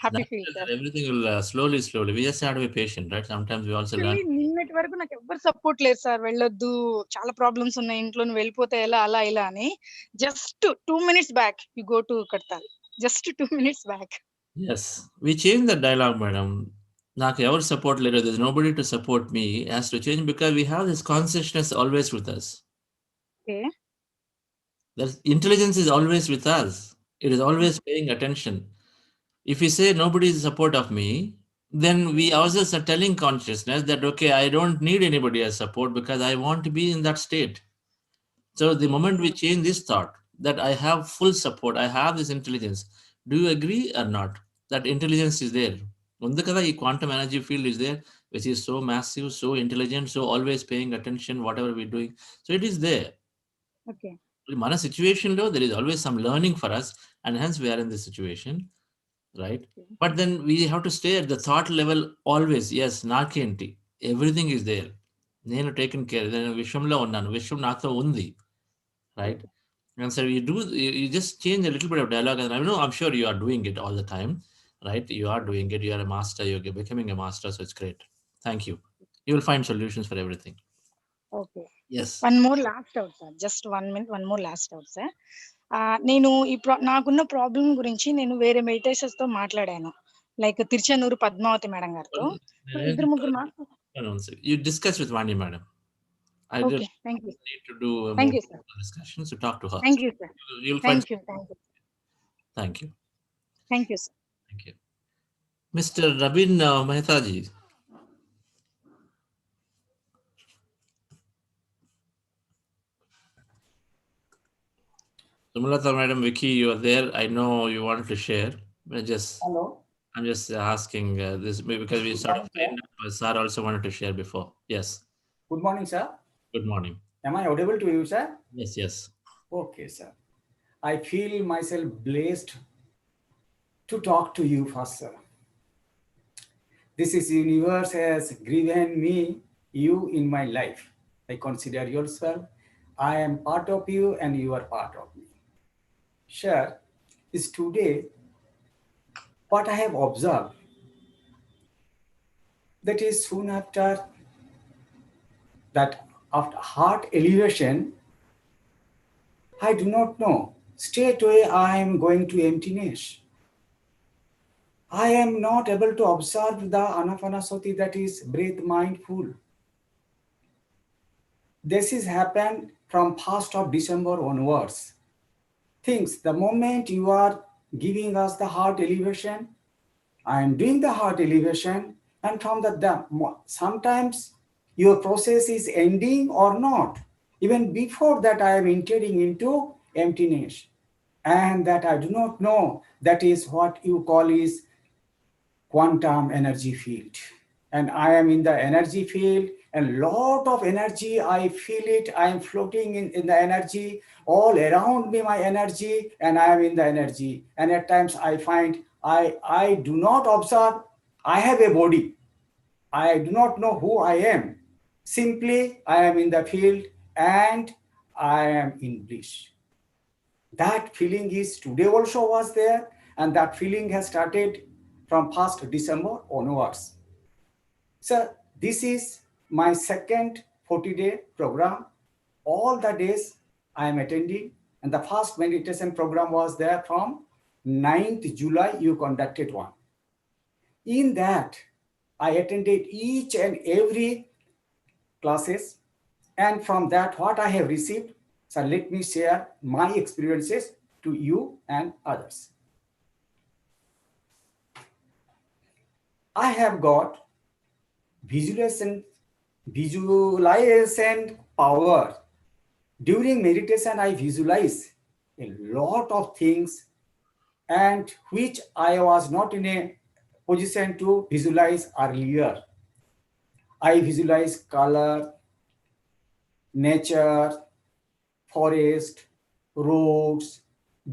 happy feel sir. Everything will slowly. We just have to be patient, right? Sometimes we also learn. నిన్నటి వరకు నాకు ఎవ్వరు support లేదు sir, వెళ్ళొద్దు చాలా ప్రాబ్లమ్స్ ఉన్నాయి ఇంట్లో, వెళ్ళిపోతే ఎలా అలా ఇలా అని. Just 2 minutes back you go to Kadthal, just 2 minutes back. Yes, we changed the dialogue, madam. నాకు ఎవరు సపోర్ట్ లేరు, there's nobody to support me, has to change because we have this consciousness always with us. Okay. That intelligence is always with us. It is always paying attention. If we say nobody is support of me, then we ourselves are telling consciousness that okay, I don't need anybody as support because I want to be in that state. So the moment we change this thought that I have full support, I have this intelligence, do you agree or not? That intelligence is there. Undakada ee quantum energy field is there, which is so massive, so intelligent, so always paying attention whatever we're doing. So it is there. Okay. Mana situation lo there is always some learning for us, and hence we are in this situation, right? Okay. But then we have to stay at the thought level always. Yes, nakenti, everything is there. Nenu taken care, then vishwamlo unnanu, vishwam nato undi, right? And so you just change a little bit of dialogue, and I know I'm sure you are doing it all the time, right? You are doing it, you are a master, you're becoming a master, so it's great. Thank you. You will find solutions for everything. Okay. Yes. One more last out sir, just 1 minute, one more last out sir. నేను నాకున్న problem గురించి నేను వేరే meditations తో మాట్లాడాను, like Tiruchanur Padmavati madam గారితో. ఇద్దరు ముగ్గురు You discuss with Vani madam. I okay, thank you. Need to do a thank more you, sir. discussion, so talk to her. Thank you, sir. You'll thank find you. Thank you. Thank you, sir. Thank you. Mr. Rabin Mehtaji. Sumalata madam, Vicky, you are there. I know you wanted to share. Hello. I'm just asking this because we sort of trained up. Sir also wanted to share before. Yes. Good morning, sir. Good morning. Am I audible to you, sir? Yes, yes. Okay, sir. I feel myself blessed to talk to you first, sir. This is universe has given me you in my life. I consider yourself. I am part of you and you are part of me. Sure, is today what I have observed. That is soon after that after heart elevation, I do not know. Straight away I am going to emptiness. I am not able to observe the anapanasati, that is breath mindful. This is happened from 1st of December onwards. Things, the moment you are giving us the heart elevation, I am doing the heart elevation, and from sometimes your process is ending or not. Even before that, I am entering into emptiness. And that I do not know, that is what you call is quantum energy field. And I am in the energy field, and lot of energy, I feel it, I am floating in the energy, all around me my energy, and I am in the energy. And at times I find I do not observe, I have a body. I do not know who I am. Simply, I am in the field and I am in bliss. That feeling is today also was there, and that feeling has started from 1st December onwards. So this is my second 40-day program. All the days I am attending, and the first meditation program was there from 9th July, you conducted one. In that, I attended each and every classes, and from that, what I have received, so let me share my experiences to you and others. I have got visualization power. During meditation, I visualize a lot of things, and which I was not in a position to visualize earlier. I visualize color, nature, forest, roads,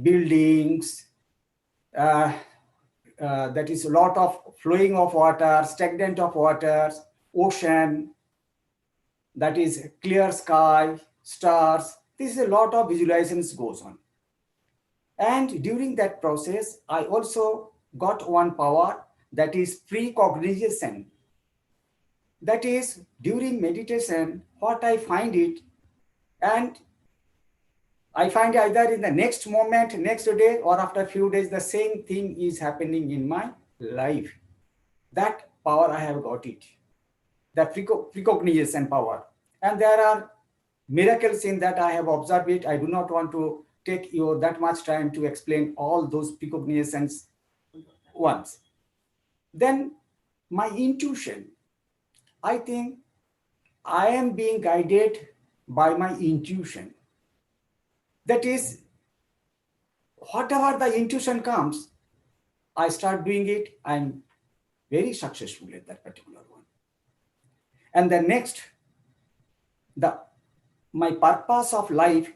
buildings, that is a lot of flowing of water, stagnant of waters, ocean, that is clear sky, stars. This is a lot of visualizations goes on. And during that process, I also got one power, that is precognition. That is during meditation, what I find it, and I find either in the next moment, next day, or after a few days, the same thing is happening in my life. That power I have got it, the precognition power. And there are miracles in that I have observed it. I do not want to take you that much time to explain all those precognitions once. Then my intuition, I think I am being guided by my intuition. That is, whatever the intuition comes, I start doing it. I'm very successful at that particular one. And the next, my purpose of life,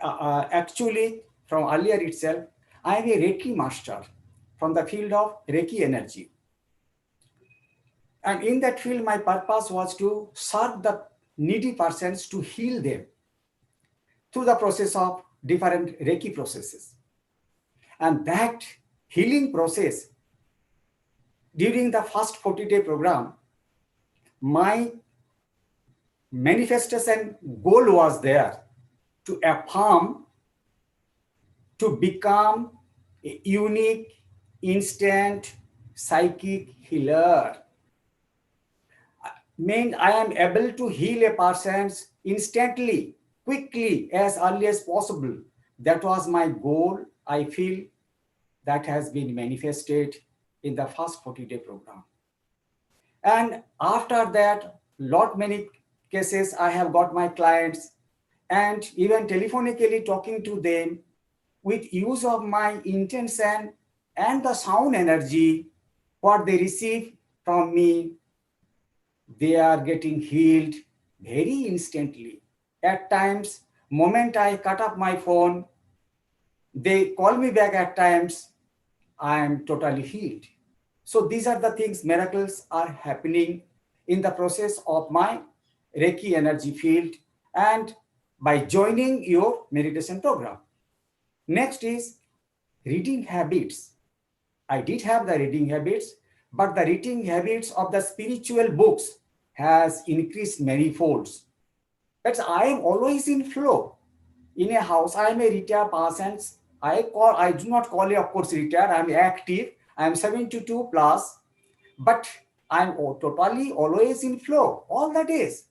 actually from earlier itself, I am a Reiki master from the field of Reiki energy. And in that field, my purpose was to serve the needy persons, to heal them through the process of different Reiki processes. And that healing process, during the first 40-day program, my manifestation goal was there to affirm, to become a unique, instant psychic healer. Means I am able to heal a person instantly, quickly, as early as possible. That was my goal. I feel that has been manifested in the first 40-day program. And after that, many cases, I have got my clients, and even telephonically talking to them with use of my intention and the sound energy, what they receive from me, they are getting healed very instantly. At times, moment I cut up my phone, they call me back at times, I am totally healed. So these are the things, miracles are happening in the process of my Reiki energy field and by joining your meditation program. Next is reading habits. I did have the reading habits, but the reading habits of the spiritual books has increased many folds. That's I am always in flow. In a house, I am a retired person. I do not call it, of course, retired. I am active. I am 72 plus, but I am totally always in flow all the days.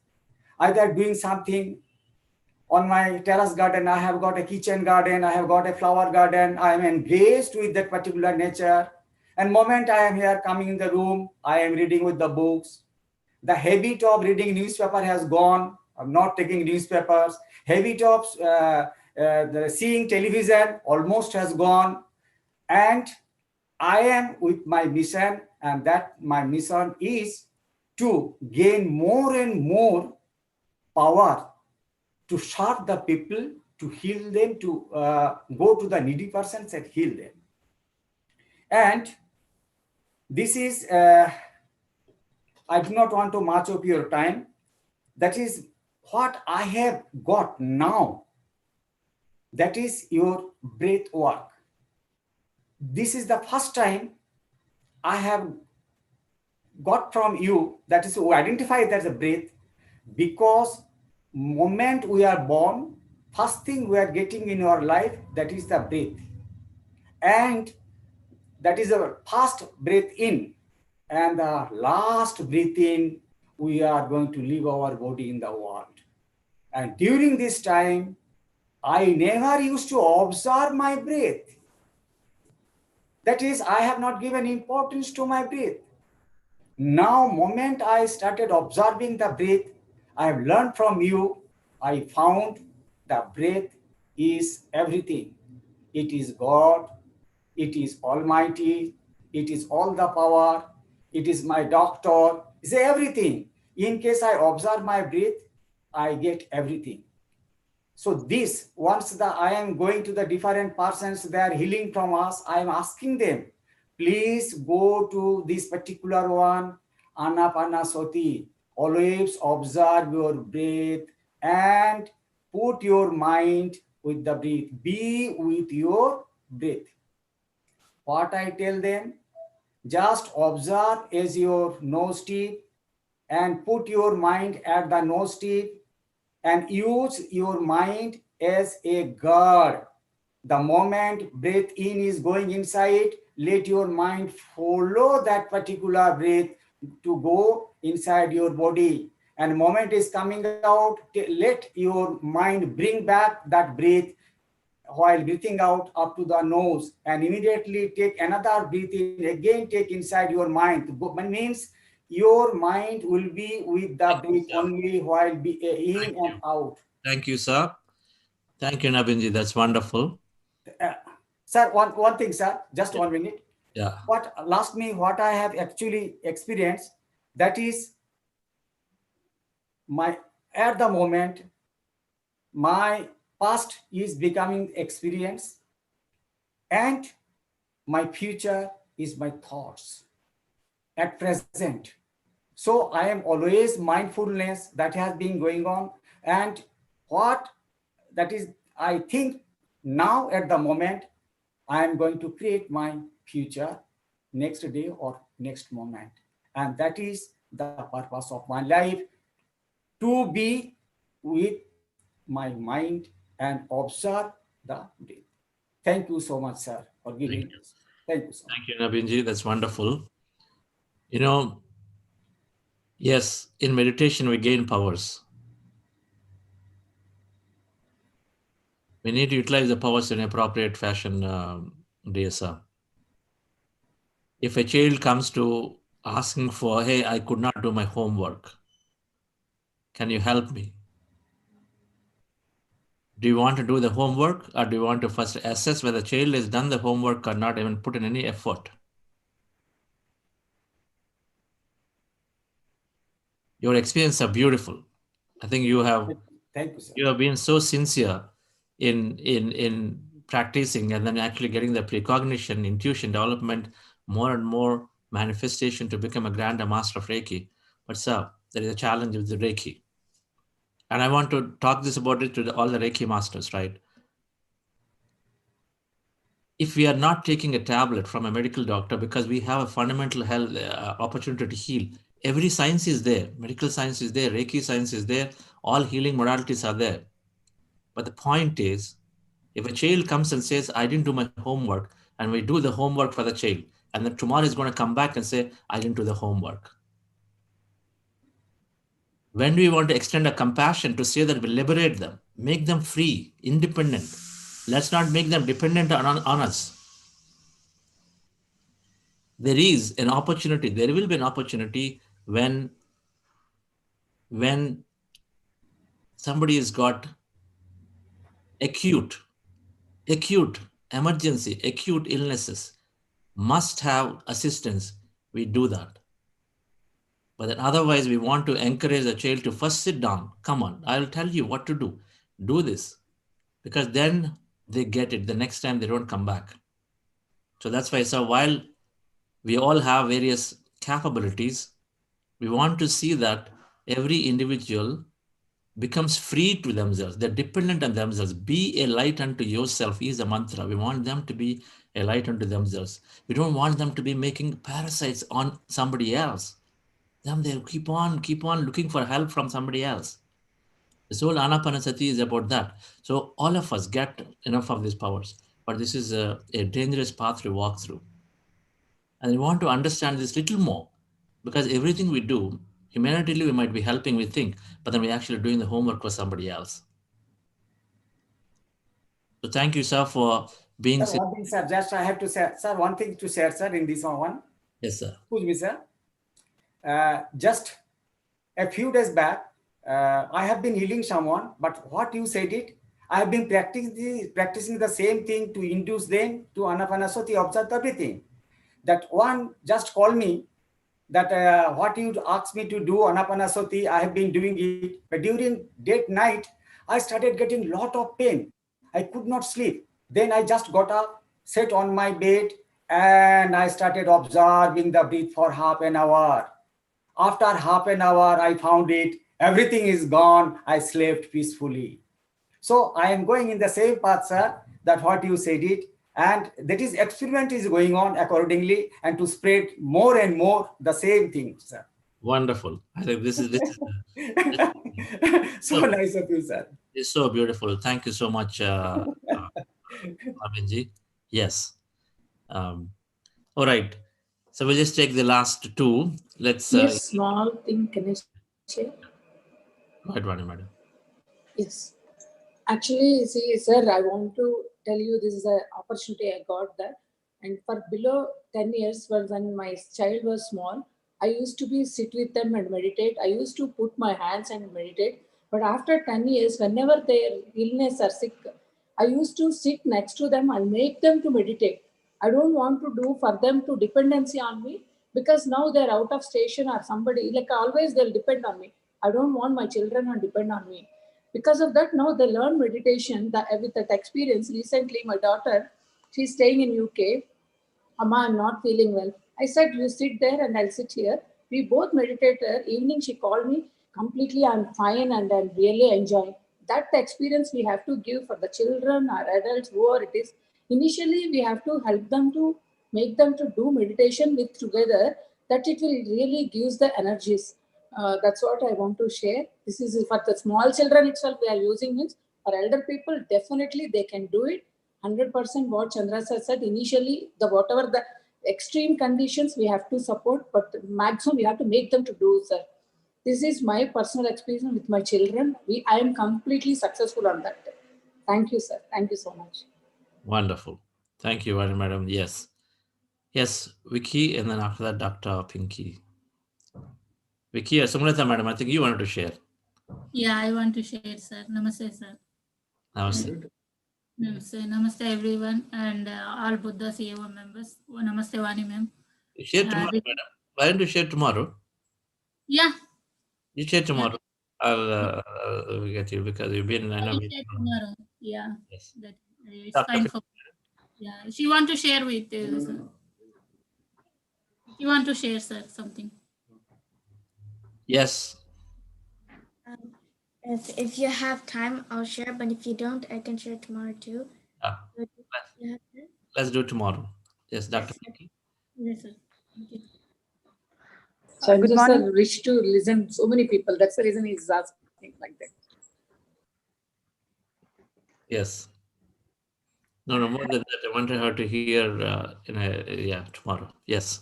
Either doing something on my terrace garden, I have got a kitchen garden, I have got a flower garden, I am engaged with that particular nature. And moment I am here coming in the room, I am reading with the books. The habit of reading newspaper has gone. I'm not taking newspapers. Habit of seeing television almost has gone. And I am with my mission, and that my mission is to gain more and more power to serve the people, to heal them, to go to the needy persons and heal them. And this is, I do not want to much of your time. That is what I have got now. That is your breath work. This is the first time I have got from you, that is to identify that as a breath, because moment we are born, first thing we are getting in our life, that is the breath. And that is our first breath in. And the last breath in, we are going to leave our body in the world. And during this time, I never used to observe my breath. That is, I have not given importance to my breath. Now, moment I started observing the breath, I have learned from you, I found the breath is everything. It is God, it is Almighty, it is all the power, it is my doctor, it's everything. In case I observe my breath, I get everything. So this, once I am going to the different persons, they are healing from us, I am asking them, please go to this particular one, Anapanasati. Always observe your breath and put your mind with the breath. Be with your breath. What I tell them, just observe as your nose tip and put your mind at the nose tip and use your mind as a guard. The moment breath in is going inside, let your mind follow that particular breath to go inside your body. And moment is coming out, let your mind bring back that breath while breathing out up to the nose, and immediately take another breath in, again take inside your mind. Means your mind will be with the breath only while be in and out. Thank you, sir. Thank you, Nabinji. That's wonderful. Sir, one thing, sir, just 1 minute. Yeah. What I have actually experienced, that is at the moment, my past is becoming experience and my future is my thoughts at present. So I am always mindfulness that has been going on, and what that is, I think now at the moment, I am going to create my future next day or next moment. And that is the purpose of my life, to be with my mind and observe the breath. Thank you so much, sir, for giving this. Thank you so much. Thank you, Nabinji. That's wonderful. You know, yes, in meditation, we gain powers. We need to utilize the powers in an appropriate fashion, DSR. If a child comes to asking for, hey, I could not do my homework, can you help me? Do you want to do the homework, or do you want to first assess whether the child has done the homework or not even put in any effort? Your experiences are beautiful. I think you have Thank you, sir. you have been so sincere in practicing and then actually getting the precognition, intuition development, more and more manifestation to become a grand master of Reiki. But sir, there is a challenge with the Reiki. And I want to talk this about it to all the Reiki masters, right? If we are not taking a tablet from a medical doctor because we have a fundamental health opportunity to heal, every science is there. Medical science is there, Reiki science is there, all healing modalities are there. But the point is, if a child comes and says, I didn't do my homework, and we do the homework for the child, and then tomorrow is going to come back and say, I didn't do the homework. When do we want to extend a compassion to say that we liberate them, make them free, independent? Let's not make them dependent on us. There is an opportunity, there will be an opportunity when somebody has got acute emergency, acute illnesses, must have assistance, we do that. But then otherwise, we want to encourage the child to first sit down. Come on, I'll tell you what to do. Do this. Because then they get it. The next time they don't come back. So that's why, so while we all have various capabilities, we want to see that every individual becomes free to themselves. They're dependent on themselves. Be a light unto yourself is a mantra. We want them to be a light unto themselves. We don't want them to be making parasites on somebody else. Then they'll keep on looking for help from somebody else. This whole Anapanasati is about that. So all of us get enough of these powers, but this is a dangerous path to walk through. And we want to understand this little more, because everything we do, humanitarian we might be helping, we think, but then we're actually doing the homework for somebody else. So thank you, sir, for being... Sir, one thing, sir, just I have to say, sir, one thing to share, sir, in this one. Yes, sir. Excuse me, sir. Just a few days back, I have been healing someone, but what you said it, I have been practicing the same thing to induce them to Anapanasati, observe everything. That one just called me that what you asked me to do Anapanasati, I have been doing it. But during that night, I started getting a lot of pain. I could not sleep. Then I just got up, sat on my bed, and I started observing the breath for half an hour. After half an hour, I found it. Everything is gone. I slept peacefully. So I am going in the same path, sir, that what you said it. And that is experiment is going on accordingly and to spread more and more the same thing, sir. Wonderful. I think this is so nice of you, sir. It's so beautiful. Thank you so much, Arvindji. Yes. All right. So we'll just take the last two. Let's. Yes, small thing can I share? Right, madam. Yes. Actually, see, sir, I want to tell you this is an opportunity I got that. And for below 10 years, when my child was small, I used to be sit with them and meditate. I used to put my hands and meditate. But after 10 years, whenever their illness are sick, I used to sit next to them and make them to meditate. I don't want to do for them to dependency on me, because now they're out of station or somebody, like always they'll depend on me. I don't want my children to depend on me. Because of that, now they learn meditation. With that experience, recently my daughter, she's staying in UK. Amma, I'm not feeling well. I said, you sit there and I'll sit here. We both meditated. Evening, she called me. Completely, I'm fine and I'm really enjoying. That's the experience we have to give for the children or adults, whoever it is. Initially, we have to help them to make them to do meditation with together, that it will really gives the energies. That's what I want to share. This is for the small children itself we are using it. For elder people, definitely they can do it. 100% what Chandra sir said, initially, whatever the extreme conditions we have to support, but maximum we have to make them to do, sir. This is my personal experience with my children. I am completely successful on that. Thank you, sir. Thank you so much. Wonderful. Thank you, madam. Yes. Yes, Vicky, and then after that, Dr. Pinky. Vicky, Sumrata, madam, I think you wanted to share. Yeah, I want to share, sir. Namaste, sir. Namaste. Namaste, namaste everyone, and all Buddha CEO members. Namaste, Vani ma'am. Share tomorrow, madam. Why don't you share tomorrow? Yeah. You share tomorrow. I'll get you because you've been. I know. I'll share tomorrow. Yeah. Yes. That it's Dr. fine for. Yeah. She want to share with. Sir. You want to share, sir, something? Yes. If you have time, I'll share. But if you don't, I can share tomorrow too. Let's do tomorrow. Yes, Dr. Pinky. Yes, sir. Thank you. So Good just morning. a wish to listen so many people. That's the reason he's asking like that. Yes. No, more than that, I wanted her to hear tomorrow. Yes.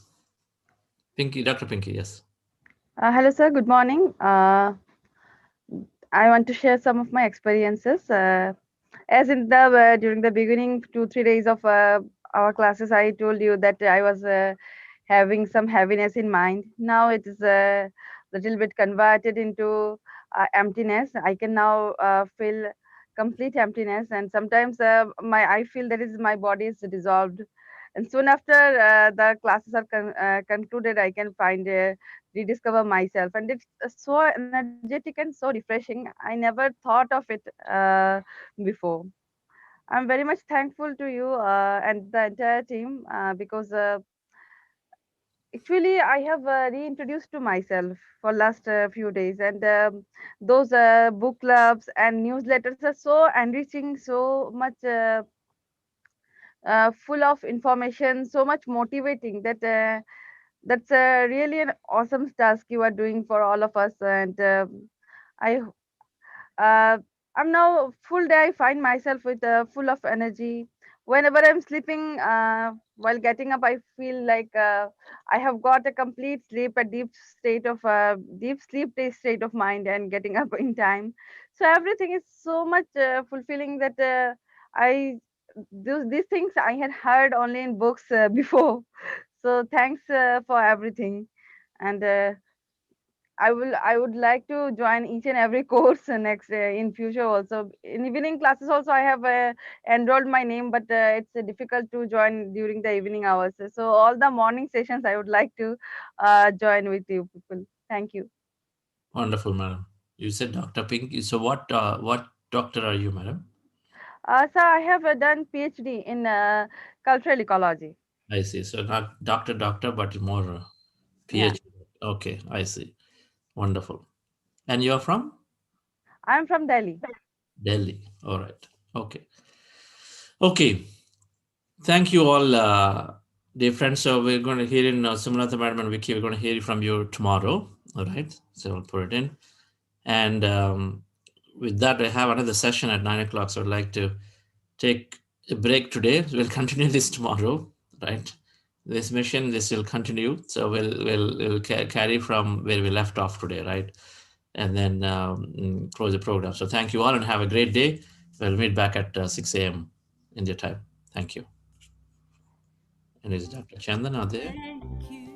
Pinky, Dr. Pinky, yes. Hello, sir. Good morning. I want to share some of my experiences. As in the during the beginning 2-3 days of our classes, I told you that I was having some heaviness in mind. Now it is a little bit converted into emptiness. I can now feel complete emptiness, and sometimes I feel that is my body is dissolved. And soon after the classes are concluded, I can find rediscover myself, and it's so energetic and so refreshing. I never thought of it before. I'm very much thankful to you and the entire team because actually I have reintroduced to myself for last few days, and those book clubs and newsletters are so enriching, so much full of information, so much motivating that that's really an awesome task you are doing for all of us. And I uh, I'm now full day. I find myself with full of energy. Whenever I'm sleeping, while getting up, I feel like I have got a complete sleep, a deep sleep state of mind, and getting up in time. So everything is so much fulfilling that I these things I had heard only in books before. So thanks for everything, and I would like to join each and every course next in future also. In evening classes also, I have enrolled my name, but it's difficult to join during the evening hours. So all the morning sessions I would like to join with you people. Thank you. Wonderful, madam. You said Dr. Pinky. So what doctor are you, madam? So I have done PhD in cultural ecology. I see. So not doctor, but more Yeah. PhD. Okay, I see. Wonderful. And you're from? I'm from Delhi. Delhi. All right. Okay. Okay. Thank you all, dear friends. So we're going to hear in Sumanatha Madam and Vicky, we're going to hear from you tomorrow. All right. So I'll put it in. And with that, I have another session at 9 o'clock. So I'd like to take a break today. We'll continue this tomorrow, right? This mission, this will continue. So we'll carry from where we left off today, right? And then close the program. So thank you all and have a great day. We'll meet back at 6 a.m. India time. Thank you. And is Dr. Chandan out there? Thank you.